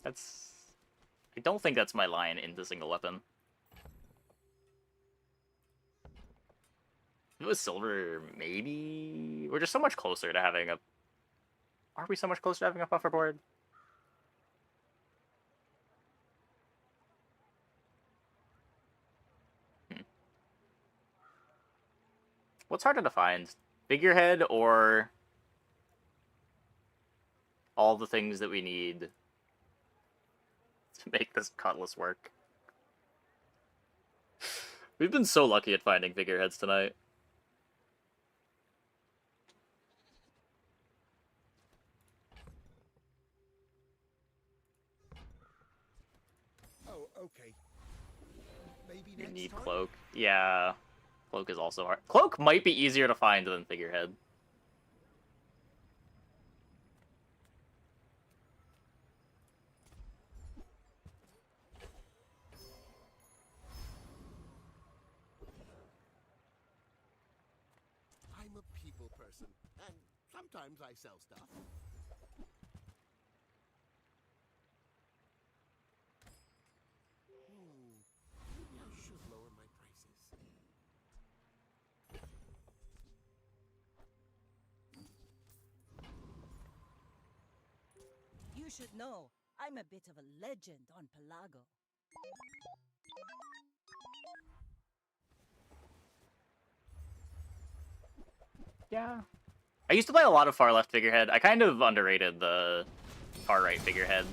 I don't think that's my line into single weapon. If it was silver, maybe? We're just so much closer to having a... Are we so much closer to having a buffer board? What's harder to find? Figurehead or all the things that we need to make this Cutlass work? We've been so lucky at finding figureheads tonight. Oh, okay. Maybe You next need time? Cloak. Yeah. Cloak is also hard. Cloak might be easier to find than Figurehead. I'm a people person, and sometimes I sell stuff. Maybe I should lower my prices. You should know, I'm a bit of a legend on Pelago. Yeah. I used to play a lot of far left Figurehead. I kind of underrated the far right Figurehead.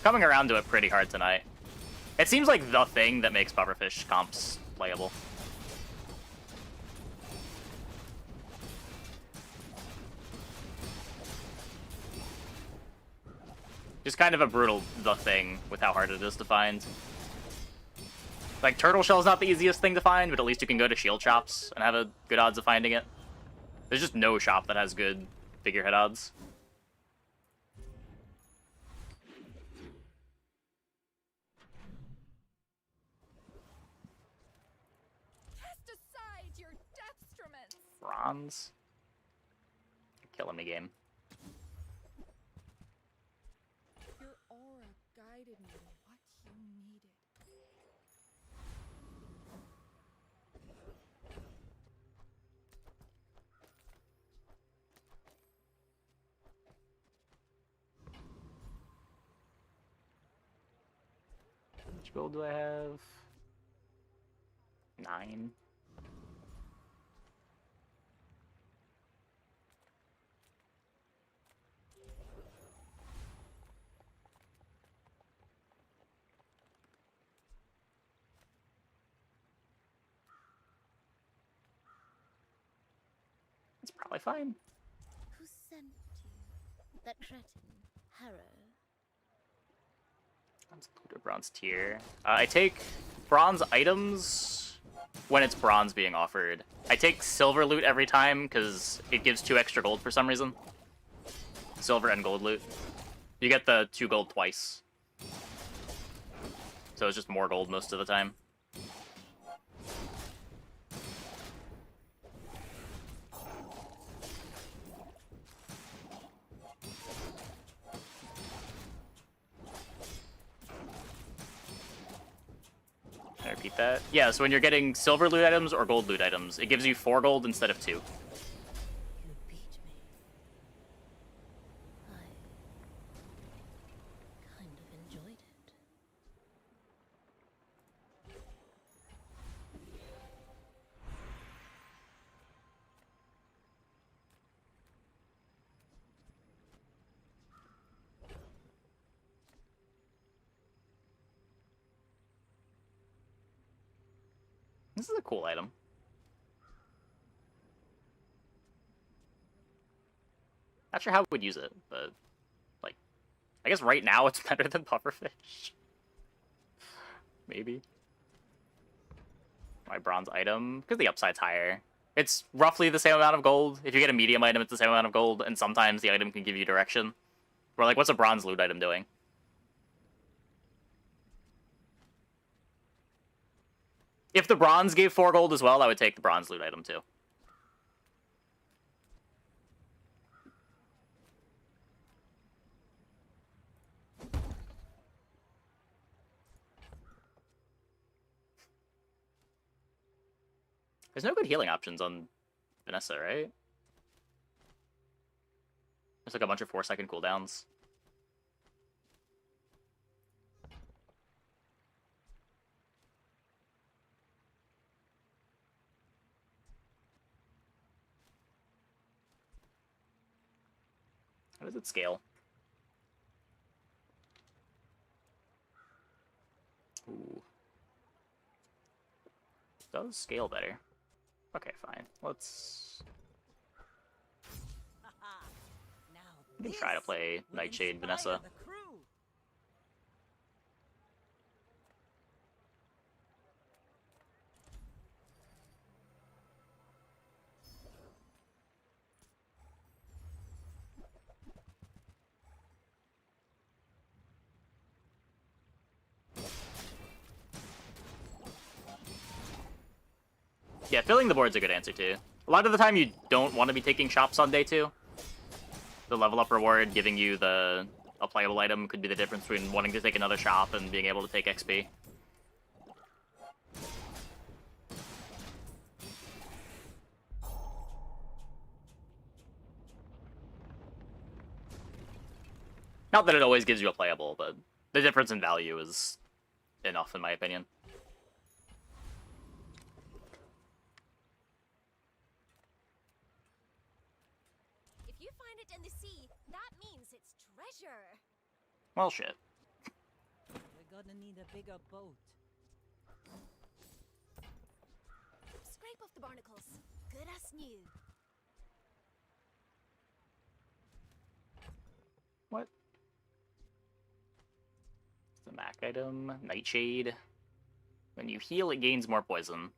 Coming around to it pretty hard tonight. It seems like the thing that makes pufferfish comps playable. Just kind of a brutal the thing with how hard it is to find. Like, Turtle Shell's not the easiest thing to find, but at least you can go to Shield Shops and have a good odds of finding it. There's just no shop that has good figurehead odds. Cast aside your dextroments. Bronze. You're killing me, game. provided me what you needed. Which gold do I have? 9. It's probably fine. Who sent you? That cretin, Harrow. Let's go to bronze tier. I take bronze items when it's bronze being offered. I take silver loot every time because it gives 2 extra gold for some reason. Silver and gold loot. You get the 2 gold twice. So it's just more gold most of the time. Can I repeat that? Yeah, so when you're getting silver loot items or gold loot items, it gives you 4 gold instead of 2. You beat me. I kind of enjoyed it. This is a cool item. Not sure how we would use it, but, like, I guess right now it's better than pufferfish. Maybe. My bronze item, because the upside's higher. It's roughly the same amount of gold. If you get a medium item, it's the same amount of gold, and sometimes the item can give you direction. We're like, what's a bronze loot item doing? If the bronze gave 4 gold as well, I would take the bronze loot item too. There's no good healing options on Vanessa, right? There's like a bunch of 4-second cooldowns. How does it scale? Ooh. It does scale better. Okay, fine. Let's... We can try to play Nightshade Vanessa. Yeah, filling the board's a good answer too. A lot of the time you don't want to be taking shops on day 2. The level up reward giving you a playable item could be the difference between wanting to take another shop and being able to take XP. Not that it always gives you a playable, but the difference in value is enough in my opinion. If you find it in the sea, that means it's treasure. Well, shit. We're gonna need a bigger boat. Scrape off the barnacles. Good as new. What? It's the Mac item. Nightshade. When you heal, it gains more poison.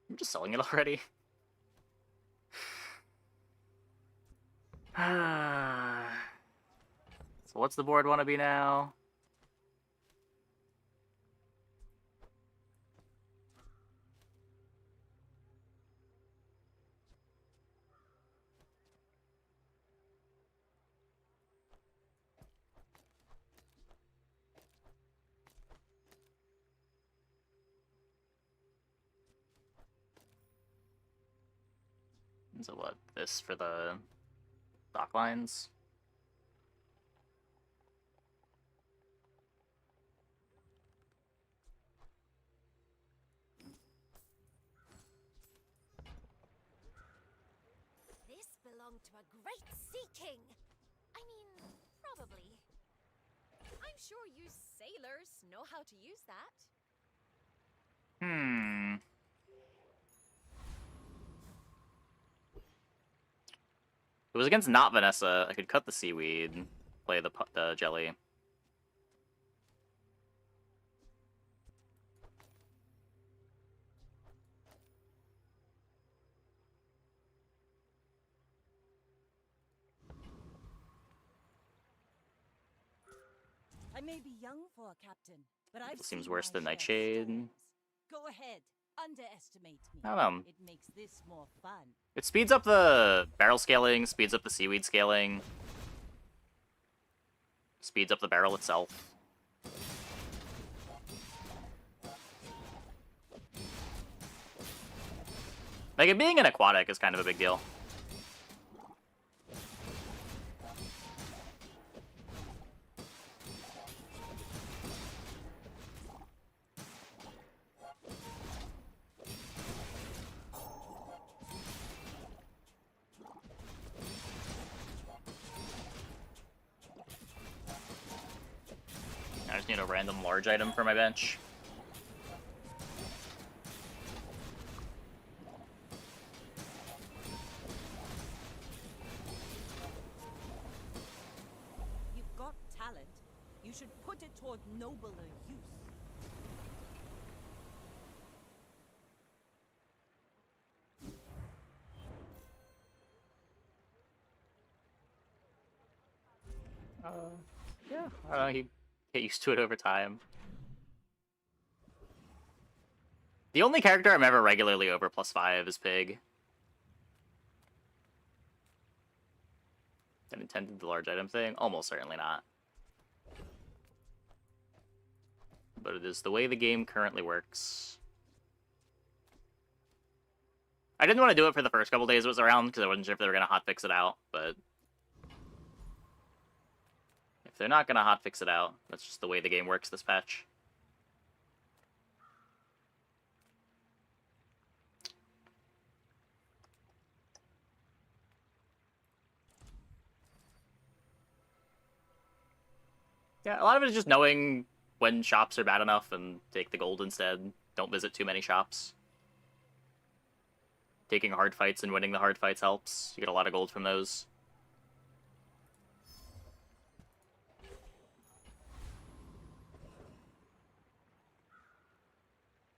I'm just selling it already. So what's the board want to be now? So what? This for the dock lines? This belonged to a great sea king. I mean, probably. I'm sure you sailors know how to use that. If it was against not Vanessa, I could cut the seaweed, play the jelly. I may be young for a captain, but I've Seems seen worse my than share of Nightshade. storms. Go ahead, underestimate me. I don't know. It makes this more fun. It speeds up the barrel scaling, speeds up the seaweed scaling, speeds up the barrel itself. Like, it being an aquatic is kind of a big deal. I just need a random large item for my bench. You've got talent. You should put it toward nobler use. Yeah, I don't know, you get used to it over time. The only character I'm ever regularly over +5 is Pig. That intended the large item thing? Almost certainly not. But it is the way the game currently works. I didn't want to do it for the first couple days it was around, because I wasn't sure if they were going to hotfix it out, but if they're not going to hotfix it out, that's just the way the game works this patch. Yeah, a lot of it is just knowing when shops are bad enough and take the gold instead. Don't visit too many shops. Taking hard fights and winning the hard fights helps. You get a lot of gold from those.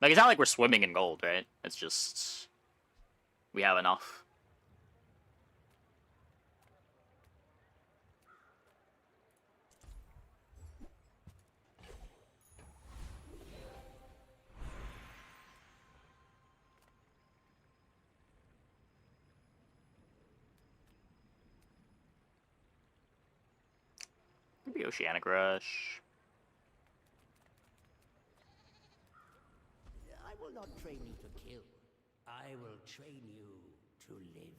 Like, it's not like we're swimming in gold, right? It's just we have enough. Could be Oceanic Rush. I will not train you to kill. I will train you to live.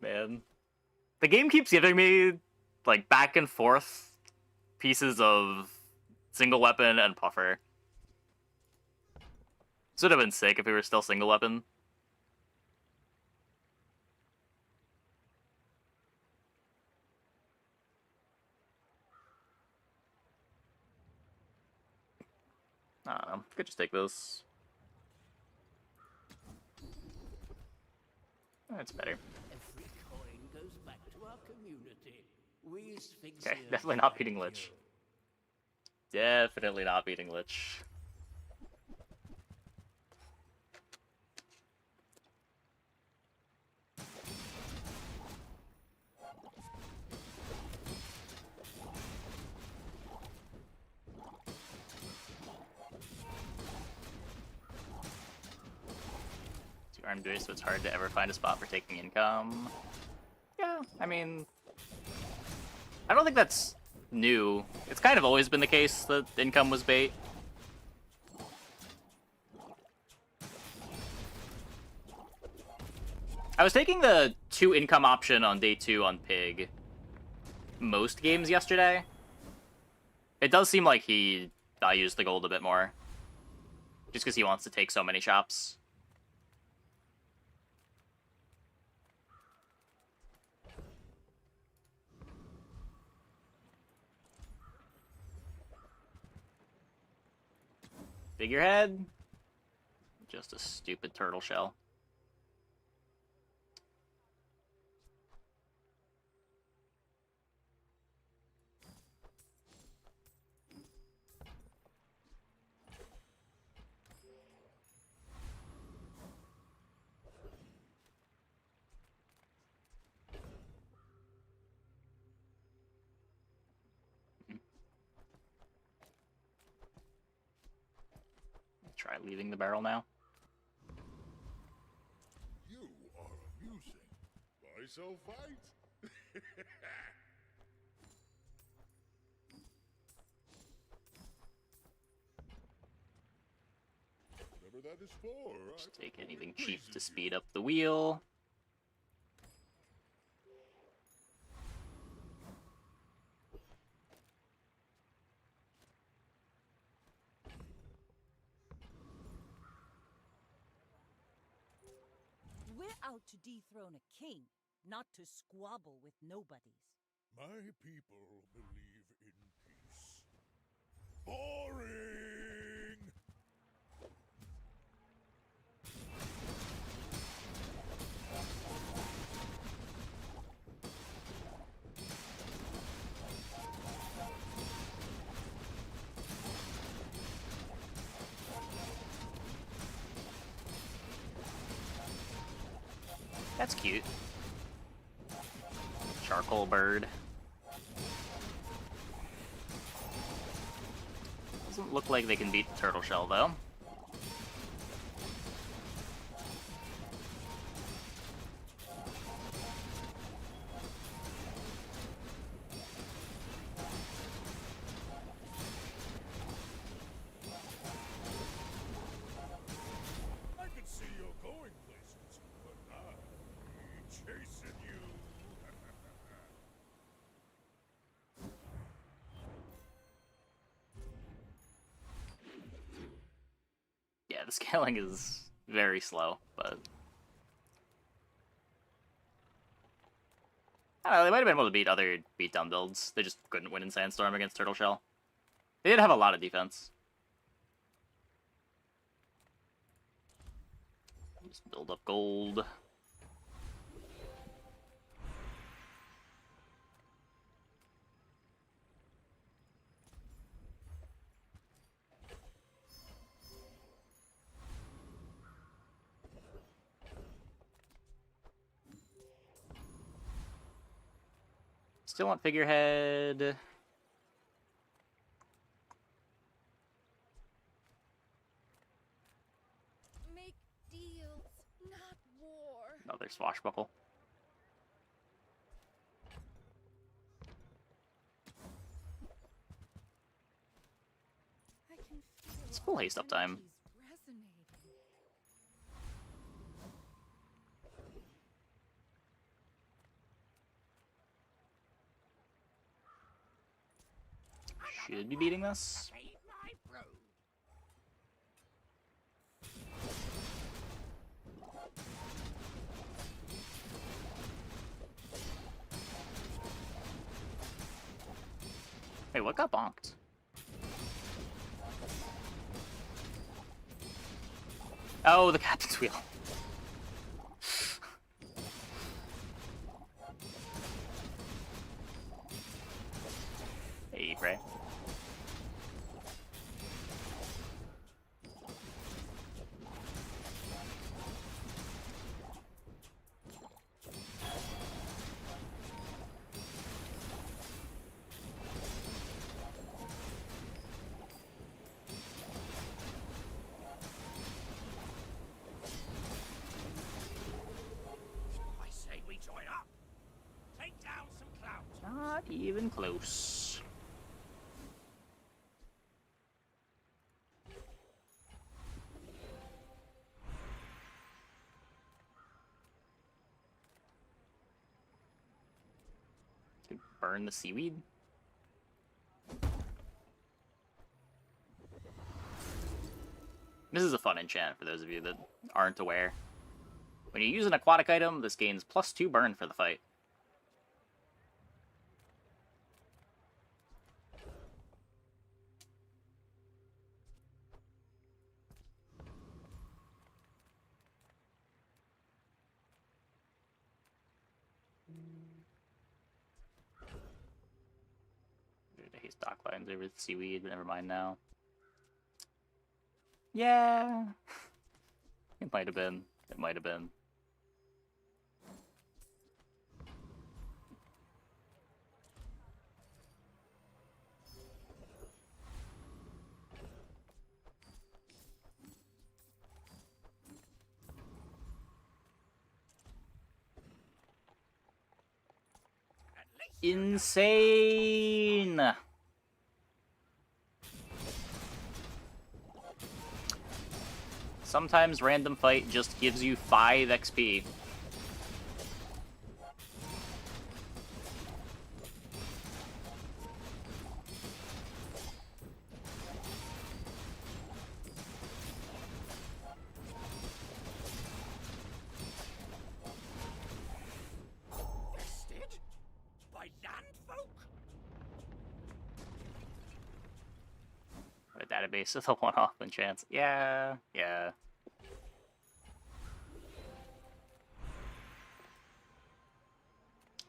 Man. The game keeps giving me, like, back and forth pieces of single weapon and puffer. This would have been sick if we were still single weapon. I don't know. Could just take this. That's better. Every coin goes back to our community. We Okay, definitely not beating Lich. Definitely not beating Lich. Armed base, so it's hard to ever find a spot for taking income. Yeah, I mean, I don't think that's new. It's kind of always been the case that income was bait. I was taking the 2 income option on day 2 on Pig most games yesterday. It does seem like he values the gold a bit more. Just because he wants to take so many shops. Figurehead? Just a stupid turtle shell. Try leaving the barrel now. You are amusing. Why so fight? Whatever that is for. Just take anything cheap to speed up the wheel. We're out to dethrone a king, not to squabble with nobodies. My people believe in peace. Boring! That's cute. Charcoal bird. Doesn't look like they can beat the turtle shell, though. I can see you're going places, but I'll be chasing you. Yeah, the scaling is very slow, but... I don't know, they might have been able to beat other beatdown builds. They just couldn't win in Sandstorm against Turtle Shell. They did have a lot of defense. Just build up gold. Still want figurehead. Make deals, not war. Another swashbuckle. I can feel It's full haste up time. energies resonating. Should be beating this. Hey, what got bonked? Oh, the captain's wheel. Hey, Ray. I say we join up. Take down some clouds. Not even close. Burn the seaweed. This is a fun enchant for those of you that aren't aware. When you use an aquatic item, this gains +2 burn for the fight. I hate stock lines over the seaweed, but never mind now. Yeah. It might have been. It might have been. Insane! Sometimes random fight just gives you 5 XP. Bested? By landfolk? A database with a one-off enchants. Yeah, yeah.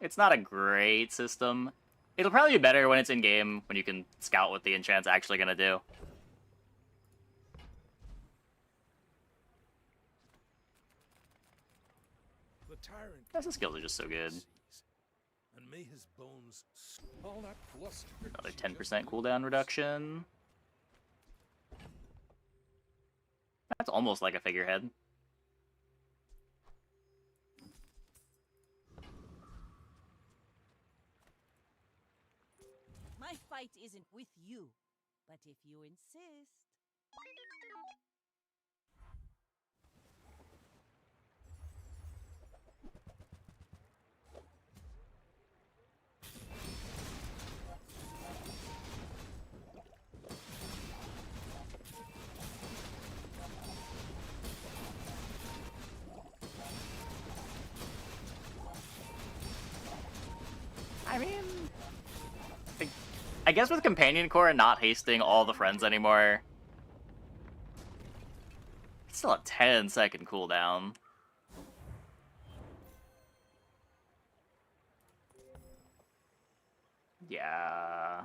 It's not a great system. It'll probably be better when it's in-game, when you can scout what the enchant's actually gonna do. The tyrant. His skills are just so good. And may his bones all that bluster. Another 10% cooldown reduction. That's almost like a figurehead. My fight isn't with you, but if you insist. I mean, I guess with Companion Core and not hasting all the friends anymore, it's still a 10-second cooldown. Yeah.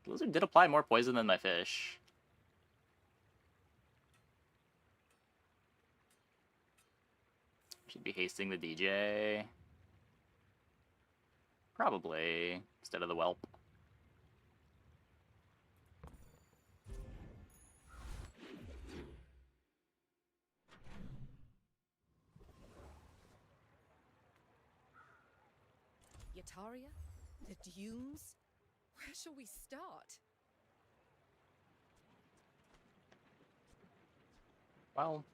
Blizzard did apply more poison than my fish. Should be hasting the DJ. Probably, instead of the whelp. Yataria? The dunes? Where shall we start? Well,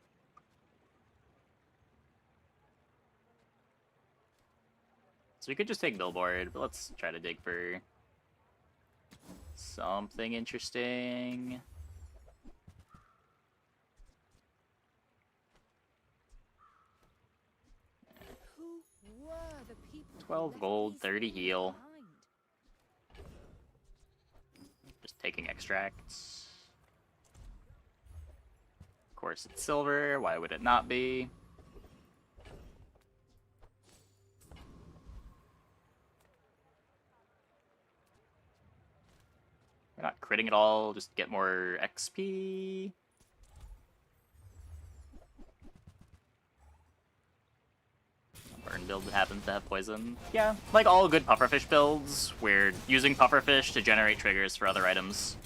so we could just take Billboard, but let's try to dig for something interesting. Who were the people? 12 gold, 30 heal. Just taking extracts. Of course it's silver, why would it not be? We're not critting at all, just get more XP. Burn build happens to have poison. Yeah, like all good pufferfish builds, we're using pufferfish to generate triggers for other items.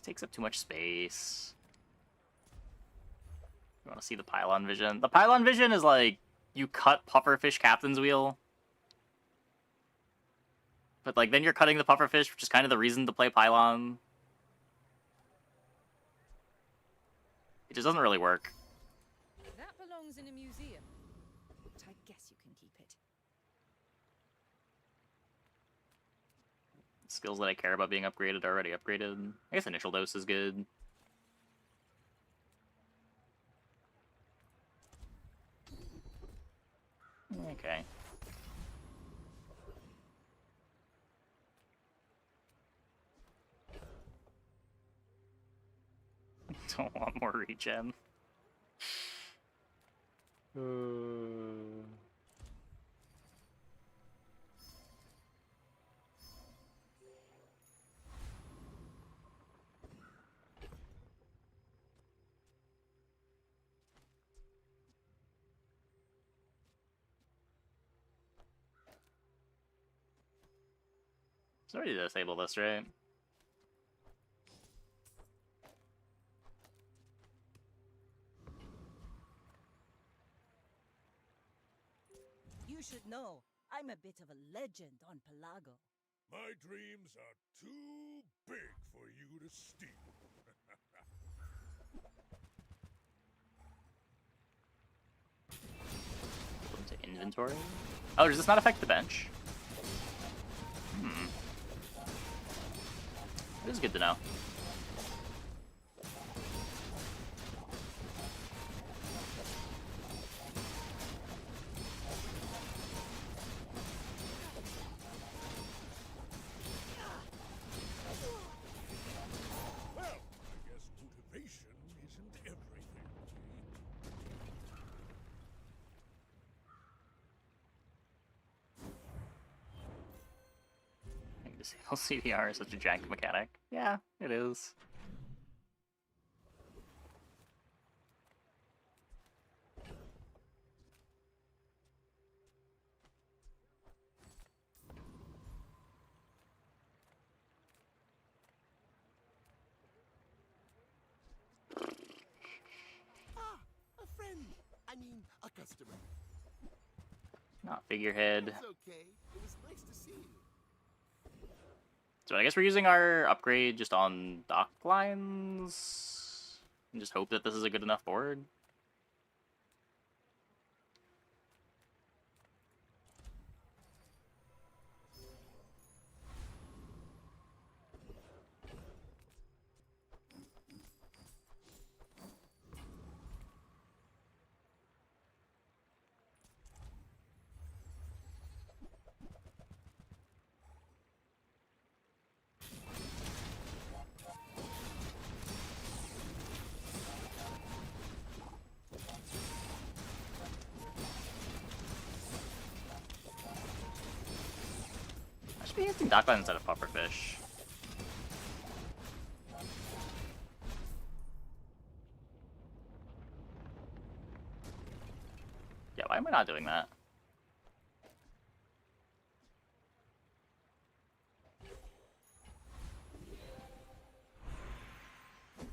Just takes up too much space. You want to see the pylon vision? The pylon vision is like, you cut pufferfish captain's wheel. But like, then you're cutting the pufferfish, which is kind of the reason to play pylon. It just doesn't really work. That belongs in a museum, but I guess you can keep it. Skills that I care about being upgraded are already upgraded. I guess initial dose is good. Okay. Don't want more regen. Sorry to disable this, right? You should know, I'm a bit of a legend on Pelago. My dreams are too big for you to steal. Go into inventory. Oh, does this not affect the bench? This is good to know. Well, I guess motivation isn't everything. Disable CDR is such a jank mechanic. Yeah, it is. Ah, a friend. I mean, a customer. Not figurehead. It's okay. It was nice to see you. So I guess we're using our upgrade just on dock lines. And just hope that this is a good enough board. I should be using dockline instead of pufferfish. Yeah, why am I not doing that? Ooh,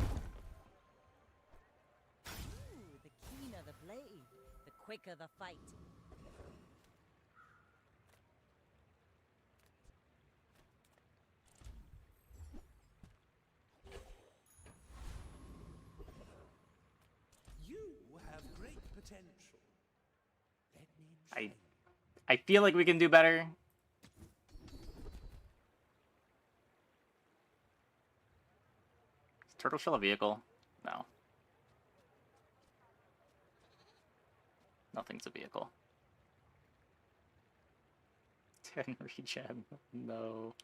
the keener the blade, the quicker the fight. You have great potential. Let me I feel like we can do better. Is Turtle Shell a vehicle? No. Nothing's a vehicle. 10 regen. No.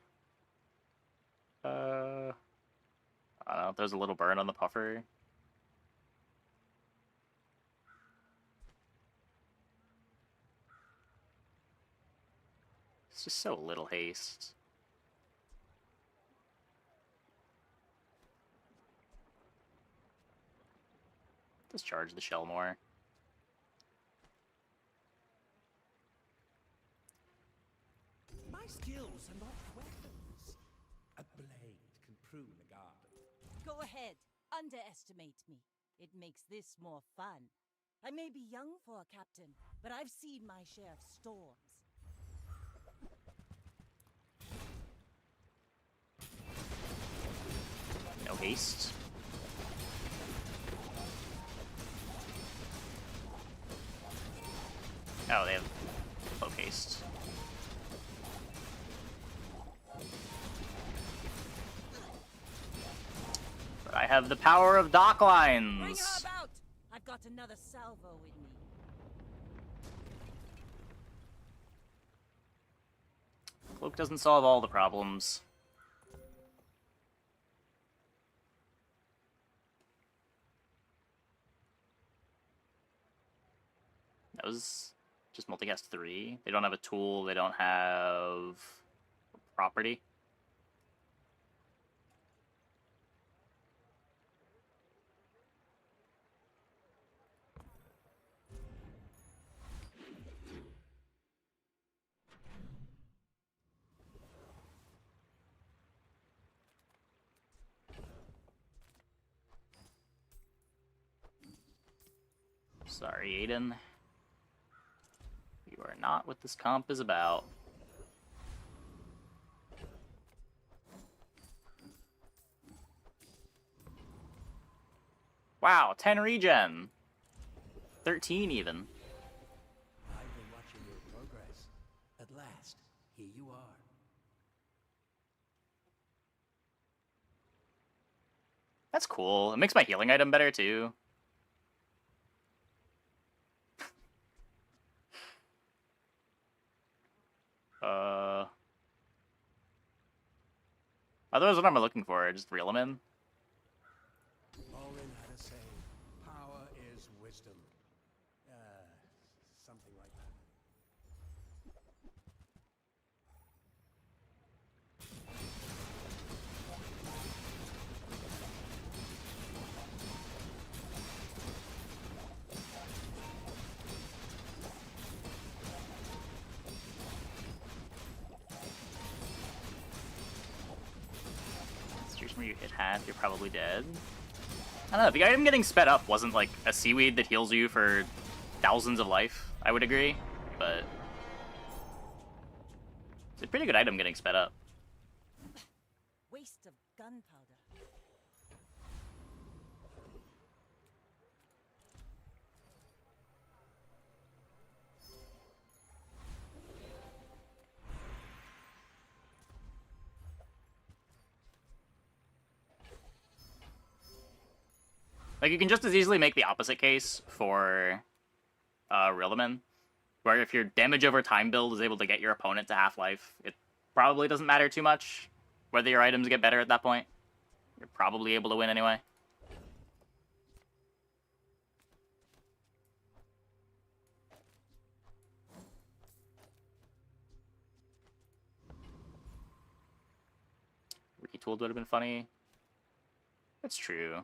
I don't know if there's a little burn on the puffer. It's just so little haste. Discharge the shell more. My skills are not weapons. A blade can prune a garden, Go ahead, underestimate me. It makes this more fun. I may be young for a captain, but I've seen my share of storms. No haste. Oh, they have cloak haste. But I have the power of dock Bring her lines. about! I've got another salvo with me. Cloak doesn't solve all the problems. That was just multicast 3. They don't have a tool, they don't have a property. Sorry, Aiden. You are not what this comp is about. Wow, 10 regen. 13 even. I've been watching your progress. At last, here you are. That's cool. It makes my healing item better too. Otherwise, what am I looking for? Just reel them in? Orin had a saying, power is wisdom. Something like that. Situation where you hit half, you're probably dead. I don't know, the item getting sped up wasn't like a seaweed that heals you for thousands of life, I would agree, but it's a pretty good item getting sped up. Waste of gunpowder. Like, you can just as easily make the opposite case for Rillaman, where if your damage over time build is able to get your opponent to half-life, it probably doesn't matter too much whether your items get better at that point. You're probably able to win anyway. Retooled would have been funny. That's true.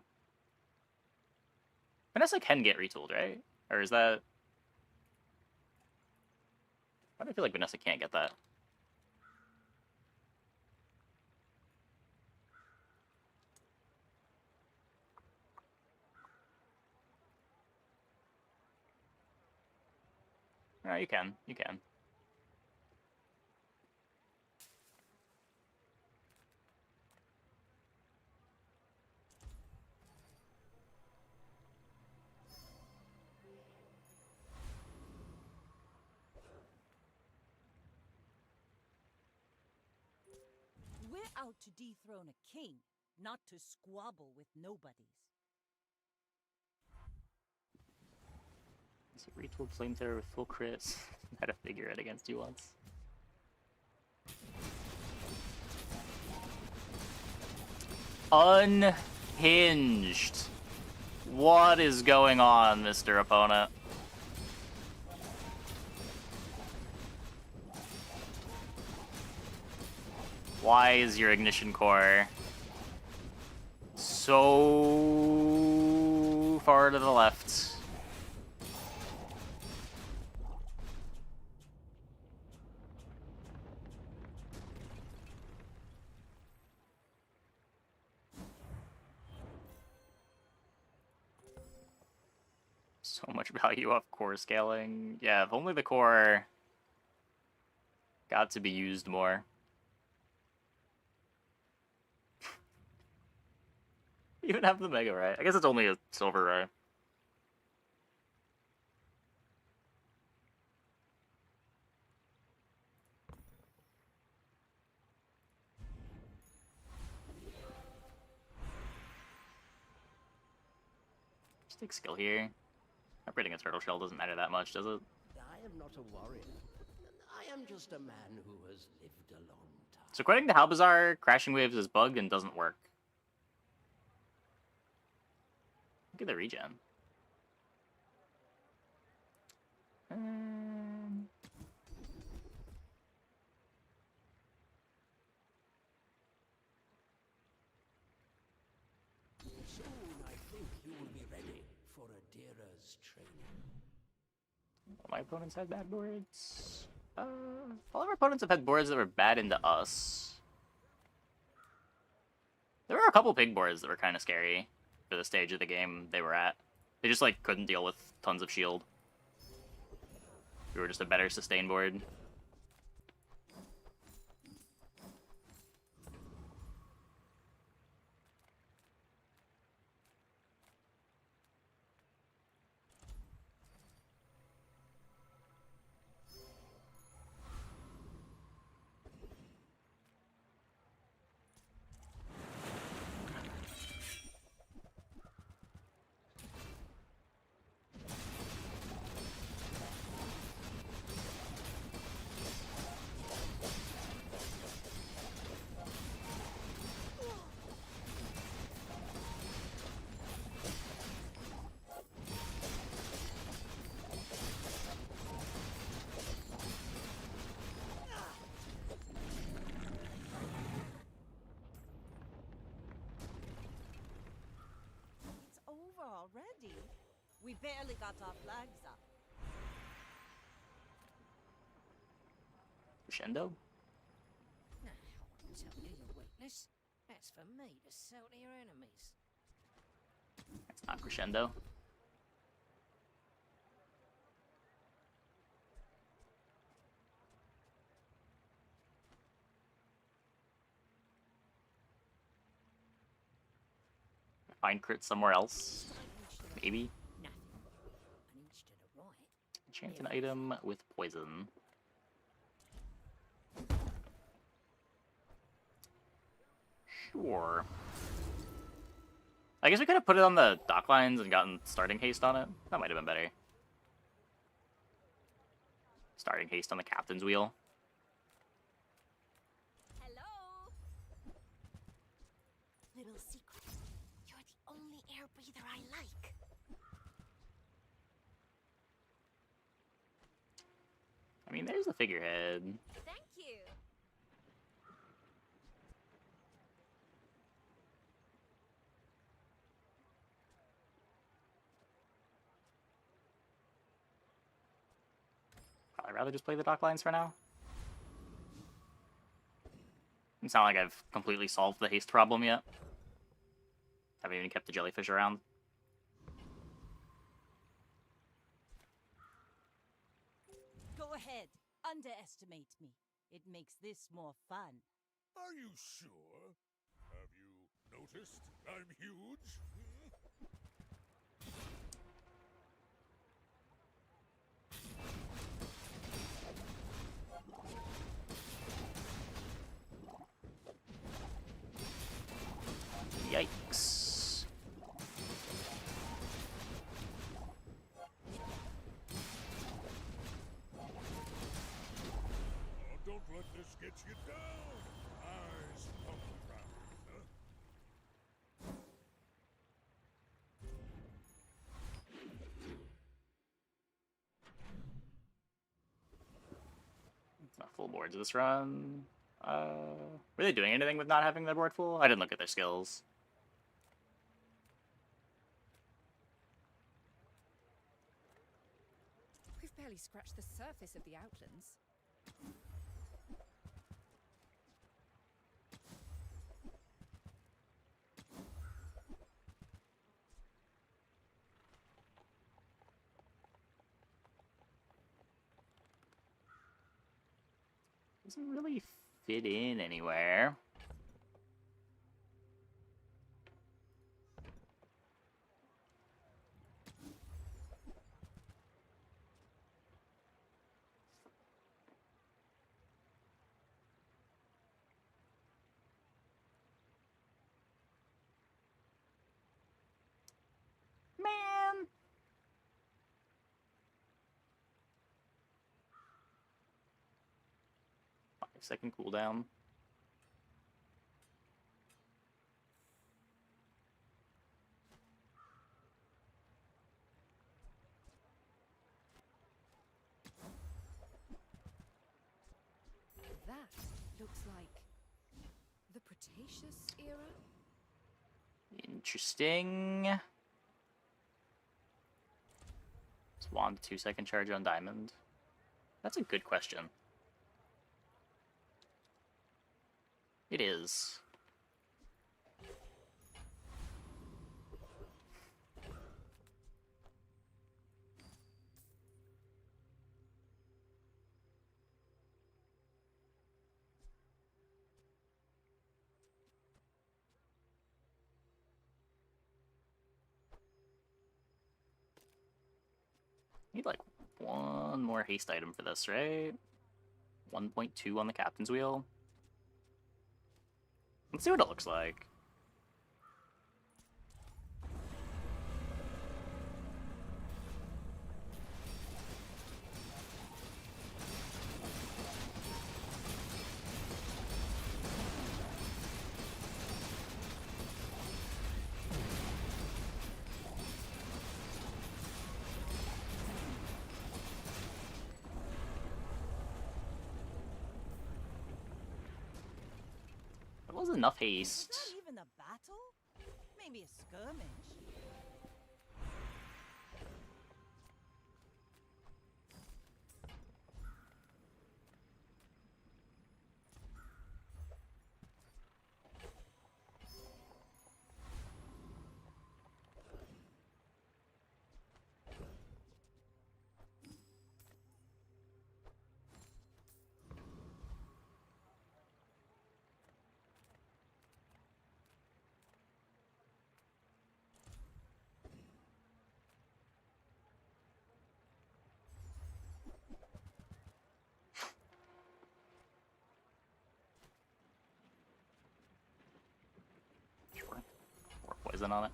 Vanessa can get retooled, right? Or is that... Why do I feel like Vanessa can't get that? No, you can. You can. We're out to dethrone a king, not to squabble with nobodies. It's a retooled flamethrower with full crits. Had a figure it against you once. Unhinged. What is going on, Mr. Opponent? Why is your ignition core so far to the left? So much value off core scaling. Yeah, if only the core got to be used more. Even have the Mega Ray. I guess it's only a Silver Ray. Just take skill here. Upgrading a turtle shell doesn't matter that much, does it? I am not a warrior. I am just a man who has lived a long time. So according to Halbazar, Crashing Waves is bugged and doesn't work. Look at the regen. Soon I think you will be ready for Adira's training. All my opponents had bad boards. All of our opponents have had boards that were bad into us. There were a couple pig boards that were kind of scary for the stage of the game they were at. They just like couldn't deal with tons of shield. We were just a better sustain board. It's over already. We barely got our flags up. Crescendo? Now, I'll tell you your weakness. That's for me to sell to your enemies. That's not Crescendo. Find crit somewhere else. Maybe. Enchant an item with poison. Sure. I guess we could have put it on the dock lines and gotten starting haste on it. That might have been better. Starting haste on the captain's wheel. Hello? Little secret. You're the only air breather I like. I mean, there's the figurehead. Thank you. I'd rather just play the dock lines for now. It's not like I've completely solved the haste problem yet. Haven't even kept the jellyfish around. Go ahead. Underestimate me. It makes this more fun. Are you sure? Have you noticed I'm huge? Yikes. Oh, don't let this get you down. Eyes on the prize, huh? It's not full boards this run. Were they doing anything with not having their board full? I didn't look at their skills. We've barely scratched the surface of the outlands. Doesn't really fit in anywhere. Man! 5-second cooldown. That looks like the Cretaceous era. Interesting. Swan 2-second charge on diamond. That's a good question. It is. Need like one more haste item for this, right? 1.2 on the captain's wheel. Let's see what it looks like. That was enough haste. Is that even a battle? Maybe a skirmish. Sure. Or poison on it.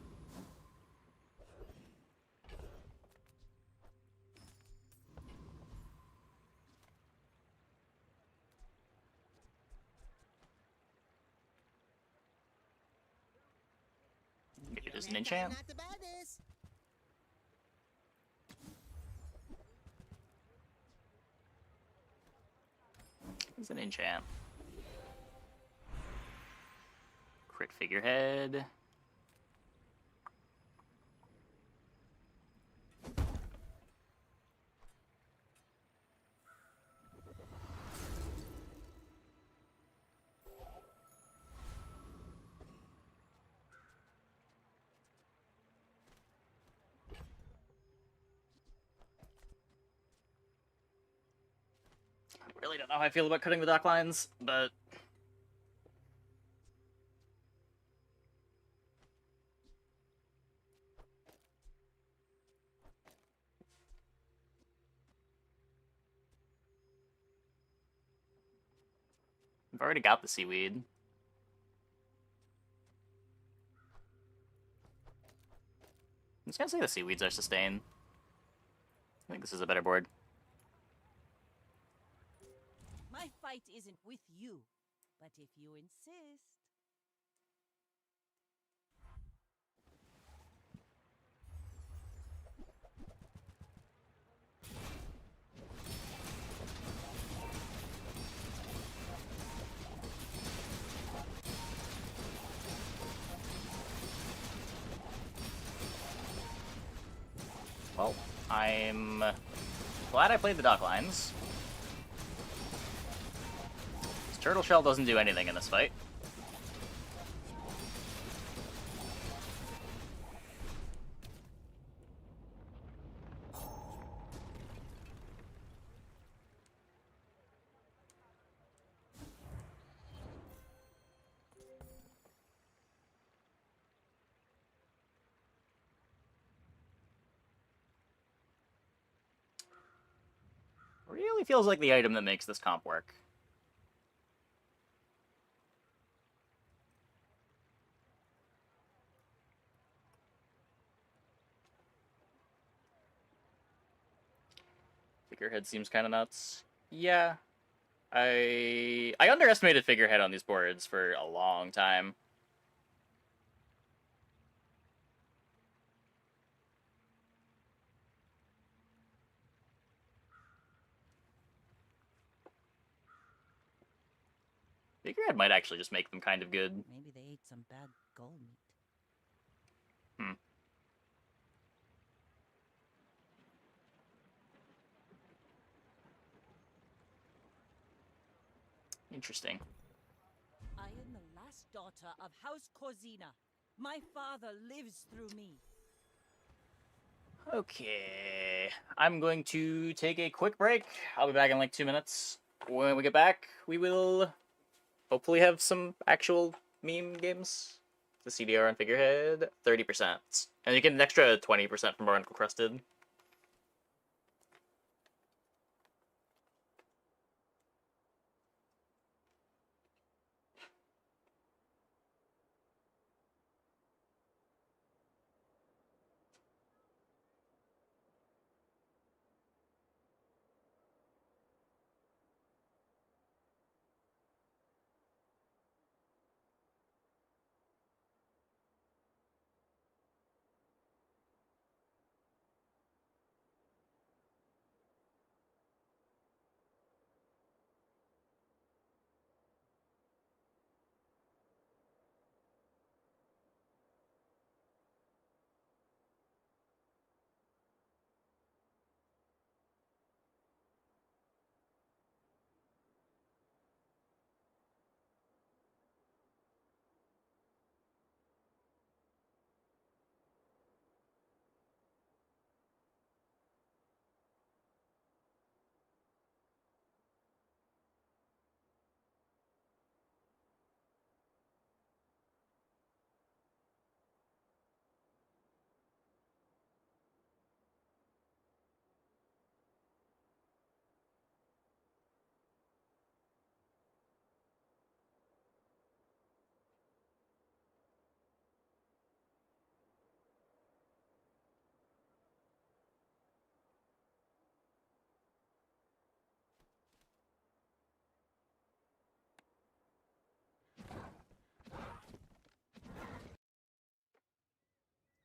Maybe there's an enchant. Not to buy this. There's an enchant. Crit figurehead. Really don't know how I feel about cutting the dock lines, but I've already got the seaweed. I'm just gonna say the seaweeds are sustained. I think this is a better board. My fight isn't with you, but if you insist. Well, I'm glad I played the dock lines. This turtle shell doesn't do anything in this fight. Really feels like the item that makes this comp work. Figurehead seems kind of nuts. Yeah. I underestimated Figurehead on these boards for a long time. Figurehead might actually just make them kind of good. Maybe they ate some bad gull meat. Hmm. Interesting. I am the last daughter of House Corzina. My father lives through me. Okay. I'm going to take a quick break. I'll be back in like 2 minutes. When we get back, we will hopefully have some actual meme games. The CDR on Figurehead, 30%. And you get an extra 20% from Barnacle Crusted.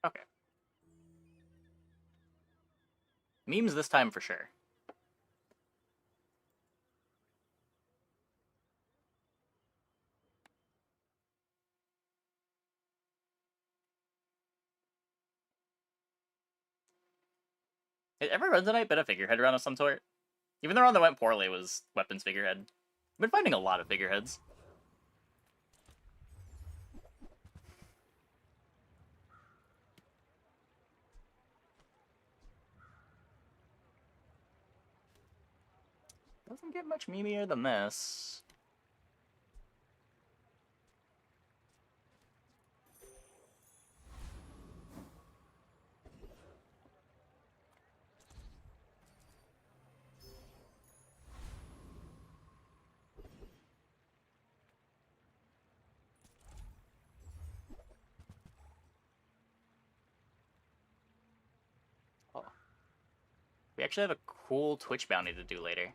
Okay. Memes this time for sure. Has every run tonight been a Figurehead run of some sort? Even the run that went poorly was Weapons Figurehead. I've been finding a lot of Figureheads. Doesn't get much memeier than this. Oh. We actually have a cool Twitch bounty to do later.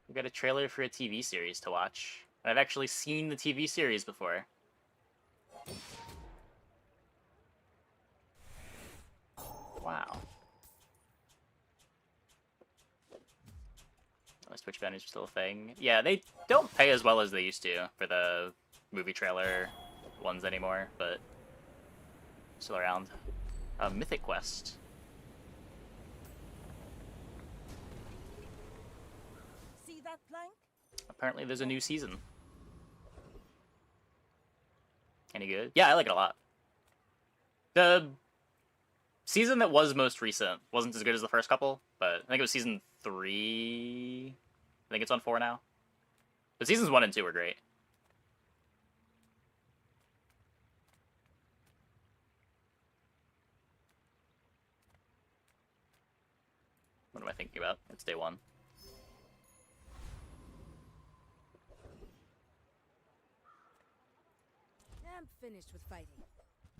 We got a trailer for a TV series to watch. I've actually seen the TV series before. Wow. Those Twitch bounties are still a thing. Yeah, they don't pay as well as they used to for the movie trailer ones anymore, but still around. Mythic Quest. See that plank? Apparently there's a new season. Any good? Yeah, I like it a lot. The season that was most recent wasn't as good as the first couple, but I think it was season 3. I think it's on 4 now. But seasons 1 and 2 were great. am I thinking about? It's day 1. I'm finished with fighting,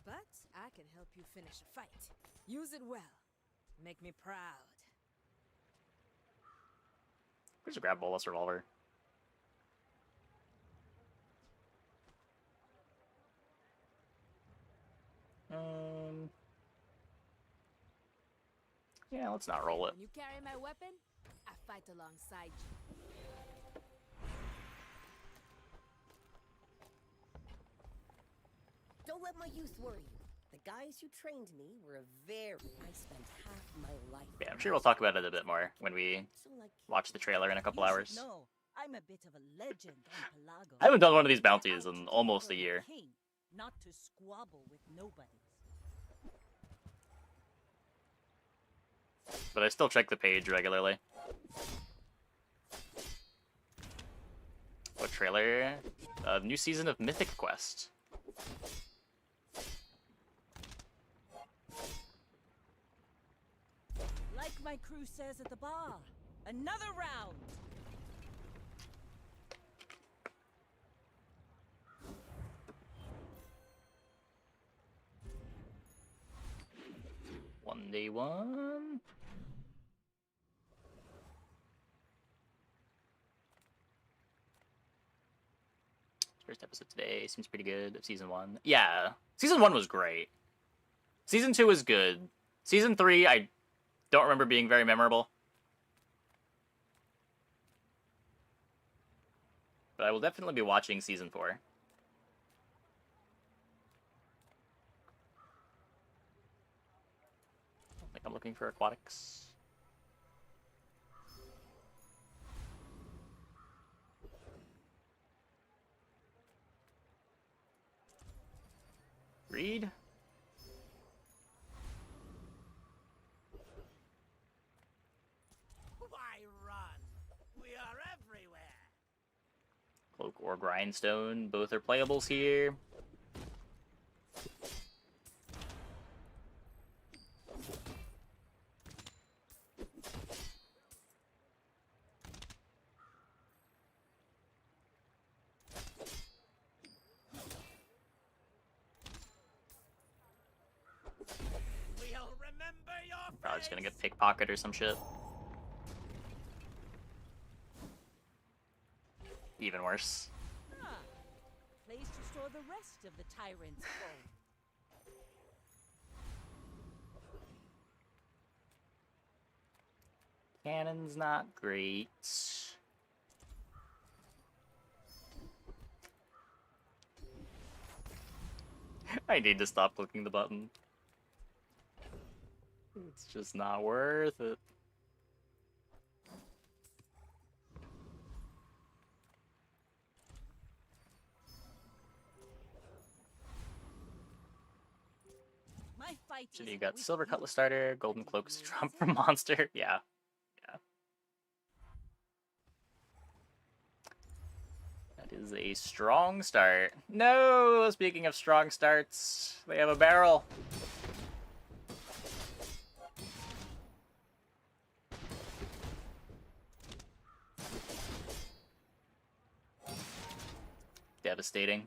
but I can help you finish a fight. Use it well. Make me proud. Just grab Bolas revolver. Yeah, let's not roll it. When you carry my weapon, I fight alongside you. Don't let my youth worry you. The guys who trained me were I spent half my life. Yeah, I'm sure we'll talk about it a bit more when we watch the trailer in a couple hours. No, I'm a bit of a legend on Pelago. I haven't done one of these bounties in almost a year. King, not to squabble with nobodies. But I still check the page regularly. What trailer? New season of Mythic Quest. Like my crew says at the bar, another round. One day 1. First episode today seems pretty good of season 1. Yeah, season 1 was great. Season 2 was good. Season 3, I don't remember being very memorable. But I will definitely be watching season 4. I think I'm looking for aquatics. Read. Why run? We are everywhere. Cloak or Grindstone, both are playables here. We'll remember your Probably just gonna get pickpocket or some shit. Even worse. Ah, place to store the rest of the tyrant's foe. Cannon's not great. I need to stop clicking the button. It's just not worth it. My fight So is you got with Silver you. Cutlass Starter, Golden Cloak's Trump from Monster. Yeah. Yeah. That is a strong start. No! Speaking of strong starts, they have a barrel. Devastating.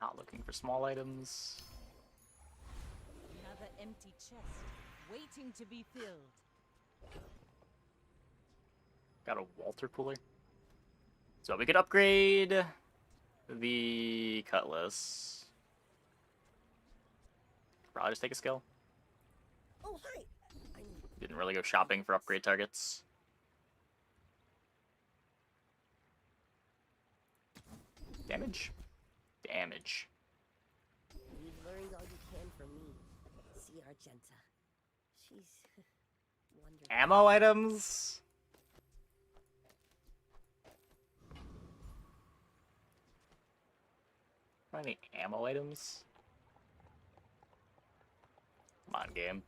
Not looking for small items. Another empty chest, waiting to be filled. Got a Walter Puller. So we could upgrade the Cutlass. Probably just take a skill. Oh, hi. Didn't really go shopping for upgrade targets. Damage? Damage. You've learned all you can from me. See Argenta. She's wonderful. Ammo items? Any ammo items? Come on, game.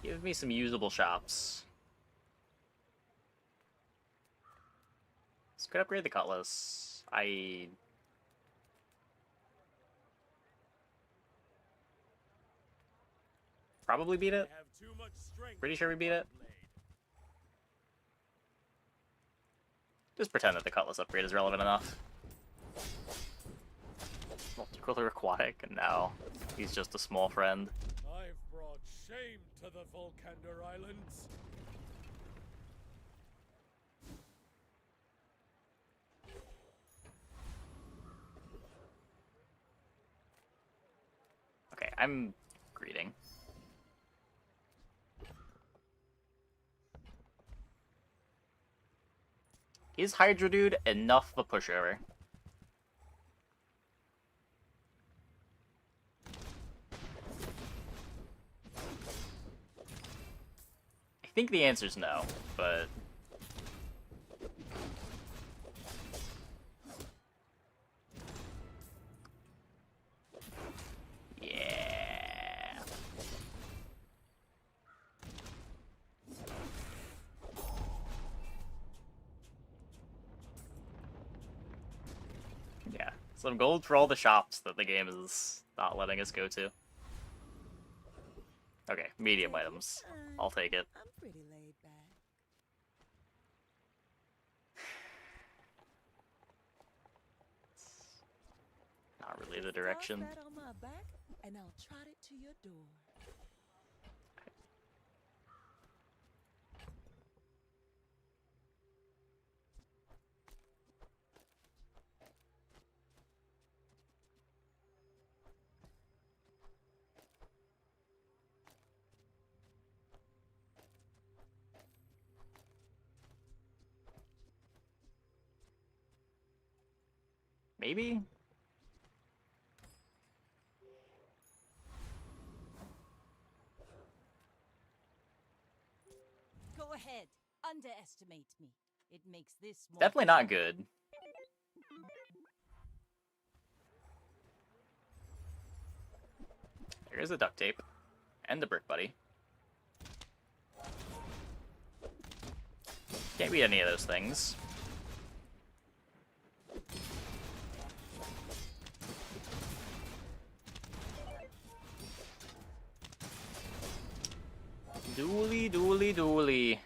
Give me some usable shops. This could upgrade the cutlass. Probably beat it. Pretty sure we beat it. Just pretend that the cutlass upgrade is relevant enough. Multicolor aquatic, and now he's just a small friend. I've brought shame to the Volcander Islands. Okay, I'm greeting. Is Hydra Dude enough of a pushover? I think the answer's no, but... yeah. Yeah, some gold for all the shops that the game is not letting us go to. Okay, medium items. I'll take it. I'm pretty laid back. Not really the direction. Toss that on my back, and I'll trot it to your door. Maybe? Go ahead. Underestimate me. It makes this more Definitely not good. Here's the duct tape. And the brick buddy. Can't beat any of those things. Dooley, dooley, dooley.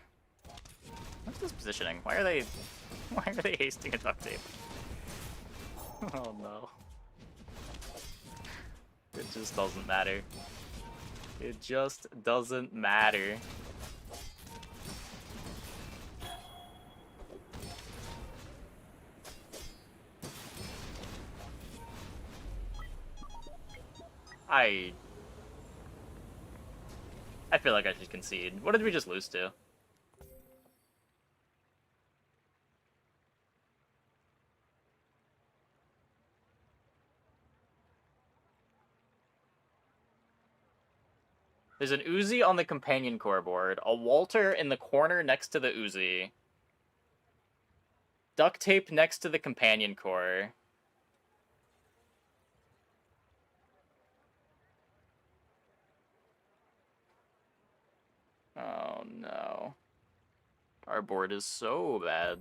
What's this positioning? Why are they hasting a duct tape? Oh no. It just doesn't matter. It just doesn't matter. I feel like I should concede. What did we just lose to? There's an Uzi on the companion core board, a Walter in the corner next to the Uzi, duct tape next to the companion core. Oh no. Our board is so bad.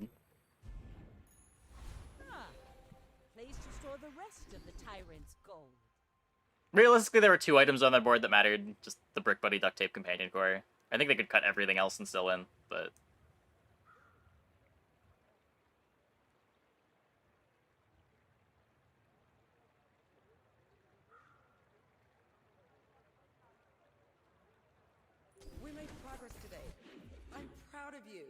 Ah, place to store the rest of the tyrant's gold. Realistically, there were 2 items on that board that mattered. Just the brick buddy, duct tape, companion core. I think they could cut everything else and still win, but... We made progress today. I'm proud of you.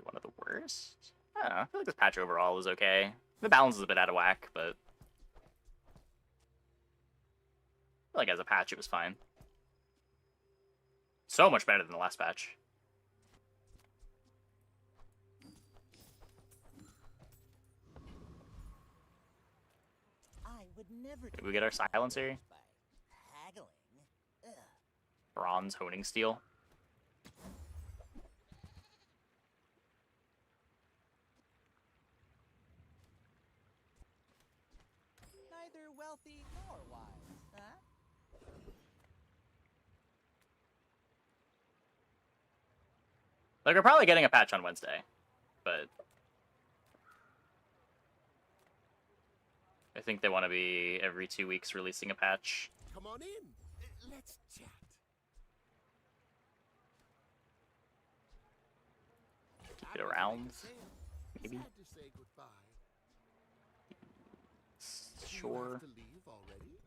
One of the worst? I don't know. I feel like this patch overall was okay. The balance is a bit out of whack, but... I feel like as a patch it was fine. So much better than the last patch. I would never. Did we get our silencer? Haggling. Ugh. Bronze honing steel. Neither wealthy nor wise, huh? Like, we're probably getting a patch on Wednesday, but I think they want to be every 2 weeks releasing a patch. Come on in. Let's chat. Keep it around, maybe. Sad to say goodbye. You Sure. have to leave already?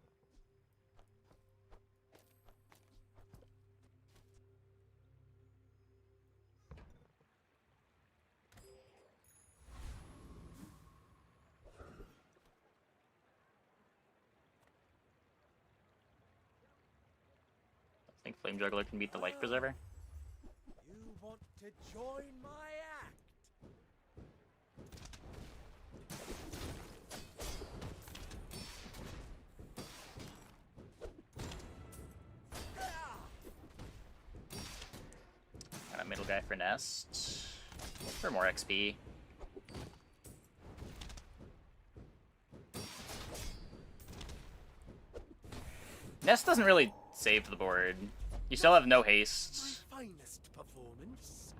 I think Flame Juggler can beat the Life Preserver. You want to join my act? Got a middle guy for Nest. For more XP. Nest doesn't really save the board. You still have no haste. My finest performance.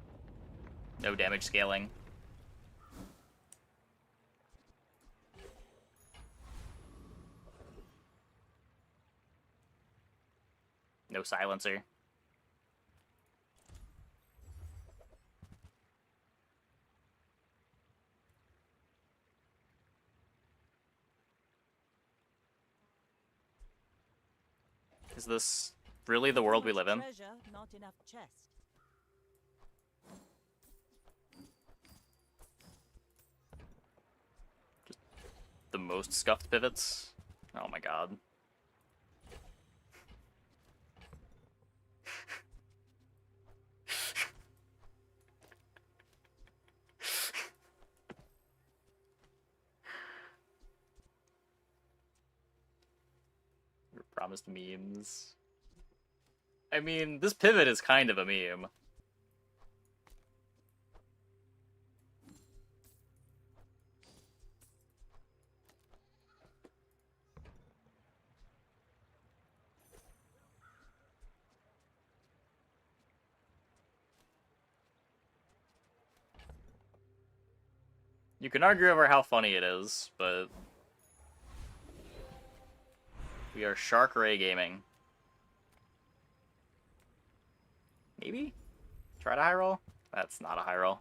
No damage scaling. No silencer. Is this really the world we live in? Treasure, not enough chest. The most scuffed pivots? Oh my god. We're promised memes. I mean, this pivot is kind of a meme. You can argue over how funny it is, but we are Shark Ray Gaming. Maybe? Try to high roll? That's not a high roll.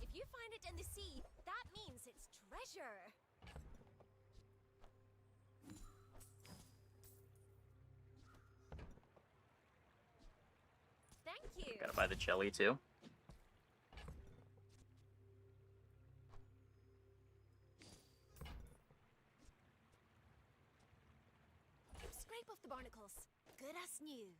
If you find it in the sea, that means it's treasure. Thank you. Gotta buy the jelly too. Scrape off the barnacles. Good as new.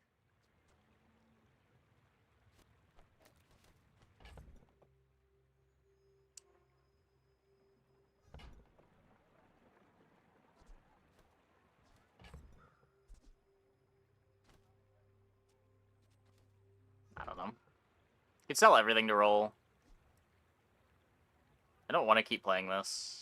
I don't know. Could sell everything to roll. I don't want to keep playing this.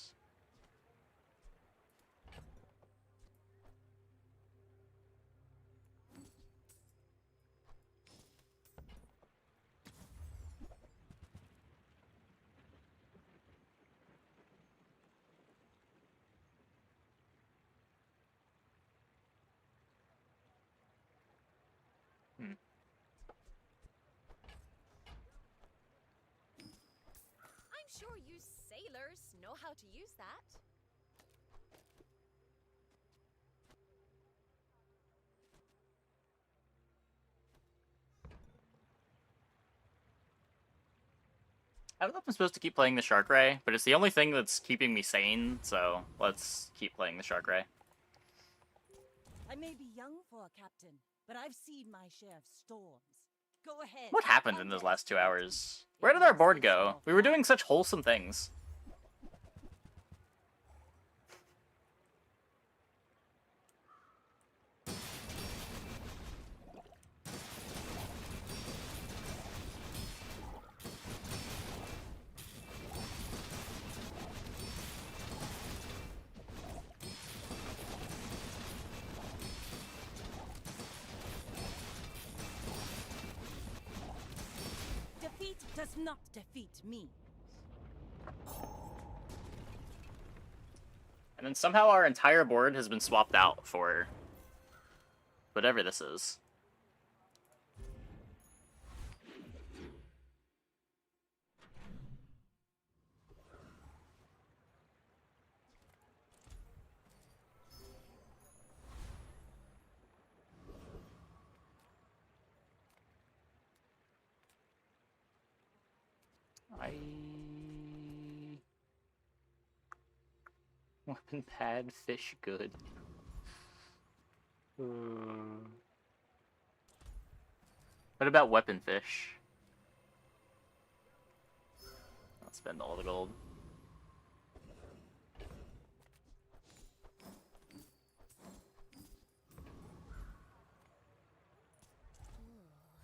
I'm sure you sailors know how to use that. I don't know if I'm supposed to keep playing the Shark Ray, but it's the only thing that's keeping me sane, so let's keep playing the Shark Ray. I may be young for a captain, but I've seen my share of storms. Go ahead. What happened in those last 2 hours? Where did our board go? We were doing such wholesome things. Defeat does not defeat me. And then somehow our entire board has been swapped out for whatever this is. Weapon pad, fish good. What about weapon fish? I'll spend all the gold. Oh,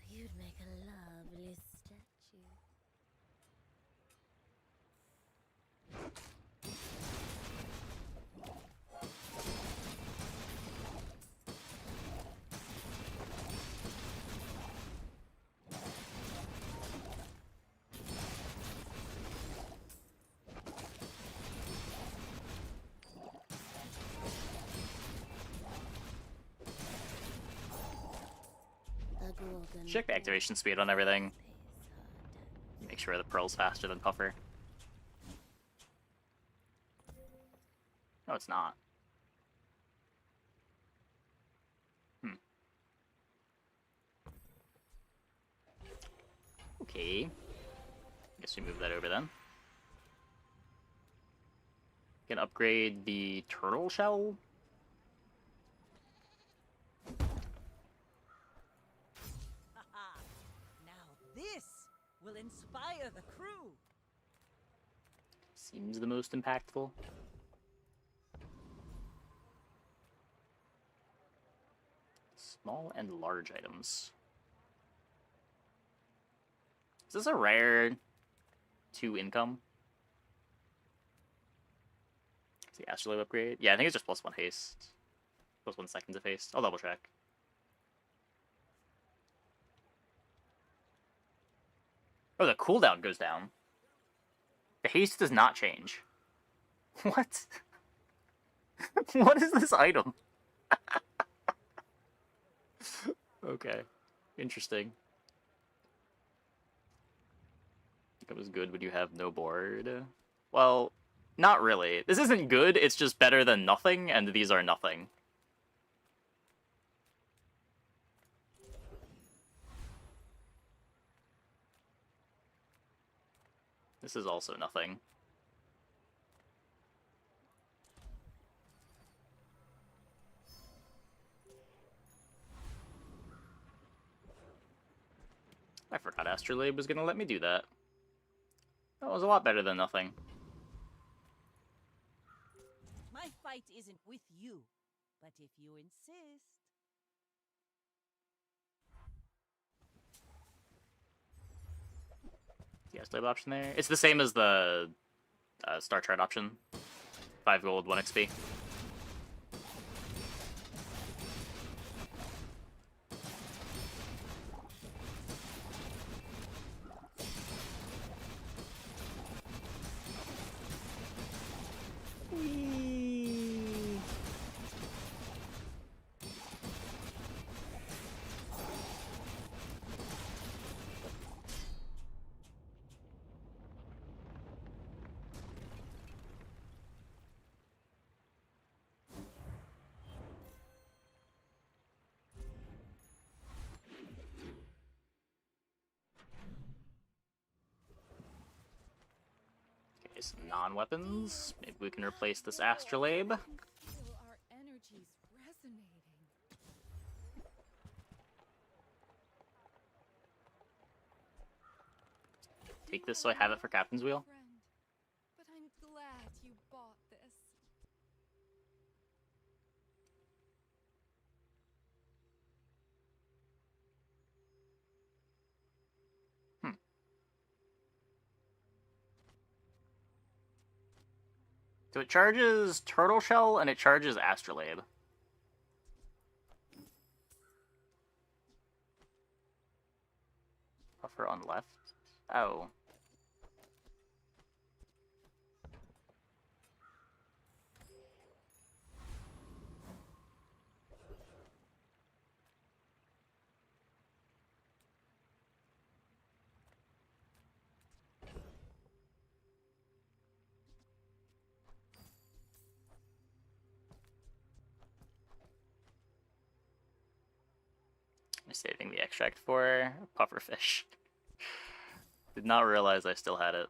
you'd make a lovely statue. Check the activation speed on everything. Make sure the pearl's faster than Puffer. No, it's not. Okay. Guess we move that over then. Can upgrade the turtle shell. This will inspire the crew. Seems the most impactful. Small and large items. Is this a rare 2 income? Is the astrolabe upgrade? Yeah, I think it's just +1 haste. +1 seconds of haste. I'll double check. Oh, the cooldown goes down. The haste does not change. What? What is this item? Okay. Interesting. It was good when you have no board. Well, not really. This isn't good, it's just better than nothing, and these are nothing. This is also nothing. I forgot Astrolabe was gonna let me do that. That was a lot better than nothing. My fight isn't with you, but if you insist. The Astrolabe option there. It's the same as the Star Chart option. 5 gold, 1 XP. Okay, some non-weapons. Maybe we can replace this astrolabe. Feel our energies resonating. Take this so I have it for Captain's Wheel. Friend, but I'm glad you bought this. So it charges Turtle Shell and it charges Astrolabe. Buffer on left. Oh. I'm saving the extract for pufferfish. Did not realize I still had it.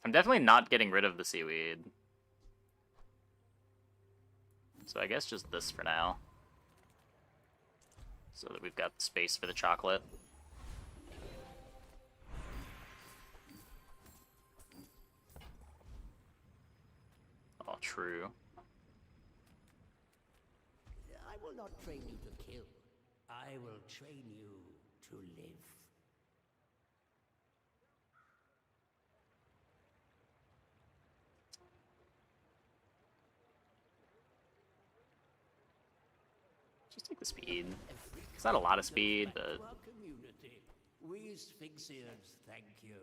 I'm definitely not getting rid of the seaweed. So I guess just this for now. So that we've got the space for the chocolate. Oh, true. I will not train you to kill. I will train you to live. Just take the speed. It's not a lot of speed, but... Our community. We Sphinxians thank you.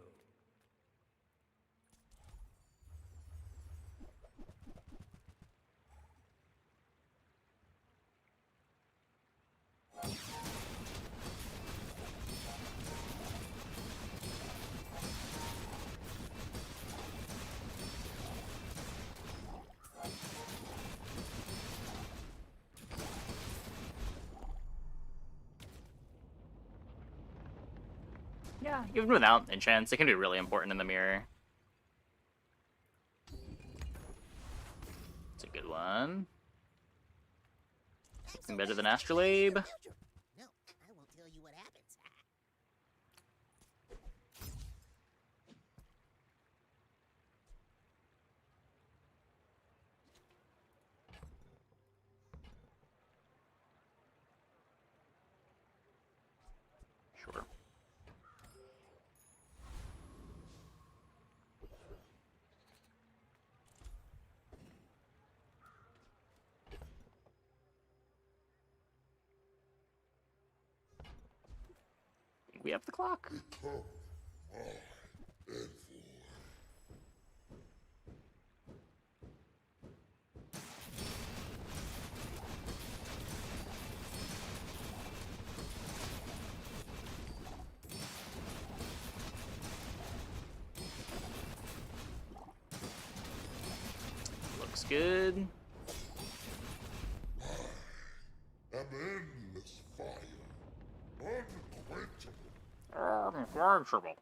Yeah, even without enchants, it can be really important in the mirror. It's a good one. Something better than Astrolabe. No, I won't tell you what happens. Sure. We have the clock. Looks good. An endless fire. Unquenchable.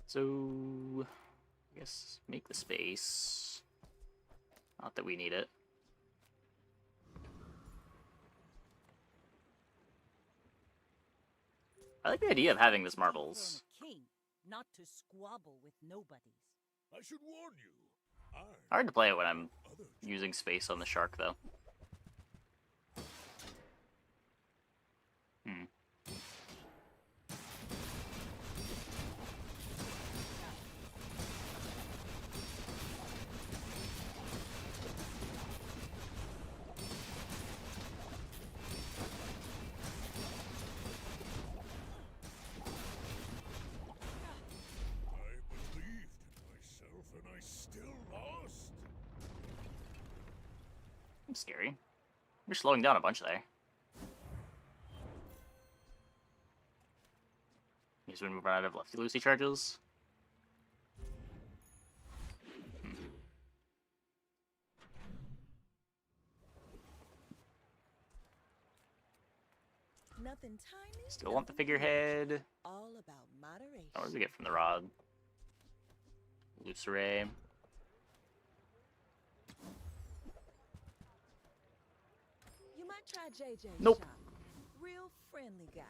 So, I guess make the space. Not that we need it. I like the idea of having this marbles. King, not to squabble with nobodies. I should warn you. Hard to play it when I'm using space on the shark, though. Scary. You're slowing down a bunch there. He's been moving out of lefty loosey charges. Nothing tiny. Still want the nothing huge. figurehead. All about moderation. Oh, what did we get from the rod? Loose array. You might try JJ's Nope. shop. Real friendly guy.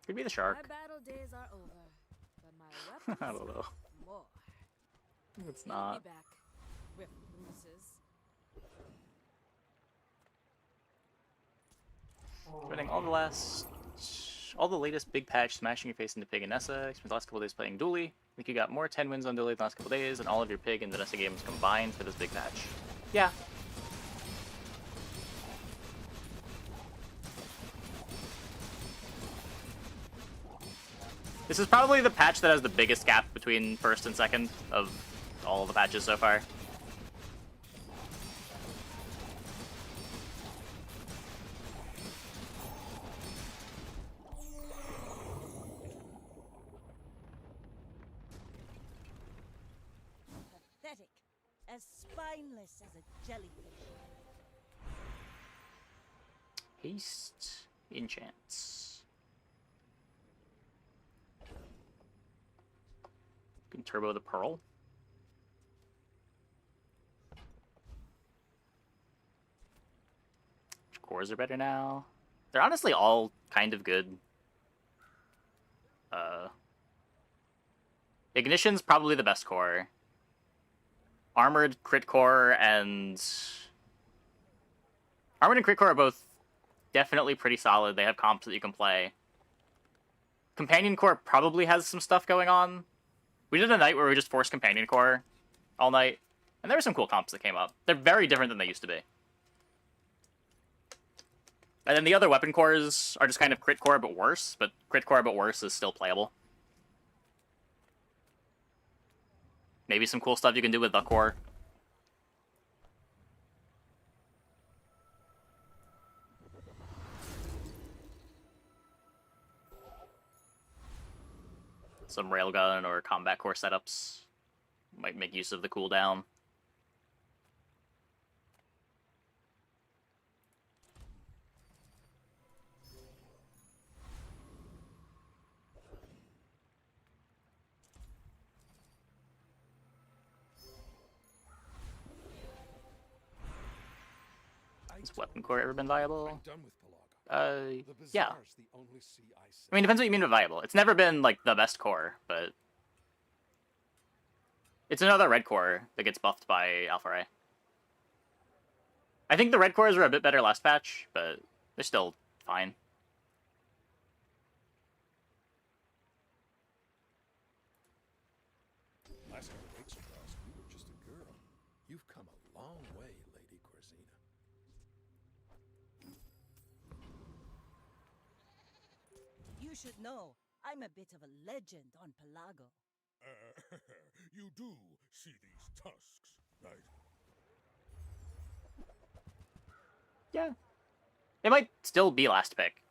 Could be the shark. My battle days are over, but my I weapons don't know. more. It's He'll not. be back with bruises. Spending all the latest big patch smashing your face into Pig and Nessa. You spent the last couple days playing Dooley. I think you got more 10 wins on Dooley the last couple days and all of your Pig and Vanessa games combined for this big patch. Yeah. This is probably the patch that has the biggest gap between first and second of all the patches so far. Pathetic. As spineless as a jellyfish. Haste, enchants. Can turbo the pearl. Cores are better now. They're honestly all kind of good. Ignition's probably the best core. Armored, crit core, and crit core are both definitely pretty solid. They have comps that you can play. Companion core probably has some stuff going on. We did a night where we just forced companion core all night, and there were some cool comps that came up. They're very different than they used to be. And then the other weapon cores are just kind of crit core but worse, but crit core but worse is still playable. Maybe some cool stuff you can do with the core. Some railgun or combat core setups might make use of the cooldown. Has weapon core ever been viable? Yeah. I mean, depends what you mean by viable. It's never been, like, the best core, but it's another red core that gets buffed by Alpha Ray. I think the red cores were a bit better last patch, but they're still fine. Last couple weeks across, you were just a girl. You've come a long way, Lady Corzina. You should know, I'm a bit of a legend on Pelago. You do see these tusks, right? Yeah. It might still be last pick.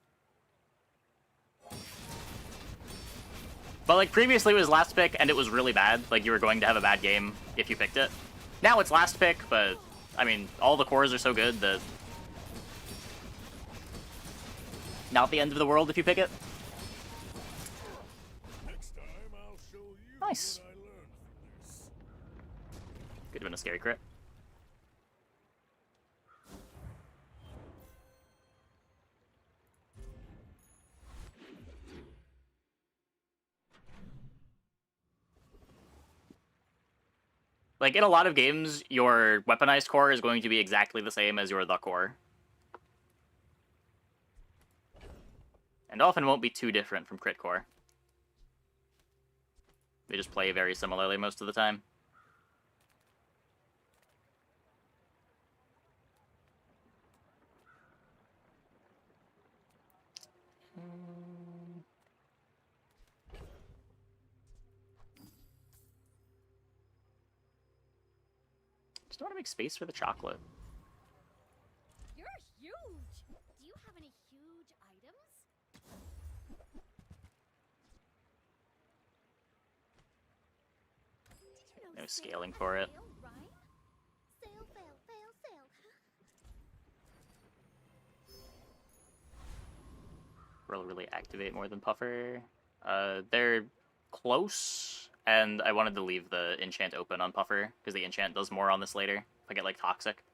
But, like, previously it was last pick and it was really bad. Like, you were going to have a bad game if you picked it. Now it's last pick, but, I mean, all the cores are so good that not the end of the world if you pick it. Next time I'll show you Nice. what I learned from this. Could have been a scary crit. Like, in a lot of games, your weaponized core is going to be exactly the same as your the core. And often won't be too different from crit core. They just play very similarly most of the time. Just want to make space for the chocolate. You're huge! Do you have any huge items? Did you know No sail scaling and for it. fail rhyme? Sail, fail, fail, sail. Really activate more than Puffer. They're close, and I wanted to leave the enchant open on Puffer, because the enchant does more on this later, if I get, like, Toxic.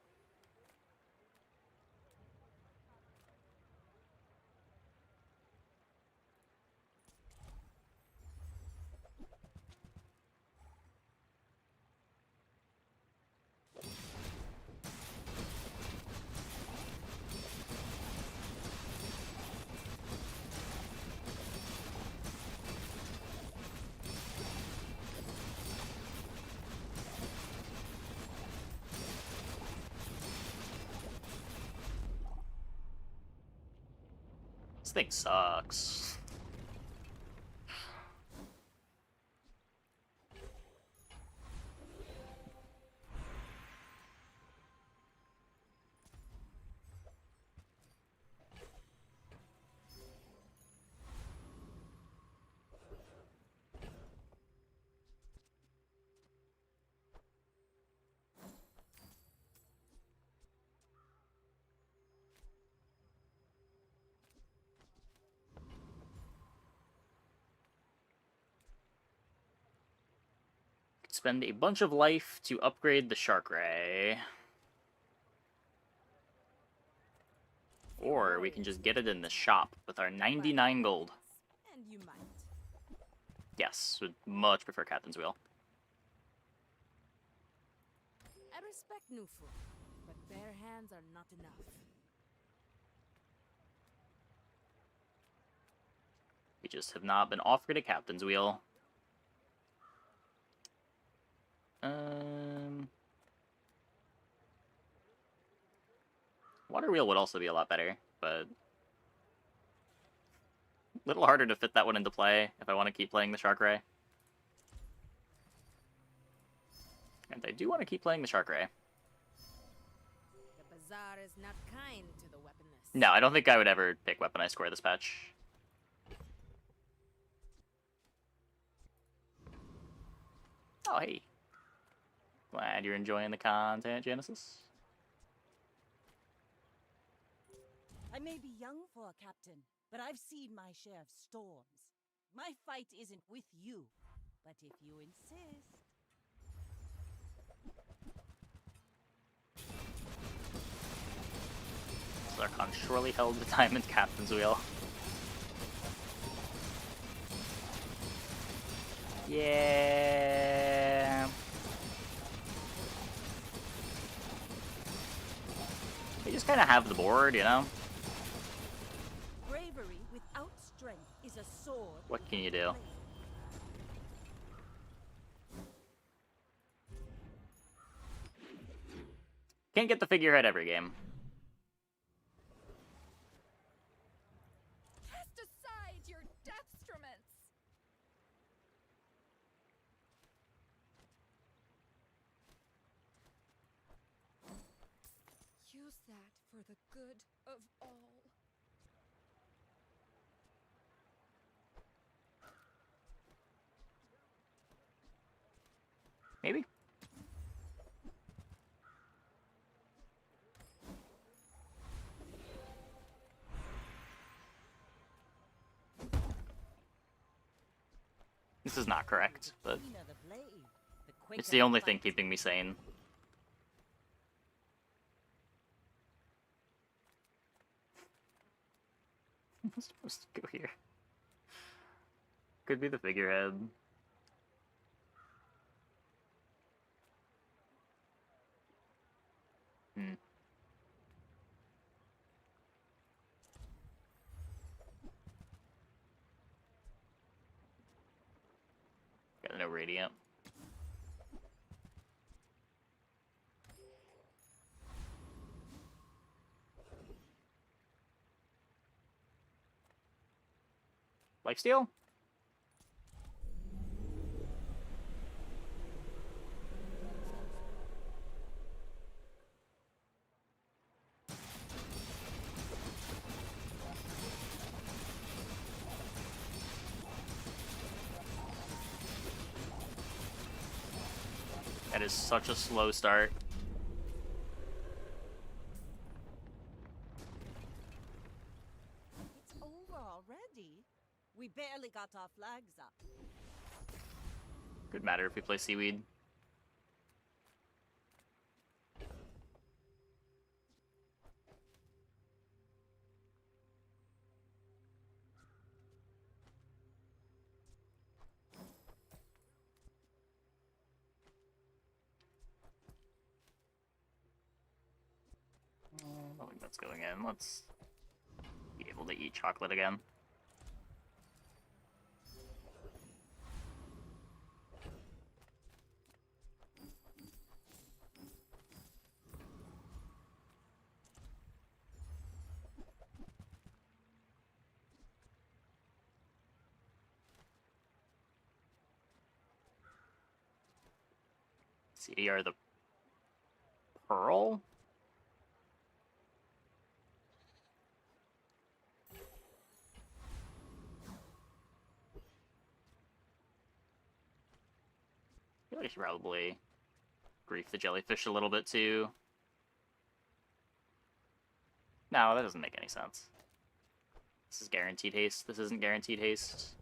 This thing sucks. Spend a bunch of life to upgrade the Shark Ray. Or we can just get it in the shop with our 99 gold. And you might. Yes, would much prefer Captain's Wheel. I respect Nufu, but bare hands are not enough. We just have not been offered a Captain's Wheel. Water Wheel would also be a lot better, but a little harder to fit that one into play if I want to keep playing the Shark Ray. And I do want to keep playing the Shark Ray. The Bazaar is not kind to the weaponless. No, I don't think I would ever pick Weaponized Square this patch. Oh, hey. Glad you're enjoying the content, Genesis. I may be young for a captain, but I've seen my share of storms. My fight isn't with you, but if you insist... Zarkon surely held the Diamond Captain's Wheel. Yeah. We just kind of have the board, you know? Bravery without strength is a sword. What can you do? Can't get the figurehead every game. Cast aside your deathstruments! Use that for the good of all. Maybe. This is not correct, but it's the only thing keeping me sane. I'm supposed to go here. Could be the figurehead. Hmm. Got no Radiant. Lifesteal? is such a slow start. It's over already. We barely got our flags up. Could matter if we play Seaweed. I don't think that's going in. Let's be able to eat chocolate again. CDR the Pearl? I feel like I should probably grief the jellyfish a little bit too. No, that doesn't make any sense. This is guaranteed haste. This isn't guaranteed haste.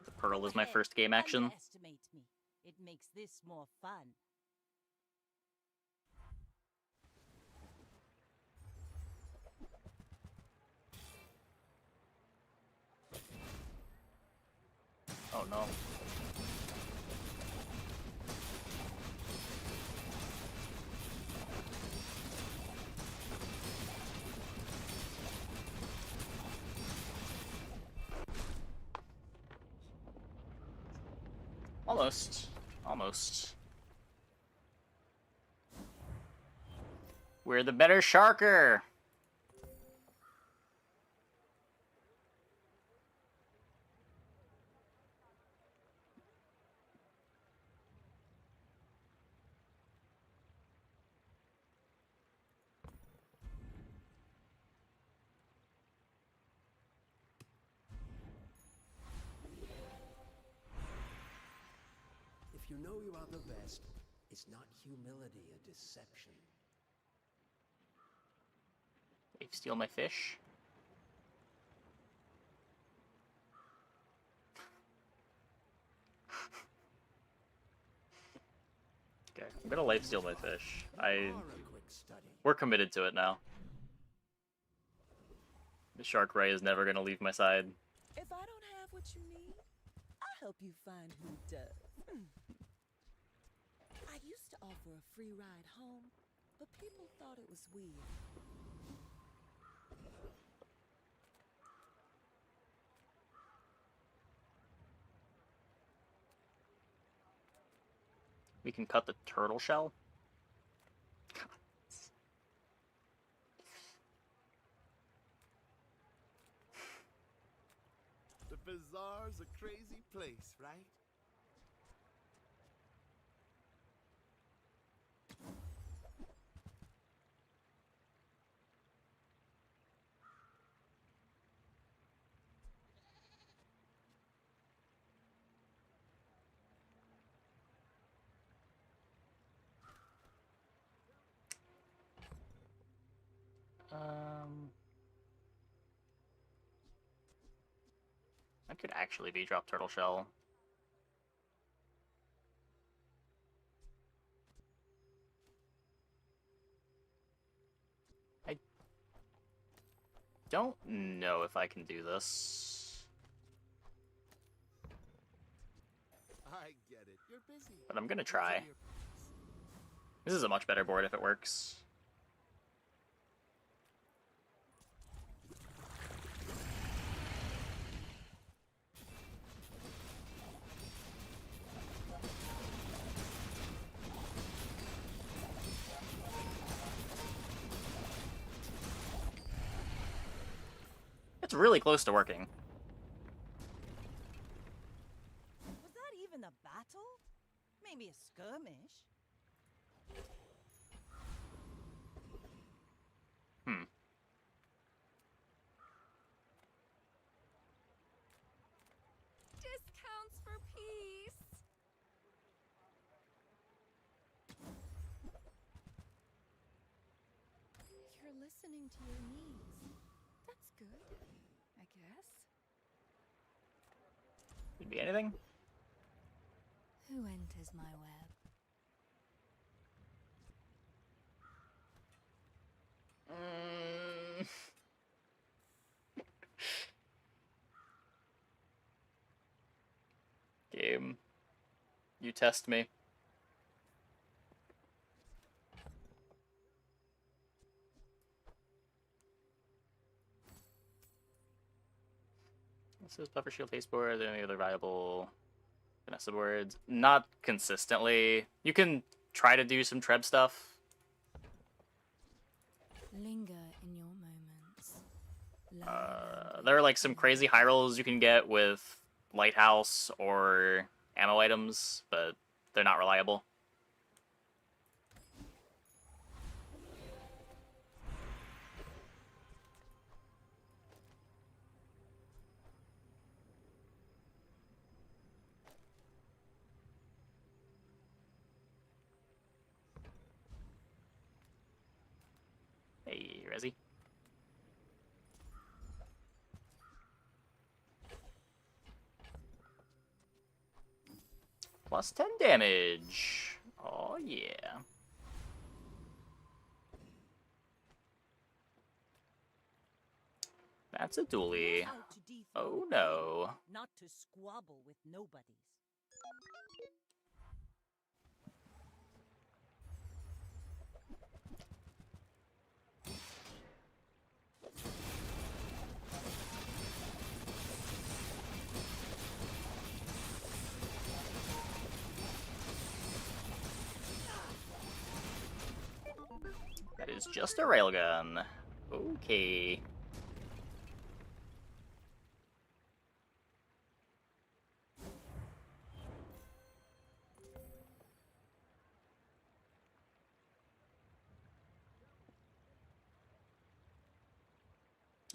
The Pearl is my first game action. Underestimate me. It makes this more fun. Oh no. Almost. Almost. We're the better sharker! If you know you are the best, is not humility a deception? They steal my fish? Okay, I'm gonna life steal my fish. We're committed to it now. The shark ray is never gonna leave my side. If I don't have what you need, I'll help you find who does. I used to offer a free ride home, but people thought it was weird. We can cut the turtle shell? The bazaar's a crazy place, right? That could actually be drop turtle shell. I don't know if I can do this. I get it. You're busy. But I'm gonna try. This is a much better board if it works. It's really close to working. Was that even a battle? Maybe a skirmish? listening to your needs. That's good, I guess. Could be anything. Who enters my web? Game. You test me. This is Puffer Shield Pasteboard. Are there any other viable Vanessa boards? Not consistently. You can try to do some Treb stuff. Linger in your moments. There are like some crazy high rolls you can get with Lighthouse or ammo items, but they're not reliable. Hey, Resi. Plus 10 damage. Oh, yeah. That's a dually. Oh, no. Not to squabble with nobodies. That is just a railgun. Okay.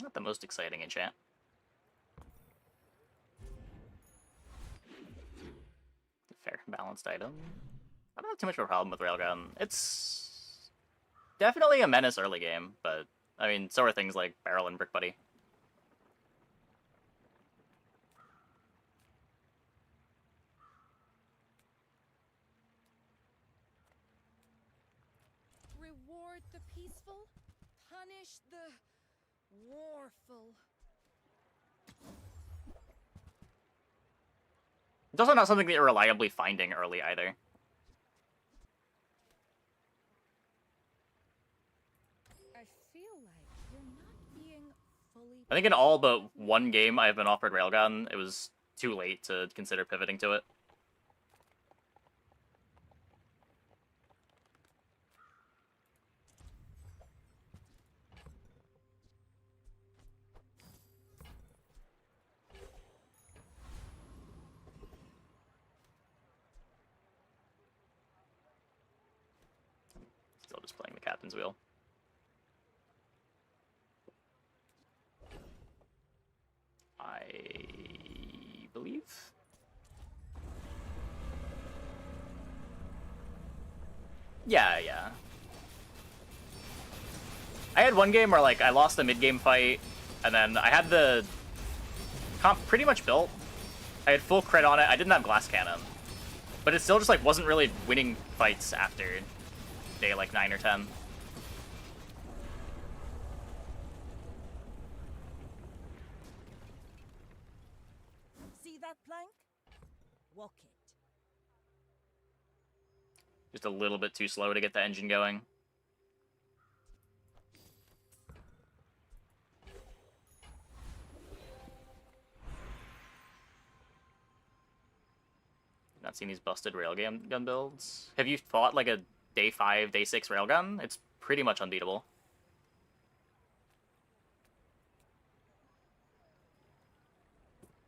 Not the most exciting enchant. Fair, balanced item. I don't have too much of a problem with Railgun. It's definitely a menace early game, but I mean, so are things like Barrel and Brick Buddy. Reward the peaceful, punish the warful. It's also not something that you're reliably finding early either. I feel like you're not being fully. I think in all but one game I've been offered Railgun, it was too late to consider pivoting to it. Still just playing the captain's wheel. I believe. Yeah. I had one game where like I lost the mid-game fight, and then I had the comp pretty much built. I had full crit on it. I didn't have glass cannon, but it still just like wasn't really winning fights after day like 9 or 10. See that plank? Walk it. Just a little bit too slow to get the engine going. Not seen these busted railgun builds. Have you fought like a day 5, day 6 railgun? It's pretty much unbeatable.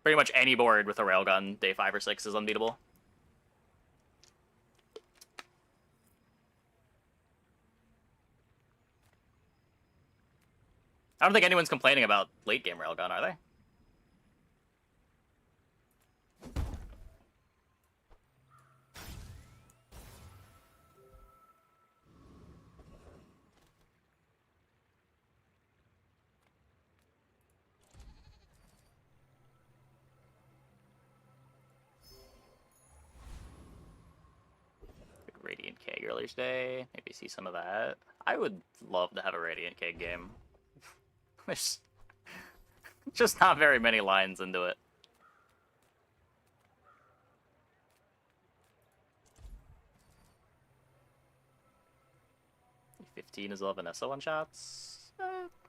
Pretty much any board with a railgun, day 5 or 6 is unbeatable. I don't think anyone's complaining about late game railgun, are they? keg earlier today. Maybe see some of that. I would love to have a Radiant keg game. There's just not very many lines into it. E15 as well, Vanessa one-shots.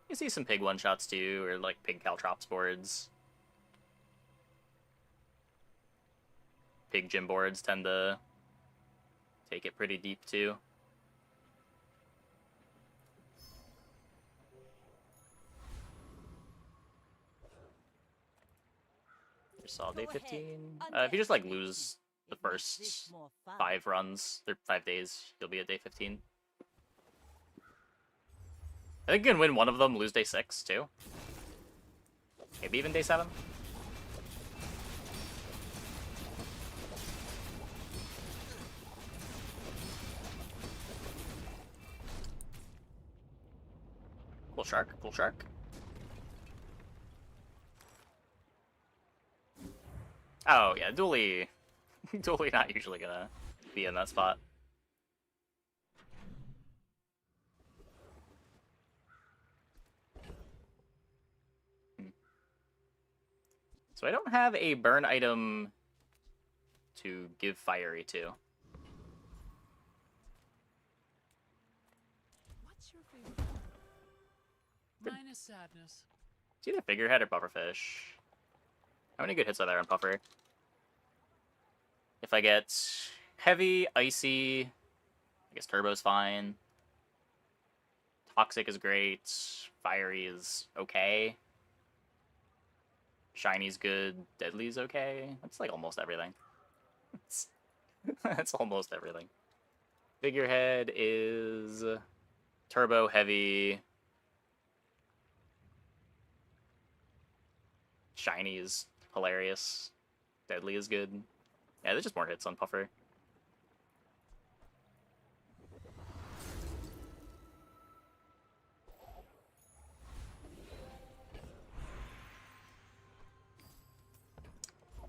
You see some pig one-shots too, or like pig caltrops boards. Pig gym boards tend to take it pretty deep too. Just saw day 15. If you just like lose the first 5 runs, or 5 days, you'll be at day 15. I think you can win one of them, lose day 6 too. Maybe even day 7. Cool shark, cool shark. Oh yeah, dually not usually gonna be in that spot. So I don't have a burn item to give fiery to. What's your favorite? Mine is sadness. It's either figurehead or pufferfish. How many good hits are there on puffer? If I get heavy, icy, I guess turbo's fine. Toxic is great. Fiery is okay. Shiny's good. Deadly's okay. That's like almost everything. That's almost everything. Figurehead is turbo, heavy. Shiny is hilarious. Deadly is good. Yeah, there's just more hits on puffer.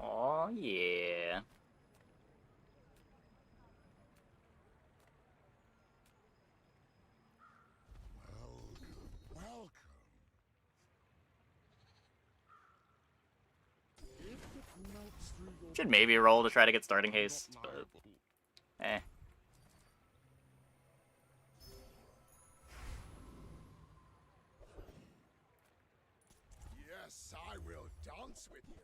Oh yeah. Welcome. Should maybe roll to try to get starting haste, but eh. Yes, I will dance with you.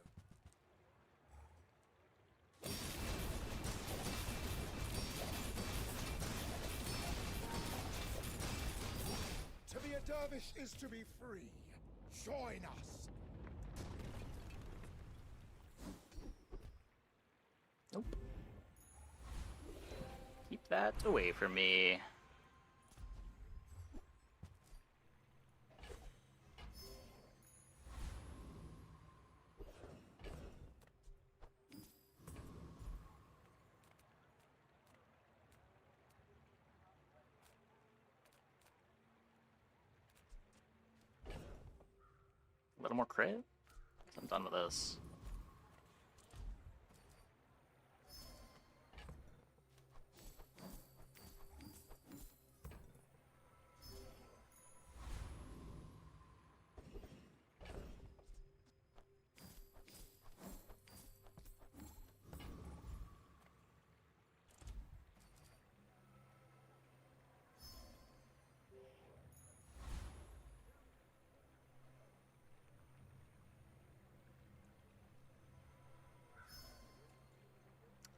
To be a dervish is to be free. Join us. Nope. Keep that away from me. A little more crit? I'm done with this.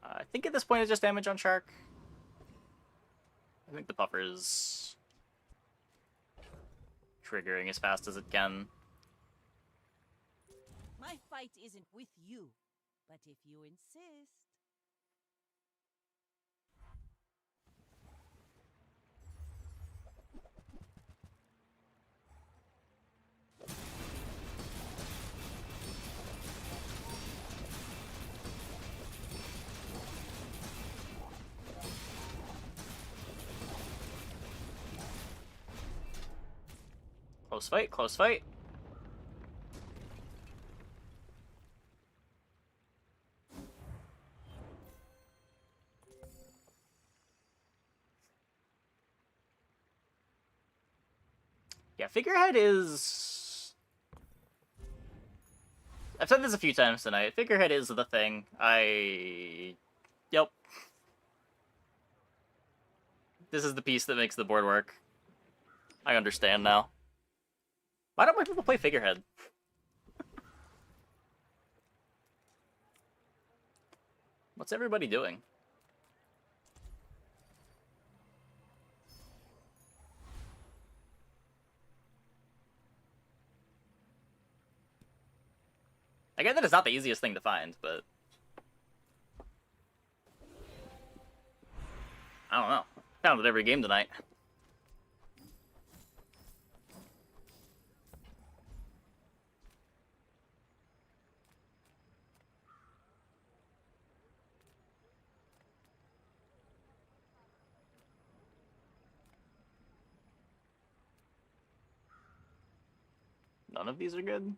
I think at this point it's just damage on Shark. I think the puffer's triggering as fast as it can. My fight isn't with you, but if you insist. Close fight, close fight. Yeah, figurehead is... I've said this a few times tonight. Figurehead is the thing. Yep. This is the piece that makes the board work. I understand now. Why don't more people play figurehead? What's everybody doing? I get that it's not the easiest thing to find, but... I don't know. Found it every game tonight. None of these are good?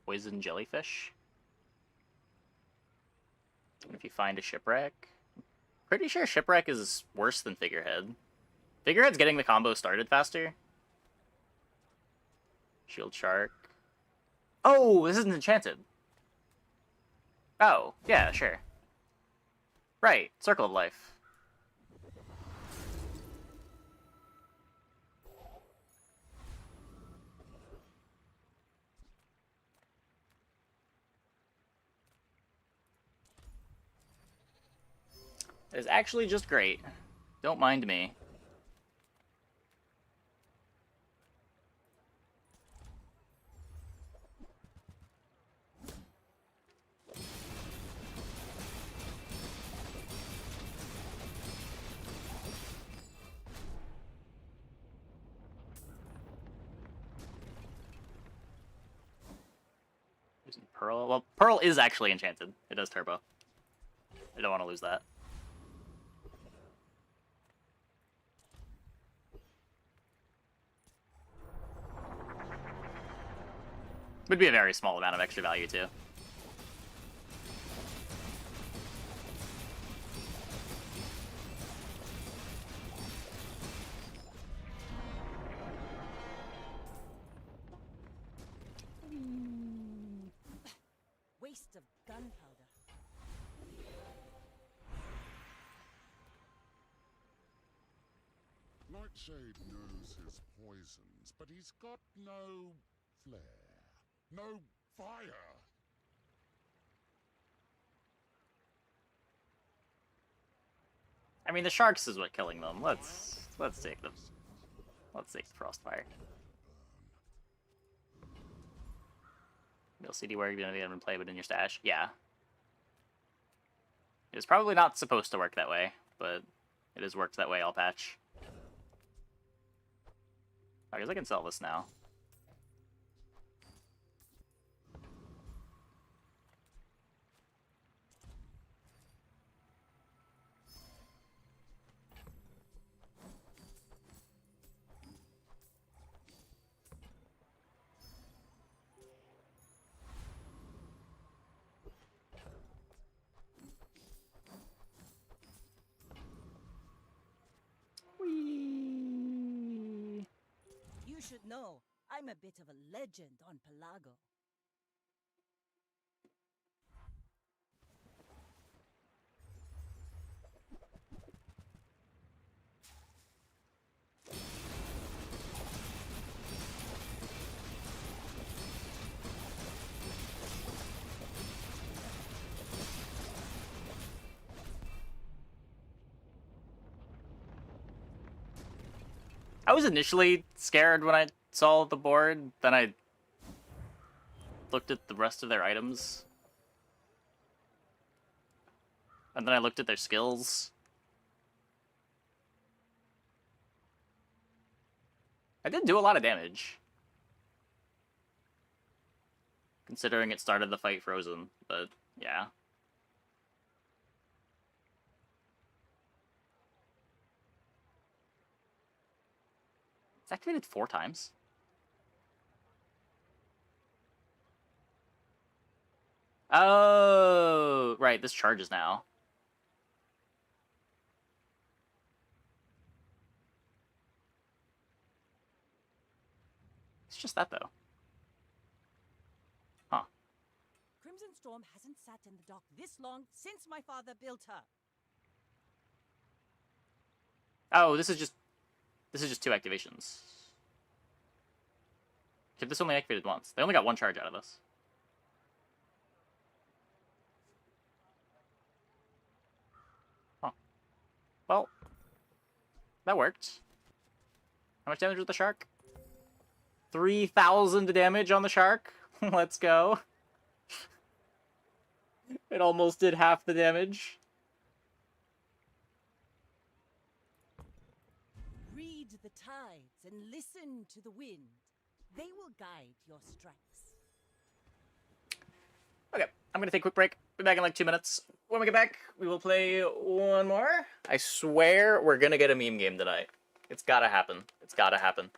Poison jellyfish? If you find a shipwreck... Pretty sure shipwreck is worse than figurehead. Figurehead's getting the combo started faster. Shield shark. Oh, this isn't enchanted. Oh, yeah, sure. Right, Circle of Life. It is actually just great. Don't mind me. Using Pearl. Well, Pearl is actually enchanted. It does turbo. I don't want to lose that. Would be a very small amount of extra value, too. Waste of gunpowder. Nightshade knows his poisons, but he's got no flair, no fire. I mean, the sharks is what killing them. Let's take them. Let's take the Frostfire. Mill CD work, gonna be able to play, but in your stash. Yeah. It's probably not supposed to work that way, but it has worked that way all patch. I guess I can sell this now. You should know, I'm a bit of a legend on Pelago. I was initially scared when I saw the board, then I looked at the rest of their items. And then I looked at their skills. I did do a lot of damage. Considering it started the fight frozen, but yeah. It's activated 4 times. Oh, right, this charges now. just that, though? Huh. Crimson Storm hasn't sat in the dock this long since my father built her. Oh, this is just 2 activations. If this only activated once. They only got 1 charge out of this. Huh. Well, that worked. How much damage with the shark? 3,000 damage on the shark. Let's go. It almost did half the damage. Read the tides and listen to the wind. They will guide your strikes. Okay, I'm gonna take a quick break. Be back in like 2 minutes. When we get back, we will play one more. I swear we're gonna get a meme game tonight. It's gotta happen. It's gotta happen.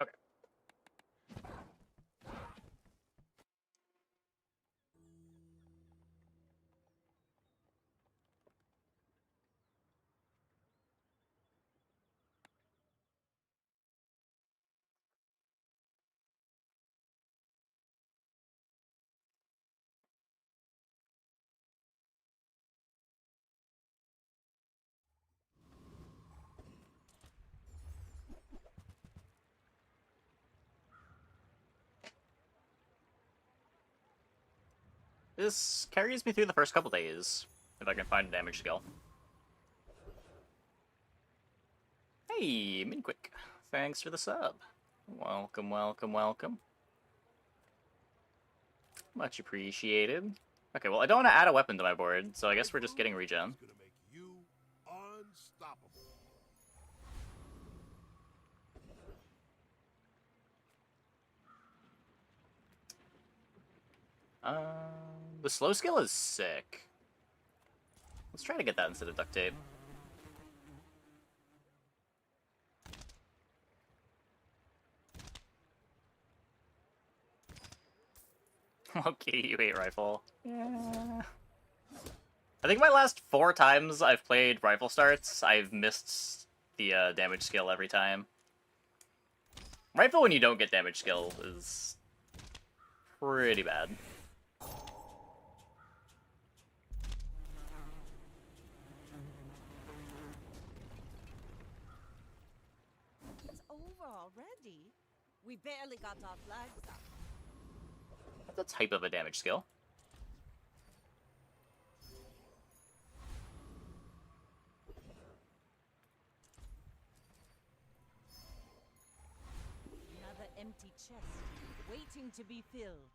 Okay. This carries me through the first couple days, if I can find a damage skill. Hey, Minquick. Thanks for the sub. Welcome, welcome, welcome. Much appreciated. Okay, well, I don't want to add a weapon to my board, so I guess we're just getting regen. The slow skill is sick. Let's try to get that instead of duct tape. Okay, you hate rifle. Yeah. I think my last 4 times I've played rifle starts, I've missed the damage skill every time. Rifle when you don't get damage skill is pretty bad. It's over already. We barely got our flags up. That's a type of a damage skill. empty chest, waiting to be filled.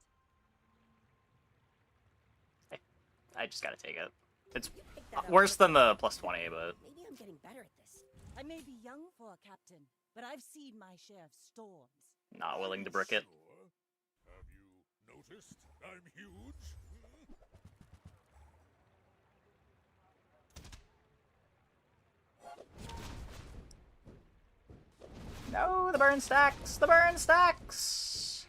I just gotta take it. It's Pick that up worse than quickly. the +20, but Maybe I'm getting better at this. I may be young for a captain, but I've seen my share of storms. not willing to brick it. Sure. Have you noticed I'm huge? No, the burn stacks! The burn stacks!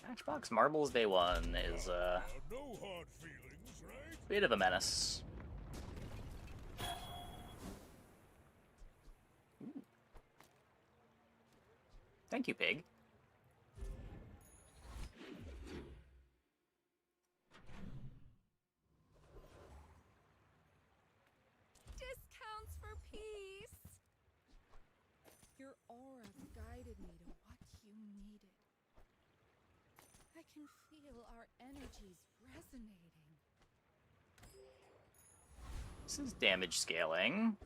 Matchbox Marbles Day 1 is No hard feelings, right? a bit of a menace. Ooh. Thank you, pig. Discounts for peace. Your aura guided me to what you needed. I can feel our energies resonating. This is damage scaling.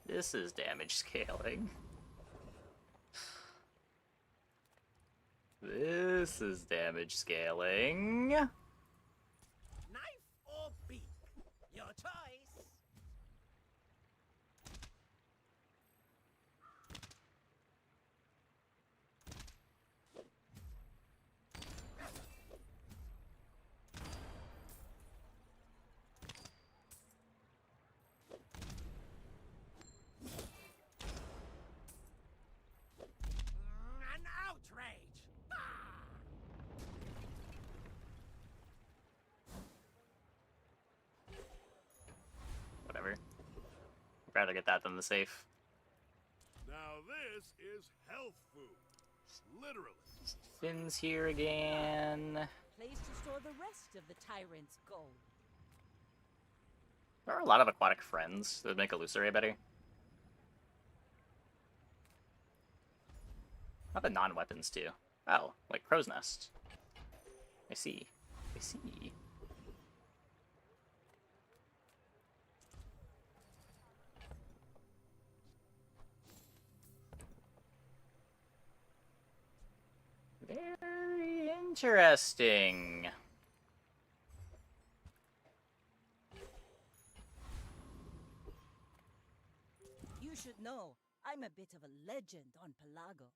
This is damage scaling. This is damage scaling. Knife or beak? Your choice. An outrage. Whatever. I'd rather get that than the safe. Now this is health food. Literally. Finn's here again. Place to store the rest of the tyrant's gold. There are a lot of aquatic friends that would make Illusory better. How about non-weapons too? Oh, like Crow's Nest. I see. I see. Very interesting. You should know, I'm a bit of a legend on Pelago.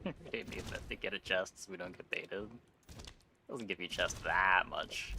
We didn't need that to get a chest so we don't get baited. Doesn't give you chest that much.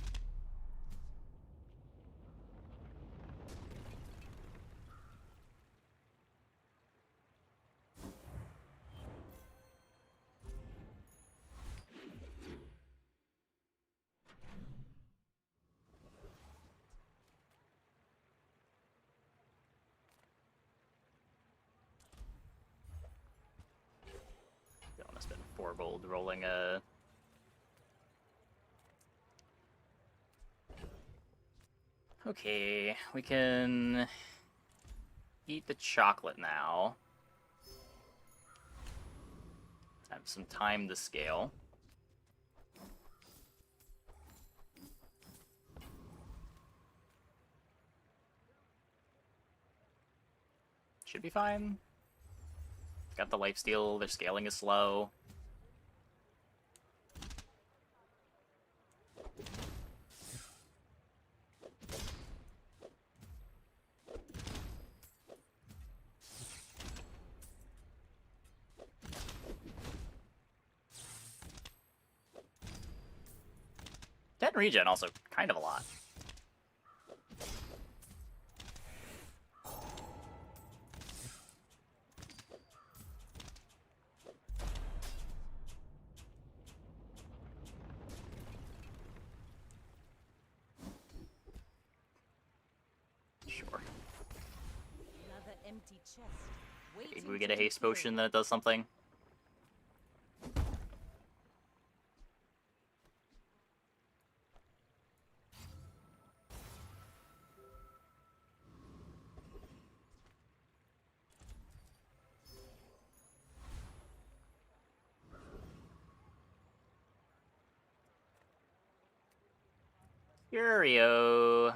Don't want to spend 4 gold rolling a... Okay, we can eat the chocolate now. Have some time to scale. Should be fine. Got the lifesteal, their scaling is slow. Dead regen also kind of a lot. empty chest. Maybe we get a haste potion that does something. Curio.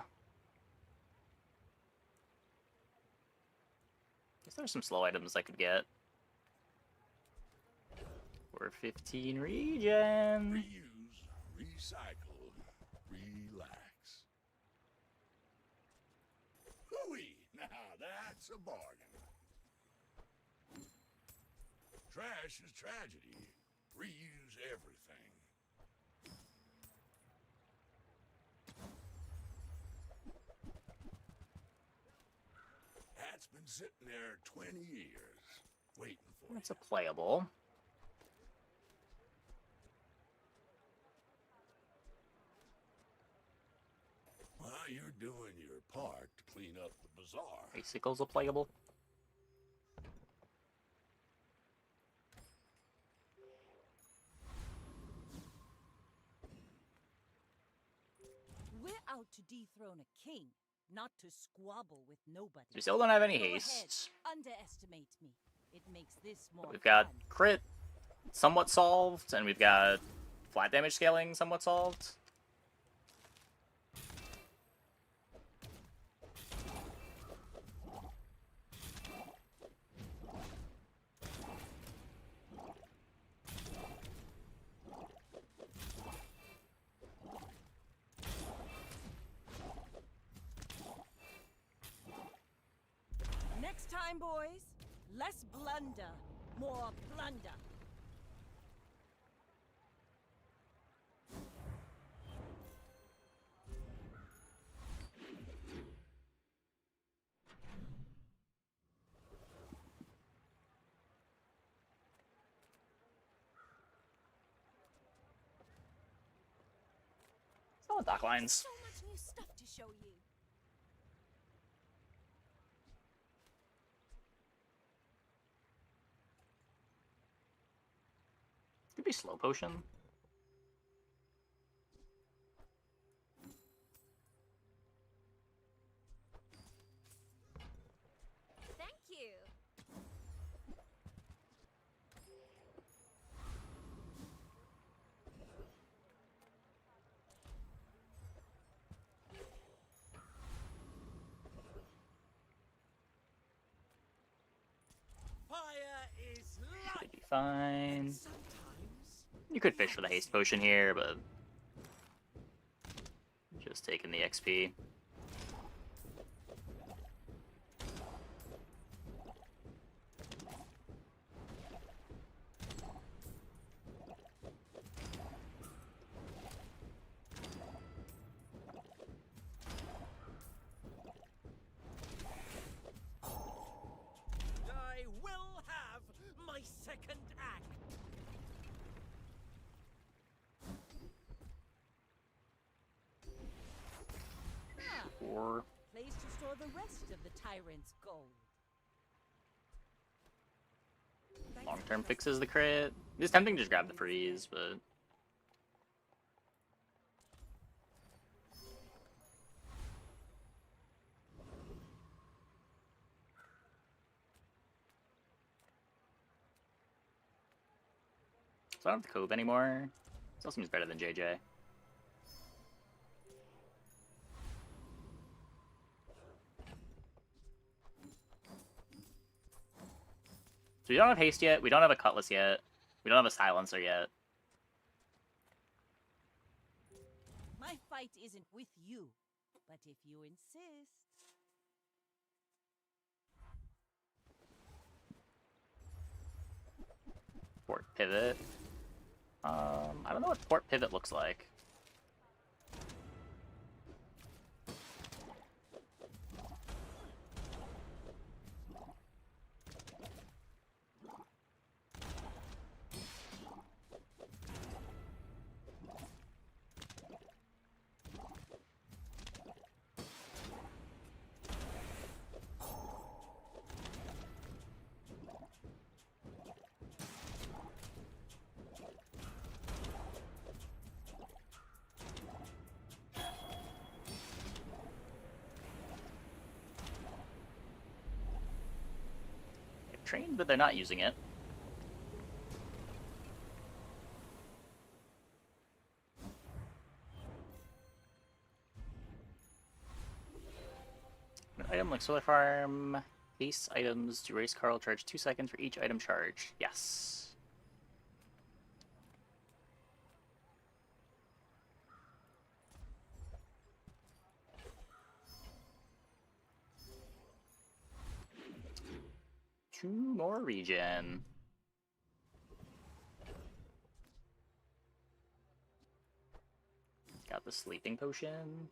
Guess there's some slow items I could get. For 15 regen. Reuse, recycle, relax. Hooey! Now that's a bargain. Trash is tragedy. Reuse everything. Hat's been sitting there 20 years, waiting for That's a playable. While you're doing your part to clean up the bazaar. Icicle's a playable. We're out to dethrone a king, not to squabble with nobody. We still don't have any Go haste. ahead, underestimate me. It makes this more We've got fun. crit somewhat solved, and we've got flat damage scaling somewhat solved. Next time, boys, less blunder, more plunder. Oh, dock lines. So much new stuff to show you. Could be slow potion. Thank you. Should be fine. You could fish for the haste potion here, but just taking the XP. I will have my second act. Or Place to store the rest of the tyrant's gold. long-term fixes the crit. It's tempting to just grab the freeze, but so I don't have the Cove anymore. Still seems better than JJ. So we don't have haste yet, we don't have a cutlass yet, we don't have a silencer yet. My fight isn't with you, but if you insist. Port pivot. I don't know what port pivot looks like. trained, but they're not using it. An item like Solar Farm, base items to race car will charge 2 seconds for each item charged. Yes. Two more regen. Got the sleeping potion.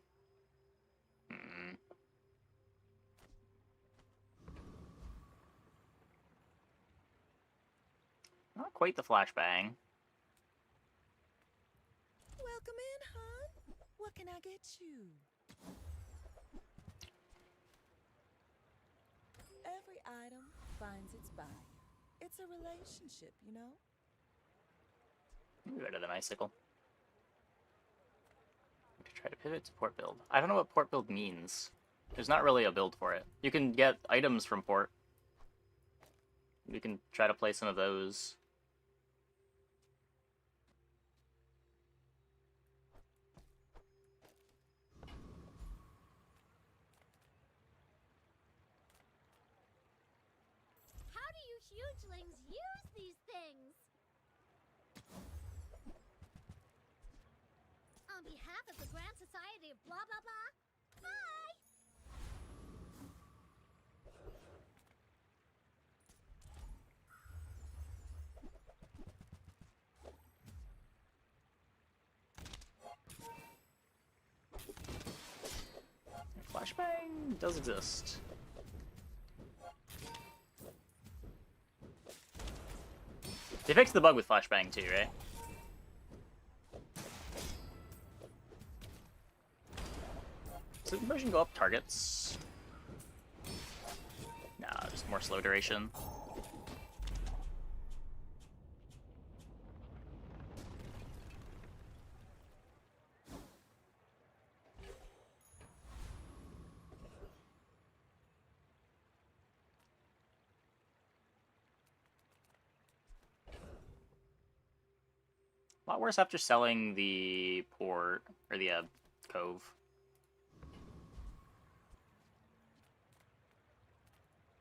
Not quite the flashbang. Welcome in, hon. What can I get you? Every item finds its buyer. It's a relationship, you know? Maybe better than Icicle. To try to pivot to port build. I don't know what port build means. There's not really a build for it. You can get items from port. You can try to play some of those. How do you hugelings use these things? On behalf of the Grand Society of blah blah blah, bye! Flashbang does exist. They fixed the bug with flashbang too, right? So the motion go up targets. Nah, just more slow duration. A lot worse after selling the port, or the cove.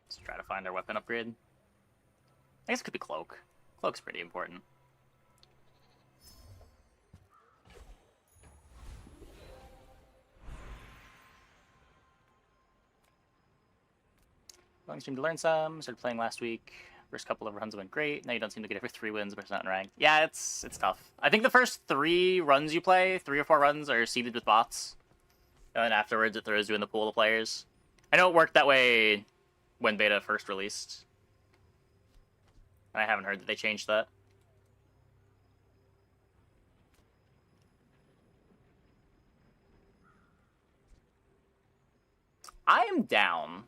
Let's try to find our weapon upgrade. I guess it could be Cloak. Cloak's pretty important. Long stream to learn some. Started playing last week. First couple of runs went great. Now you don't seem to get every 3 wins, but it's not in ranked. Yeah, it's tough. I think the first 3 runs you play, 3 or 4 runs, are seeded with bots. And then afterwards it throws you in the pool of players. I know it worked that way when beta first released. I haven't heard that they changed that. I am down.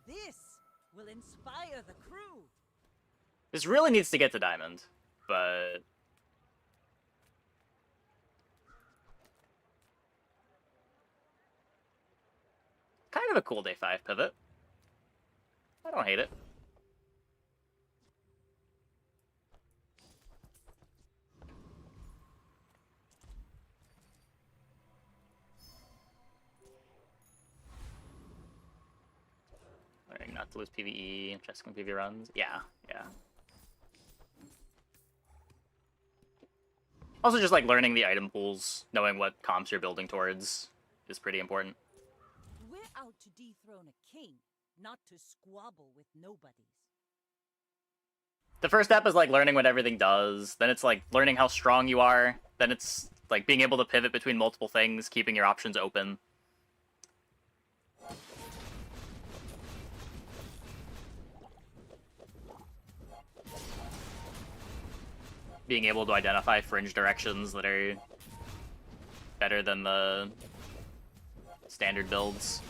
This will inspire the crew. This really needs to get to Diamond, but... kind of a cool day 5 pivot. I don't hate it. Learning not to lose PvE, just when PvE runs. Yeah. Also, just like learning the item pools, knowing what comps you're building towards is pretty important. We're out to dethrone a king, not to squabble with nobodies. The first step is like learning what everything does, then it's like learning how strong you are, then it's like being able to pivot between multiple things, keeping your options open. being able to identify fringe directions that are better than the standard builds.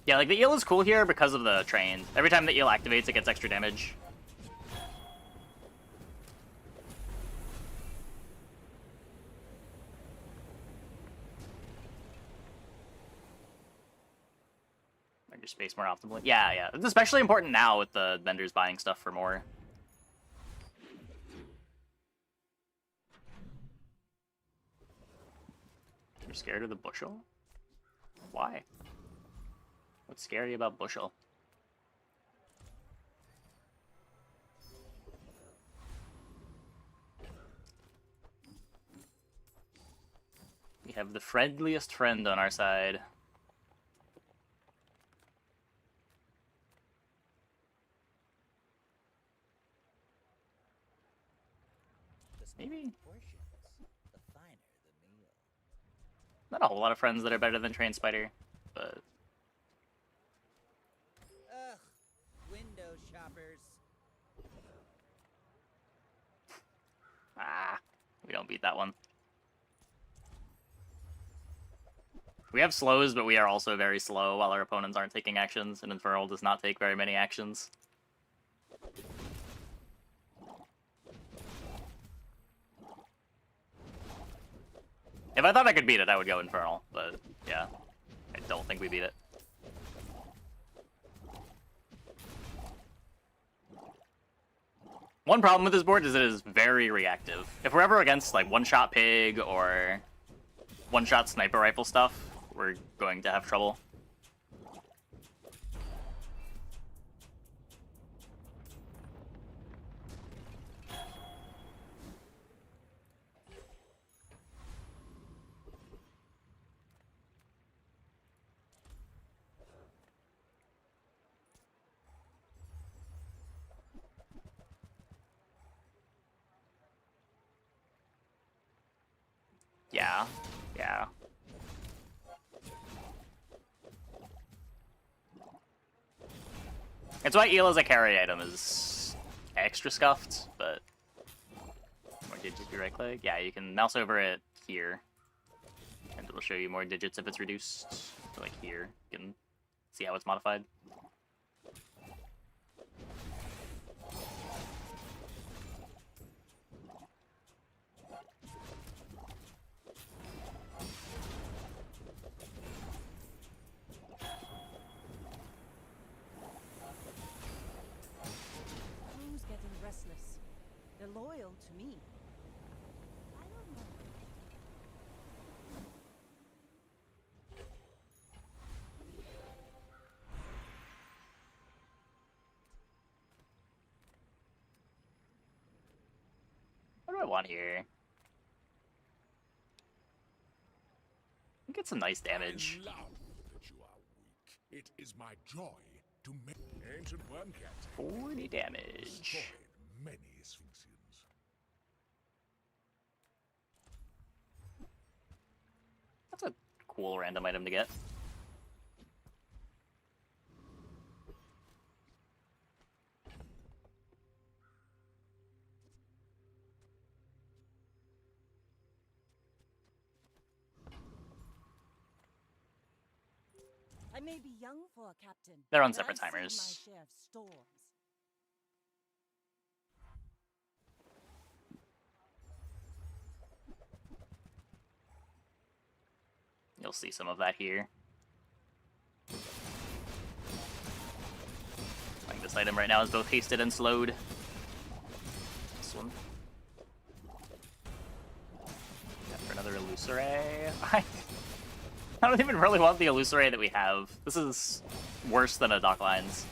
Yeah, like, the eel is cool here because of the train. Every time the eel activates, it gets extra damage. Make your space more optimally. Yeah, yeah. It's especially important now with the vendors buying stuff for more. You're scared of the bushel? Why? What's scary about bushel? We have the friendliest friend on our side. Maybe. The finer the meal. Not a whole lot of friends that are better than Train Spider, but... Ugh, window shoppers. Ah, we don't beat that one. We have slows, but we are also very slow while our opponents aren't taking actions, and Infernal does not take very many actions. If I thought I could beat it, I would go Infernal, but yeah, I don't think we beat it. One problem with this board is it is very reactive. If we're ever against like one-shot pig or one-shot sniper rifle stuff, we're going to have trouble. Yeah, yeah. It's why eel as a carry item is extra scuffed, but... More digits if you right click? Yeah, you can mouse over it here. And it'll show you more digits if it's reduced. So like here, you can see how it's modified. Who's getting restless? They're loyal to me. I don't know. What do I want here? Get some nice damage. I love that you are weak. It is my joy to make ancient worm cat 40 damage. destroyed many Sphinxians. That's a cool random item to get. I may be young for a captain. They're on but separate I've seen timers. my share of storms. You'll see some of that here. Like this item right now is both hasted and slowed. This one. Yeah, for another Illusory. I don't even really want the Illusory that we have. This is worse than a Dock Lines.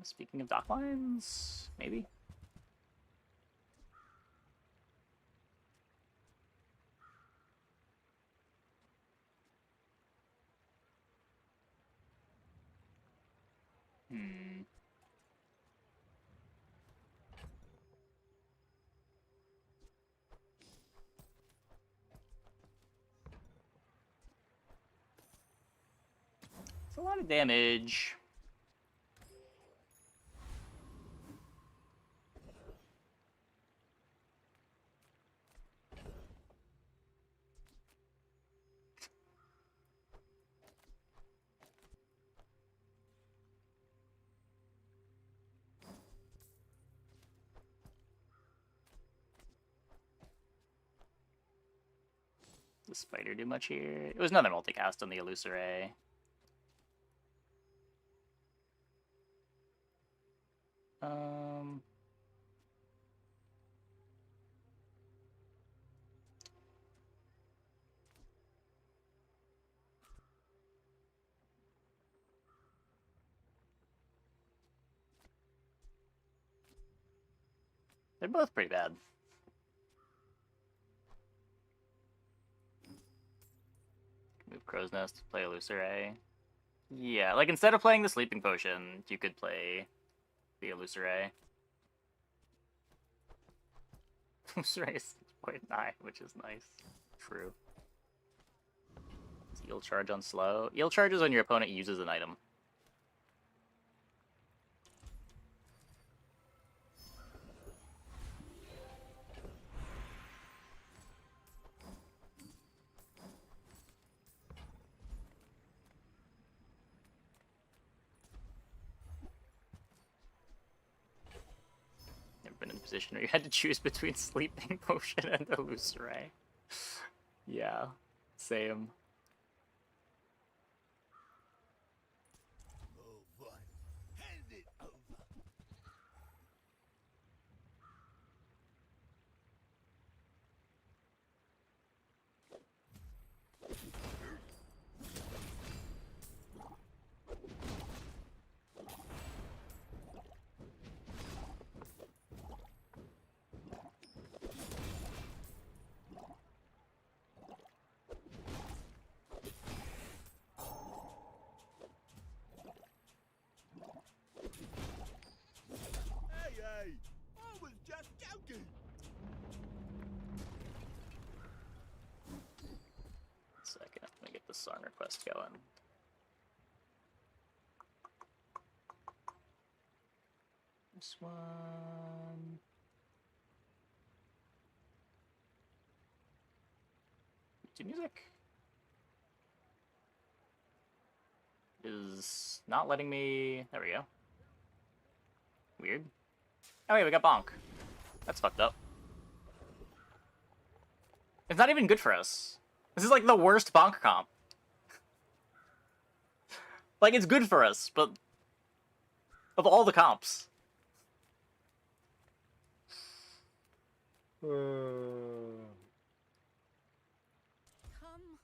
Speaking of dock lines, maybe? Hmm. It's a lot of damage. Does Spider do much here? It was another multicast on the Illusoray. Um... They're both pretty bad. Move Crow's Nest, play Illusoray. Yeah, like instead of playing the Sleeping Potion, you could play the Illusoray. Illusoray is 6.9, which is nice. True. Does Eel Charge on slow? Eel charges when your opponent uses an item. Never been in a position where you had to choose between Sleeping Potion and Illusoray. Yeah, same. Oh boy, hand it over. Hey, I was just joking. Second, let me get the song request going. This one. YouTube music is not letting me. There we go. Weird. Oh wait, we got bonk. That's fucked up. It's not even good for us. This is like the worst bonk comp. Like, it's good for us, but of all the comps. Come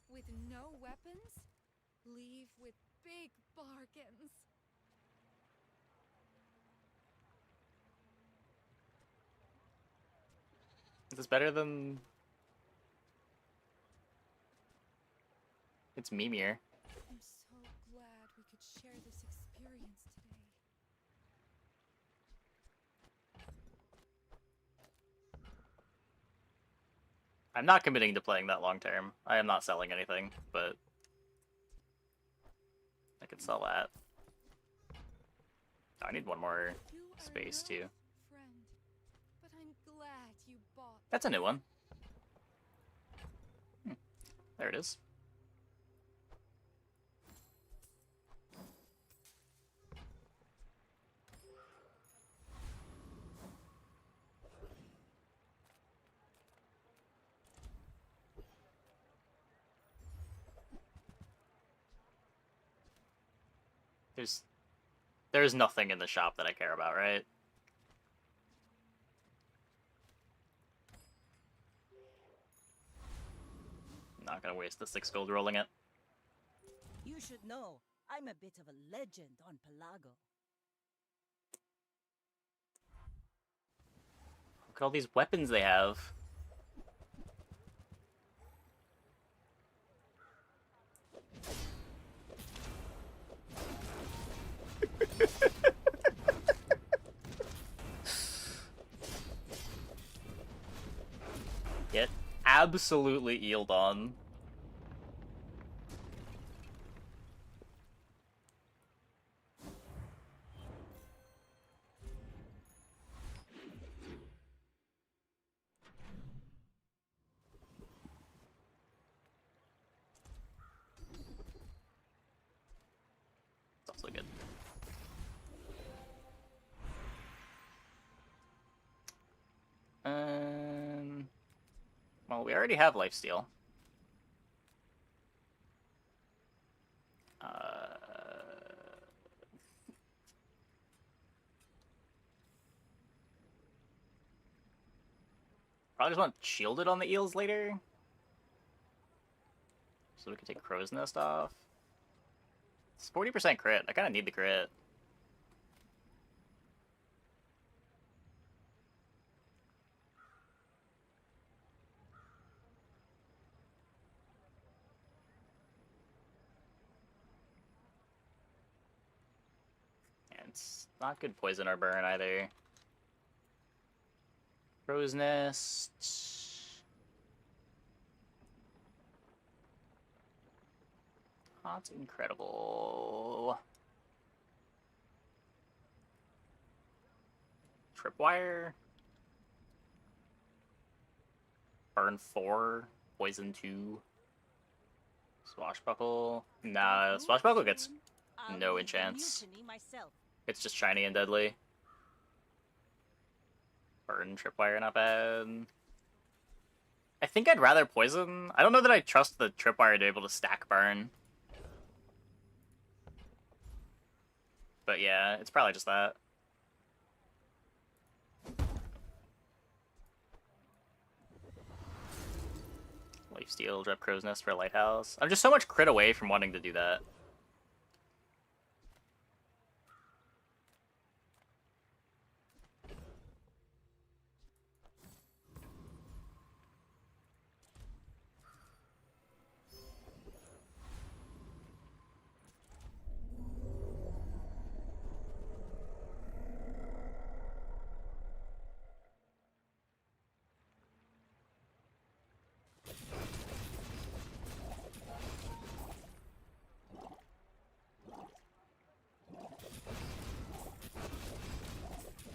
with no weapons, leave with big bargains. Is this better than... It's Mimir. I'm so glad we could share this experience today. I'm not committing to playing that long term. I am not selling anything, but I could sell that. Oh, I need one more space too. Friend, but I'm glad you bought. That's a new one. There it is. There's nothing in the shop that I care about, right? I'm not gonna waste the 6 gold rolling it. You should know, I'm a bit of a legend on Pelago. Look at all these weapons they have. Get absolutely eeled on. It's also good. Well, we already have lifesteal. Probably just want shielded on the eels later. So we can take Crow's Nest off. It's 40% crit. I kind of need the crit. And it's not good poison or burn either. Crow's Nest. That's incredible. Tripwire. Burn 4. Poison 2. Swashbuckle. Nah, Swashbuckle gets no enchants. It's just shiny and deadly. Burn, Tripwire, not bad. I think I'd rather poison. I don't know that I trust the Tripwire to be able to stack burn. But yeah, it's probably just that. Lifesteal, drop Crow's Nest for Lighthouse. I'm just so much crit away from wanting to do that.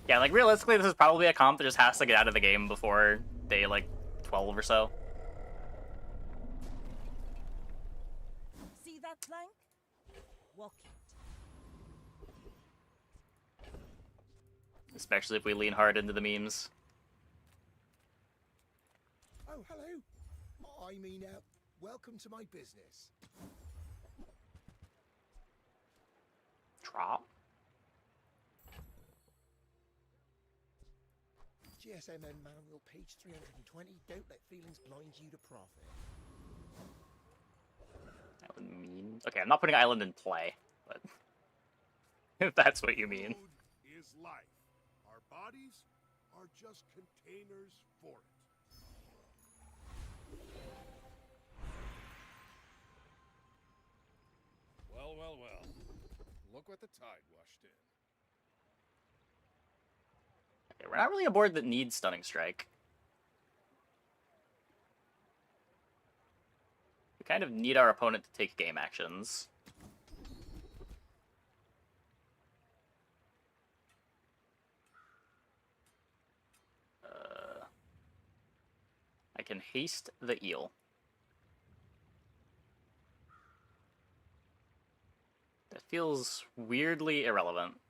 Yeah, like, realistically, this is probably a comp that just has to get out of the game before day, like, 12 or so. See that plank? Walk it. Especially if we lean hard into the memes. Oh, hello. I mean, welcome to my business. Drop. GSMN Manual, page 320. Don't let feelings blind you to profit. Island mean. Okay, I'm not putting Island in play, but if that's what you mean. Food is life. Our bodies are just containers for it. Well, well, well. Look what the tide washed in. Okay, we're not really a board that needs Stunning Strike. We kind of need our opponent to take game actions. I can haste the eel. That feels weirdly irrelevant.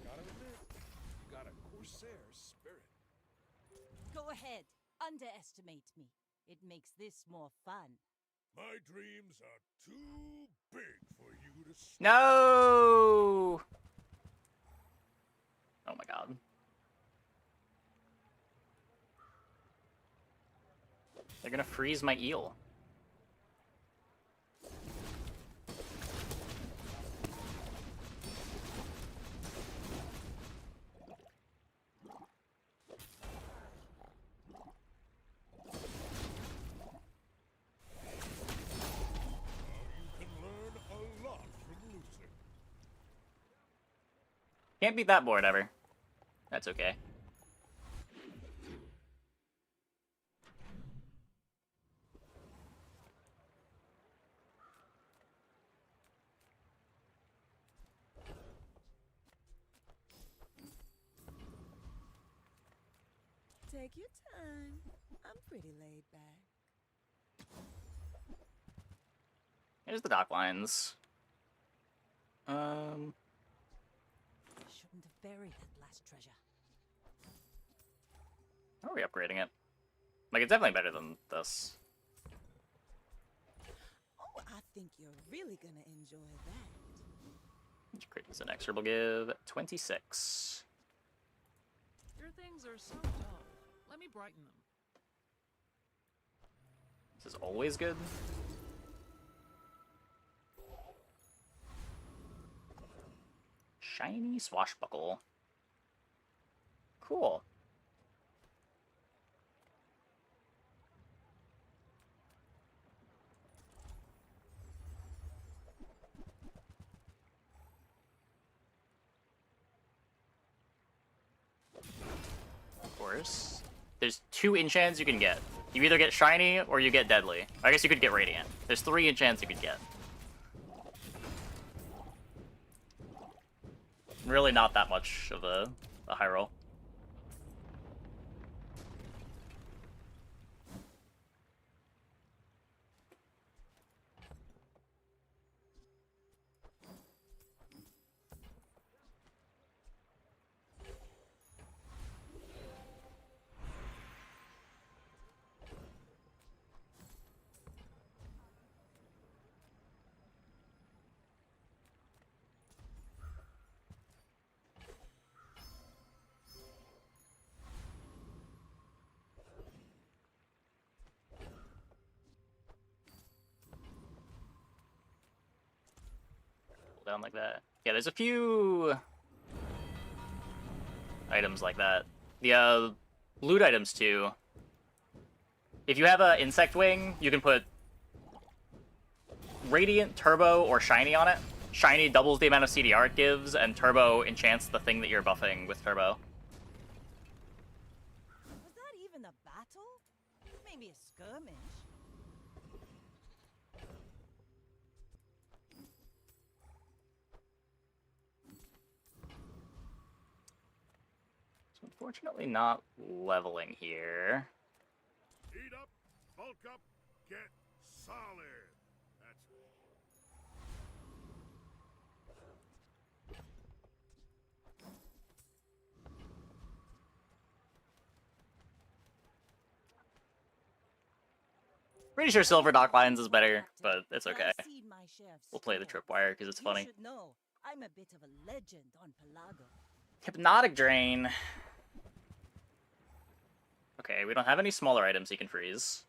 Gotta admit, you got a Corsair spirit. Go ahead. Underestimate me. It makes this more fun. My dreams are too big for you to stop. No! Oh my god. They're gonna freeze my eel. Can't beat that board ever. That's okay. Take your time. I'm pretty laid back. Here's the dock lines. Shouldn't have buried that last treasure. How are we upgrading it? Like, it's definitely better than this. Oh, I think you're really gonna enjoy that. Increase an extra will give 26. Your things are so dull. Let me brighten them. This is always good. Shiny swashbuckle. Cool. Of course. There's 2 enchants you can get. You either get shiny or you get deadly. I guess you could get radiant. There's 3 enchants you could get. Really not that much of a high roll. Down like that. Yeah, there's a few items like that. The loot items too. If you have an insect wing, you can put radiant, turbo, or shiny on it. Shiny doubles the amount of CDR it gives, and turbo enchants the thing that you're buffing with turbo. Was that even a battle? Maybe a skirmish. So unfortunately not leveling here. Heat up, bulk up, get solid. That's right. Pretty sure Silver Dock Lines is better, but it's okay. We'll play the tripwire because it's funny. You should know, I'm a bit of a legend on Pelago. Hypnotic Drain. Okay, we don't have any smaller items he can freeze.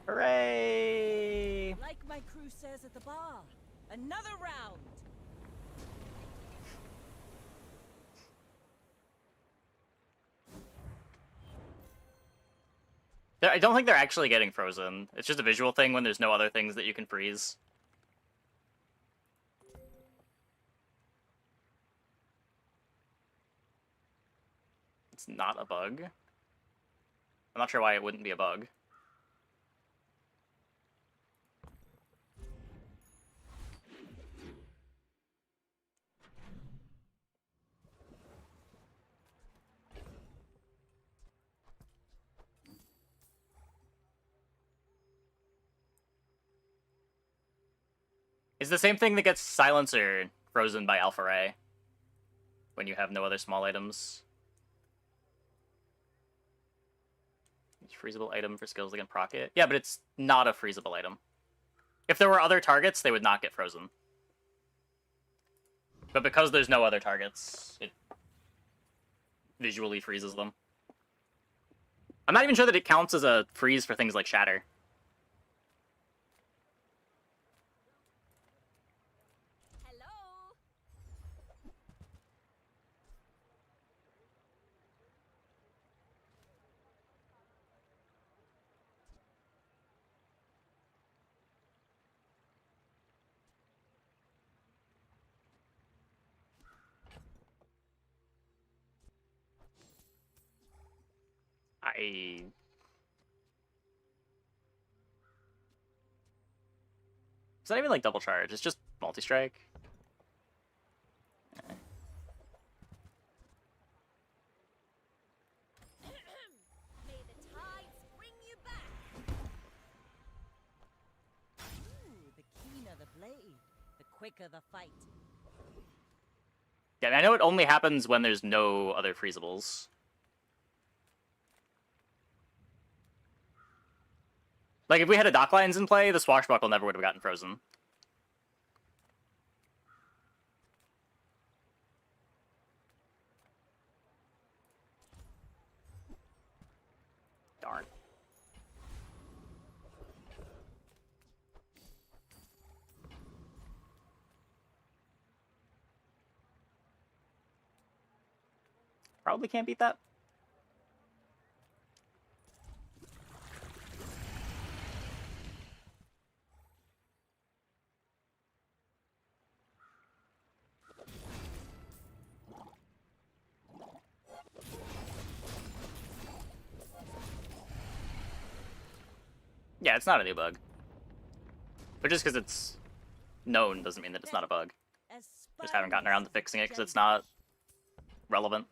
Hooray! Like my crew says at the bar, another round. I don't think they're actually getting frozen. It's just a visual thing when there's no other things that you can freeze. It's not a bug. I'm not sure why it wouldn't be a bug. It's the same thing that gets Silencer frozen by Alpha Ray when you have no other small items. Freezable item for skills that can proc it. Yeah, but it's not a freezable item. If there were other targets, they would not get frozen. But because there's no other targets, it visually freezes them. I'm not even sure that it counts as a freeze for things like Shatter. Hello. It's not even like double charge, it's just multi-strike. May the tides bring you back. Ooh, the keener the blade, the quicker the fight. Yeah, I mean, I know it only happens when there's no other freezables. Like, if we had a dock lines in play, the Swashbuckle never would have gotten frozen. Darn. Probably can't beat that. Yeah, it's not a new bug. But just because it's known doesn't mean that it's not a bug. Just haven't gotten around to fixing it because it's not relevant.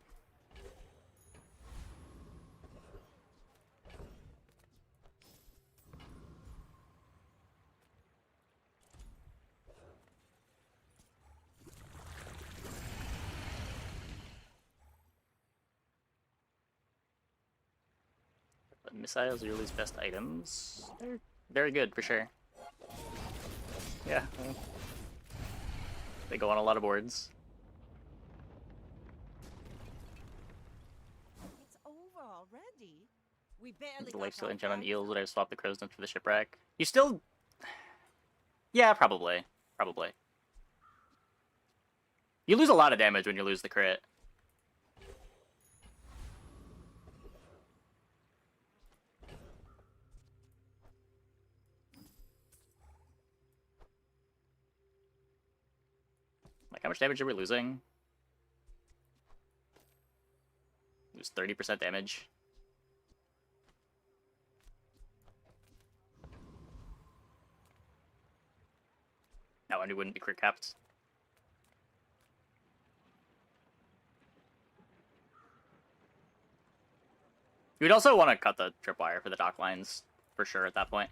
But missiles are Yuli's best items. They're very good for sure. Yeah. They go on a lot of boards. It's over already. We barely The life got steal our enchant on fans eels, up. would I swap the crow's nest for the shipwreck? You still... Yeah, probably. Probably. You lose a lot of damage when you lose the crit. Like, how much damage are we losing? Lose 30% damage. That one wouldn't be crit capped. You'd also want to cut the tripwire for the dock lines, for sure, at that point.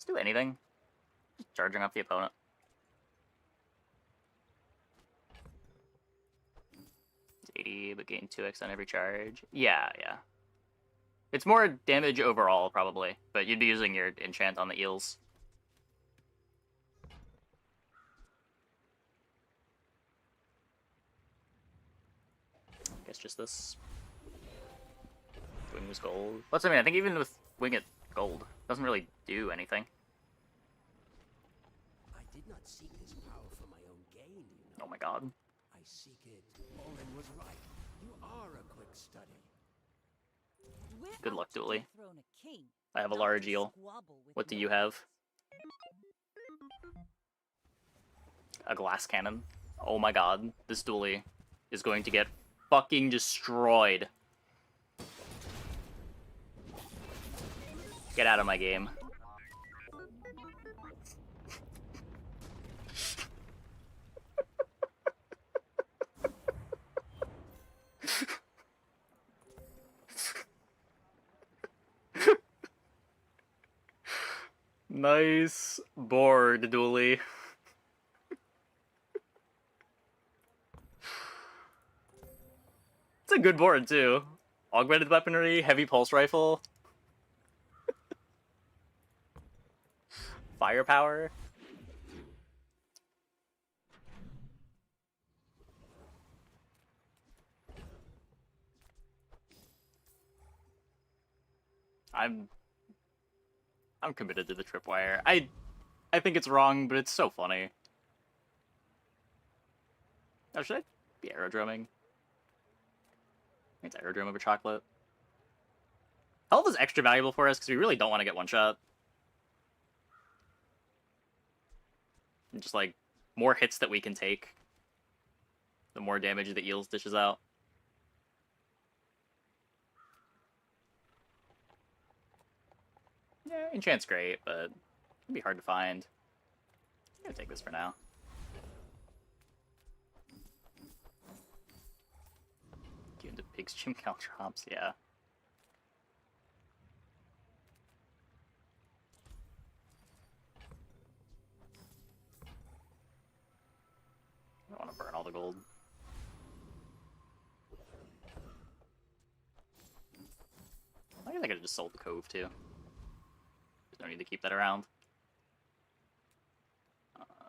Let's do anything. Just charging off the opponent. It's 80, but gain 2x on every charge. Yeah, yeah. It's more damage overall, probably, but you'd be using your enchant on the eels. I guess just this. Wing was gold. What's I mean? I think even with Wing it gold, doesn't really do anything. I did not seek this power for my own gain, you know. Oh my god. I seek it. Oren was right. You are a quick study. Good luck, Dooley. Dethrone a king, I have a not large to eel. squabble with What do you nobody. have? A glass cannon. Oh my god. This Dooley is going to get fucking destroyed. Get out of my game. Nice board, Dooley. It's a good board, too. Augmented weaponry, heavy pulse rifle. Firepower. I'm committed to the tripwire. I think it's wrong, but it's so funny. Oh, should I be aerodroming? It's aerodrome over chocolate. Health is extra valuable for us because we really don't want to get one shot. And just like more hits that we can take, the more damage that Eels dishes out. Yeah, enchant's great, but it'd be hard to find. I'm gonna take this for now. Get into Pig's Gym Caltrops, yeah. I don't want to burn all the gold. I guess I could have just sold the Cove, too. There's no need to keep that around.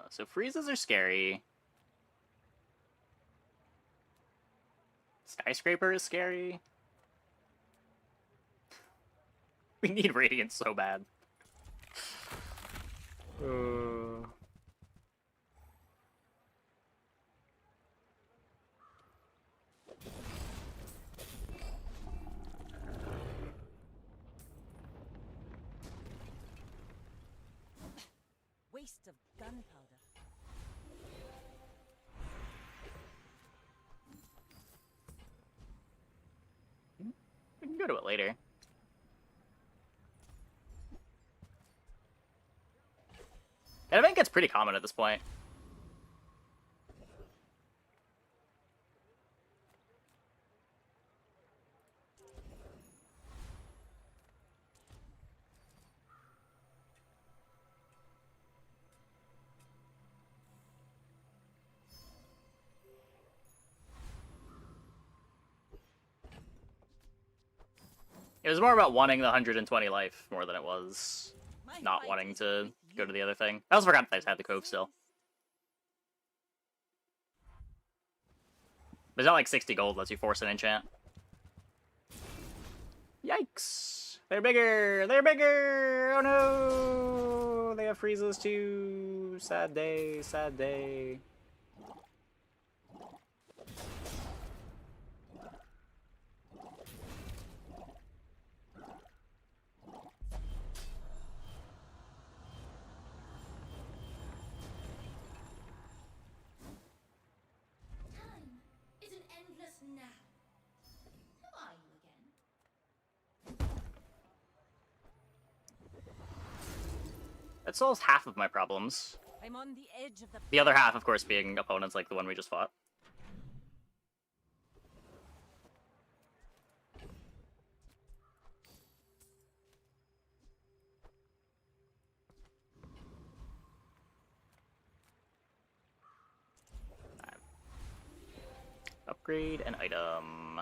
So freezes are scary. Skyscraper is scary. We need Radiance so bad. Waste of gunpowder. We can go to it later. And I think it's pretty common at this point. It was more about wanting the 120 life more than it was not wanting to go to the other thing. I also forgot that I had the Cove still. But it's not like 60 gold lets you force an enchant. Yikes! They're bigger! They're bigger! Oh no! They have freezes too! Sad day, sad day. Is an endless now. Who are you again? That solves half of my problems. I'm on the edge of The other half, of course, being opponents like the one we just fought. Upgrade an item.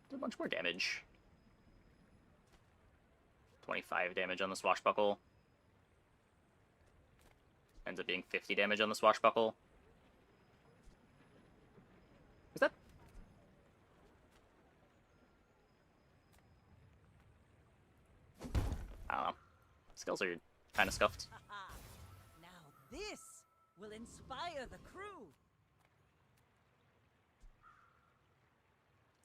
Do a bunch more damage. 25 damage on the swashbuckle. Ends up being 50 damage on the swashbuckle. Is that... I don't know. Skills are kind of scuffed. Now this will inspire the crew.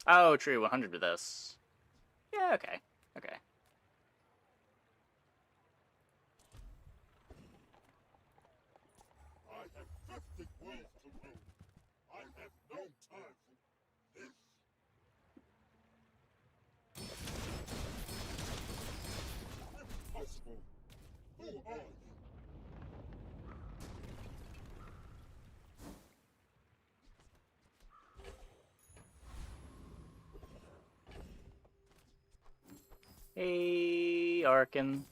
Oh, true. 100 to this. Yeah, okay. Okay. I have 50 worlds to rule. I have no time for this. Impossible. Who are you? Hey, Arkin.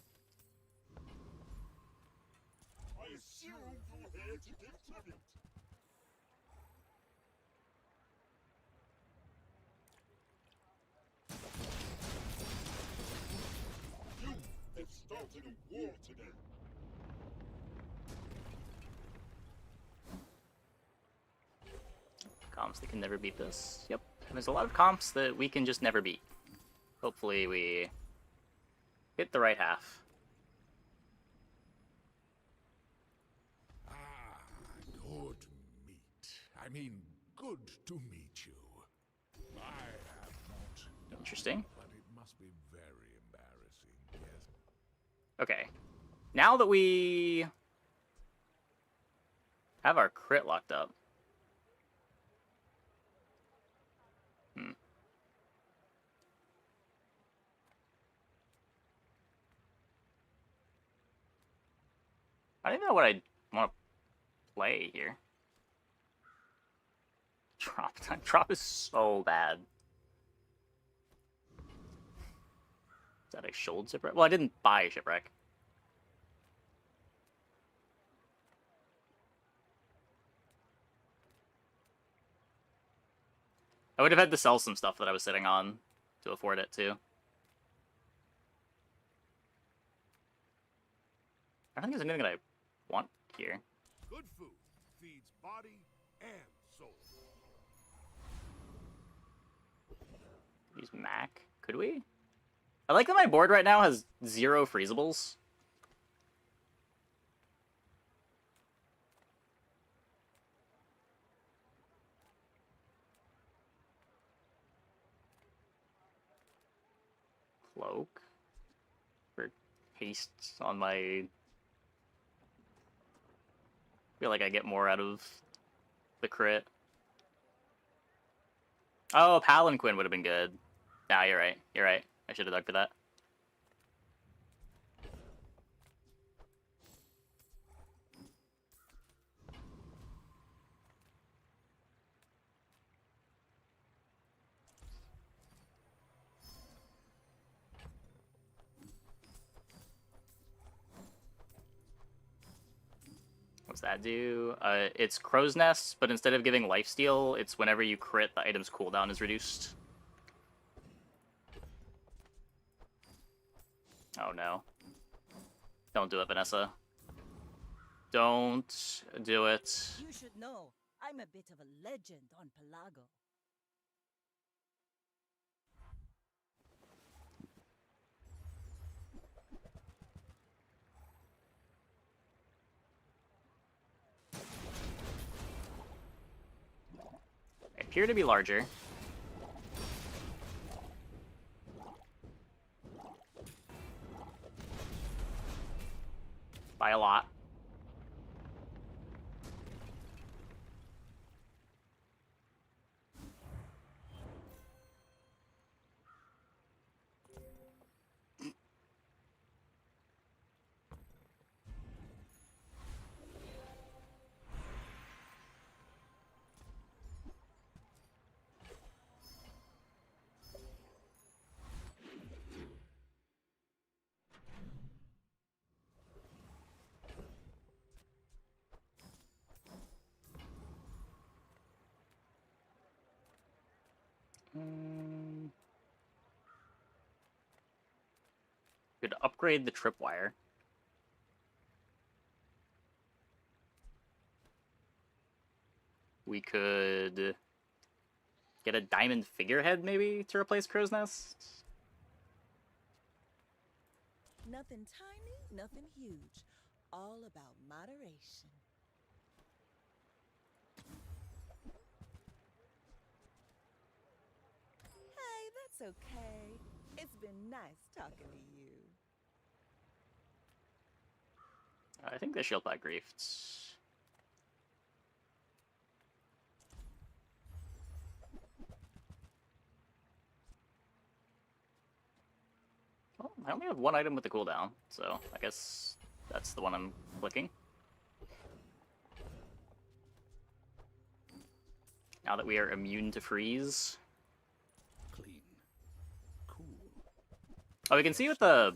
I assume you're here to give tribute. You have started a war today. Comps that can never beat this. Yep. There's a lot of comps that we can just never beat. Hopefully we hit the right half. Good meet. I mean, good to meet you. I have not done, Interesting. but it must be very embarrassing, yes? Okay. Now that we have our crit locked up. I don't even know what I want to play here. Drop time. Drop is so bad. Is that a Shoulder Shipwreck? Well, I didn't buy a Shipwreck. I would have had to sell some stuff that I was sitting on to afford it, too. I don't think there's anything that I want here. Good food feeds body and soul. Use Mac. Could we? I like that my board right now has 0 freezables. Cloak. For haste on my... I feel like I get more out of the crit. Oh, Palanquin would have been good. Nah, you're right. You're right. I should have dug for that. What's that do? It's Crow's Nest, but instead of giving lifesteal, it's whenever you crit, the item's cooldown is reduced. Oh no. Don't do it, Vanessa. Don't do it. You should know, I'm a bit of a legend on Pelago. They appear to be larger. By a lot. Could upgrade the tripwire. We could get a diamond figurehead, maybe, to replace Crow's Nest? Nothing tiny, nothing huge. All about moderation. Hey, that's okay. It's been nice talking to you. I think the shield pack griefed. Well, I only have one item with the cooldown, so I guess that's the one I'm clicking. Now that we are immune to freeze. Clean. Cool. Oh, we can see what the...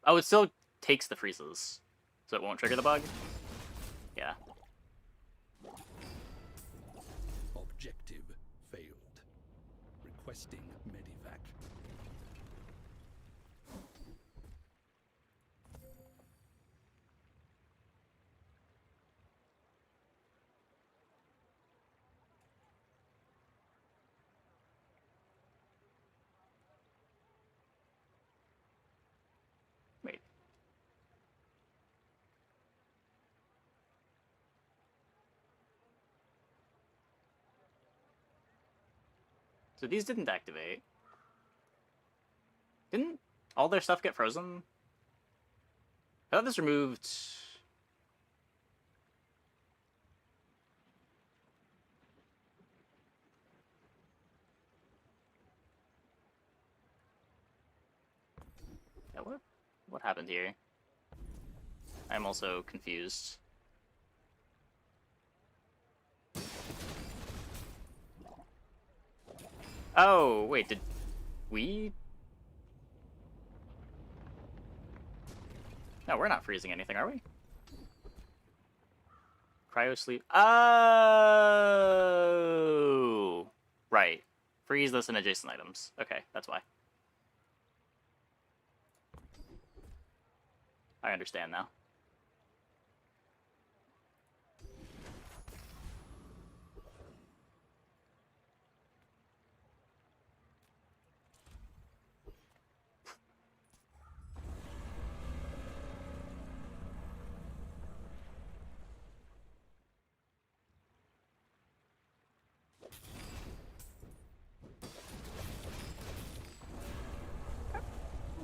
Oh, it still takes the freezes, so it won't trigger the bug? Yeah. Objective failed. Requesting medivac. Wait. So these didn't activate. Didn't all their stuff get frozen? I thought this removed... Yeah, what happened here? I'm also confused. Oh, wait, did we... No, we're not freezing anything, are we? Cryo sleep. Oh! Right. Freeze this and adjacent items. Okay, that's why. I understand now.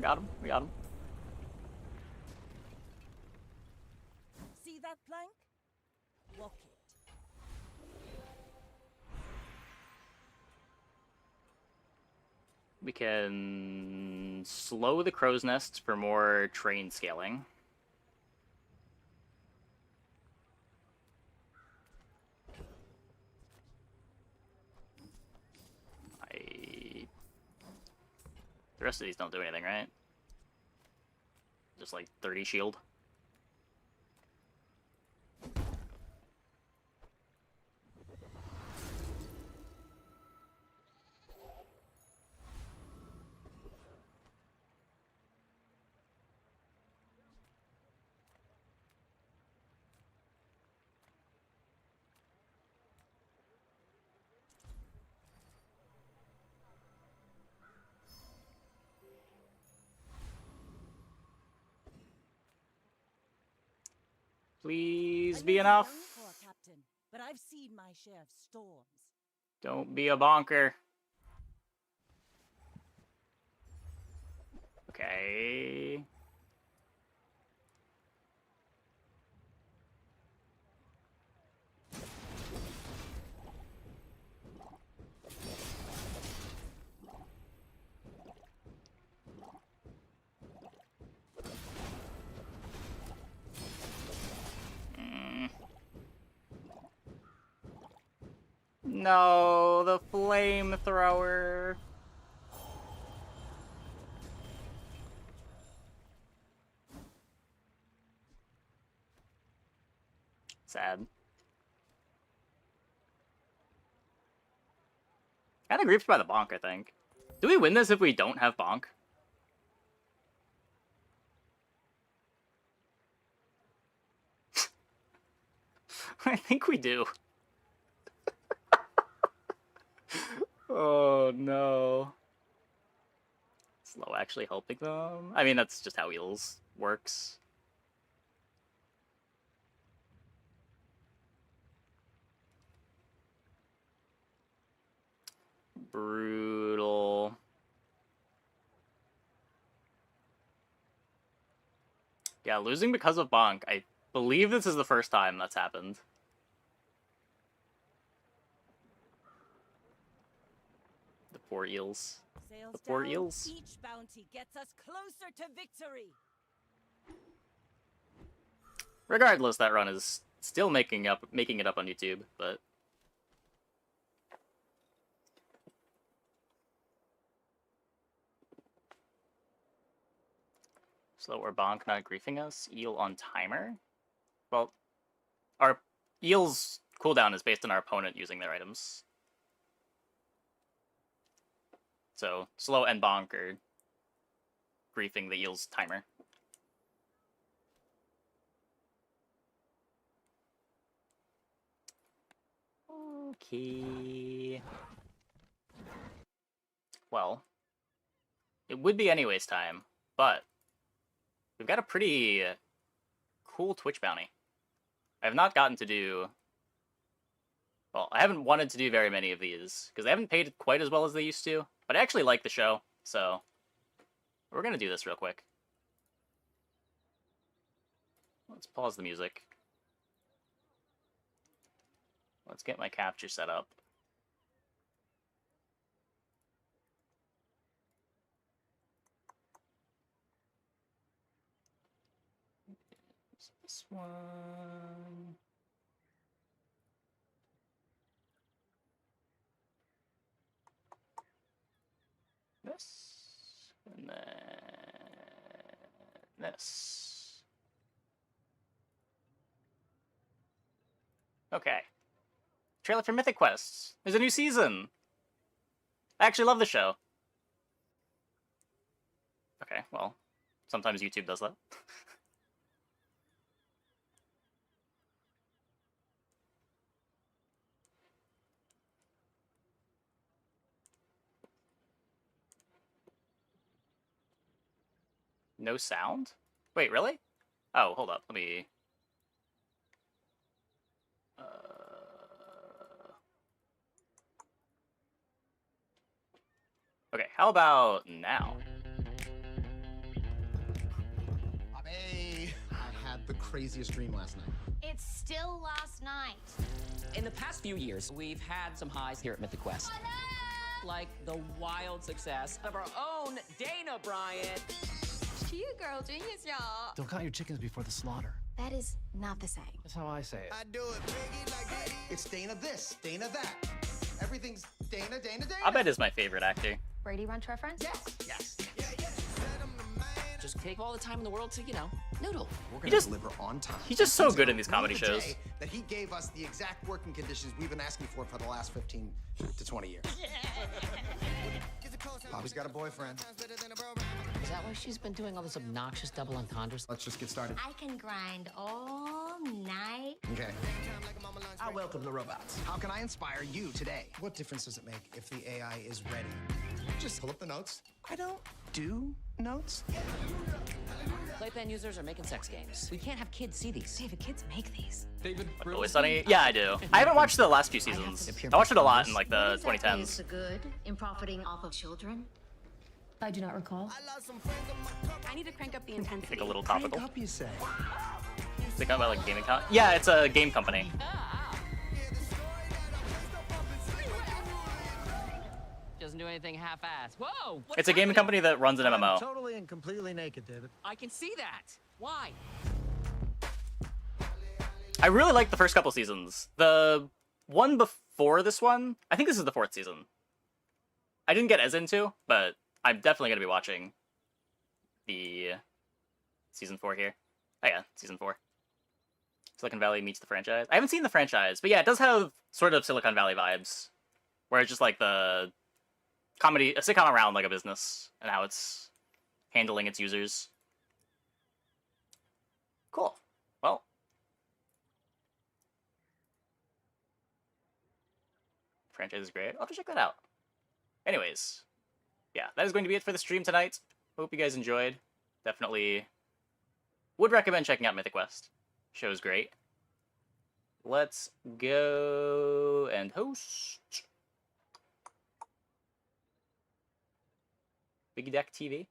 Got him. We got him. See that plank? Walk it. We can slow the crow's nest for more train scaling. The rest of these don't do anything, right? Just like 30 shield. Please be enough. Captain, but I've seen my share of storms. Don't be a bonker. Okay. No, the flamethrower. Sad. Kinda griefed by the bonk, I think. Do we win this if we don't have bonk? I think we do. Oh no. Slow actually helping them? I mean, that's just how heals works. Brutal. Yeah, losing because of bonk. I believe this is the first time that's happened. The poor eels. Sails The poor down, eels. each bounty gets us closer to victory. Regardless, that run is still making it up on YouTube, but Slow or bonk not griefing us. Eel on timer. Well, our eel's cooldown is based on our opponent using their items. So slow and bonk are griefing the eel's timer. Okay. Well, it would be anyways time, but we've got a pretty cool Twitch bounty. I have not gotten to do... Well, I haven't wanted to do very many of these, because they haven't paid quite as well as they used to, but I actually like the show, so we're going to do this real quick. Let's pause the music. Let's get my capture set up. This one... This, and then this. Okay. Trailer for Mythic Quest. There's a new season. I actually love the show. Okay, well, sometimes YouTube does that. No sound? Wait, really? Oh, hold up. Let me... Okay, how about now? Hey, I had the craziest dream last night. It's still last night. In the past few years, we've had some highs here at Mythic Quest. Like the wild success of our own Dana Bryant. Cute girl genius, y'all. Don't count your chickens before the slaughter. That is not the same. That's how I say it. I do it biggie like Diddy. It's Dana this, Dana that. Everything's Dana, Dana, Dana. Abed is my favorite actor. Brady Bunch reference? Yes. Just take all the time in the world to, noodle. We're He gonna just- deliver on time. He's just so good in these Until comedy the shows. day that he gave us the exact working conditions we've been asking for the last 15 to 20 years. Bobby's got a boyfriend. Is that why she's been doing all this obnoxious double entendres? Let's just get started. I can grind all night. Okay. I welcome the robots. How can I inspire you today? What difference does it make if the AI is ready? Just pull up the notes. I don't do notes. Playpen users are making sex games. We can't have kids see these. David, kids make these. David, Always Sunny? Yeah, I do. I haven't watched the last few seasons. I watched it a lot in like the What exactly is 2010s. the good in profiting off of children? I do not recall. I need to crank up the intensity. Think a little topical. Up, you say. Think about like gaming Yeah, it's a game company. Doesn't do anything half-assed. Whoa! What's It's a gaming company that runs an MMO. Totally and completely naked, David. I can see that. Why? I really liked the first couple seasons. The one before this one, I think this is the 4th season. I didn't get as into, but I'm definitely going to be watching the season 4 here. Oh yeah, season 4. Silicon Valley meets the franchise. I haven't seen the franchise, but yeah, it does have sort of Silicon Valley vibes, where it's just like the comedy, a sitcom around like a business, and how it's handling its users. Cool. Well, franchise is great. I'll have to check that out. Anyways, yeah, that is going to be it for the stream tonight. Hope you guys enjoyed. Definitely would recommend checking out Mythic Quest. Show's great. Let's go and host Big Deck TV.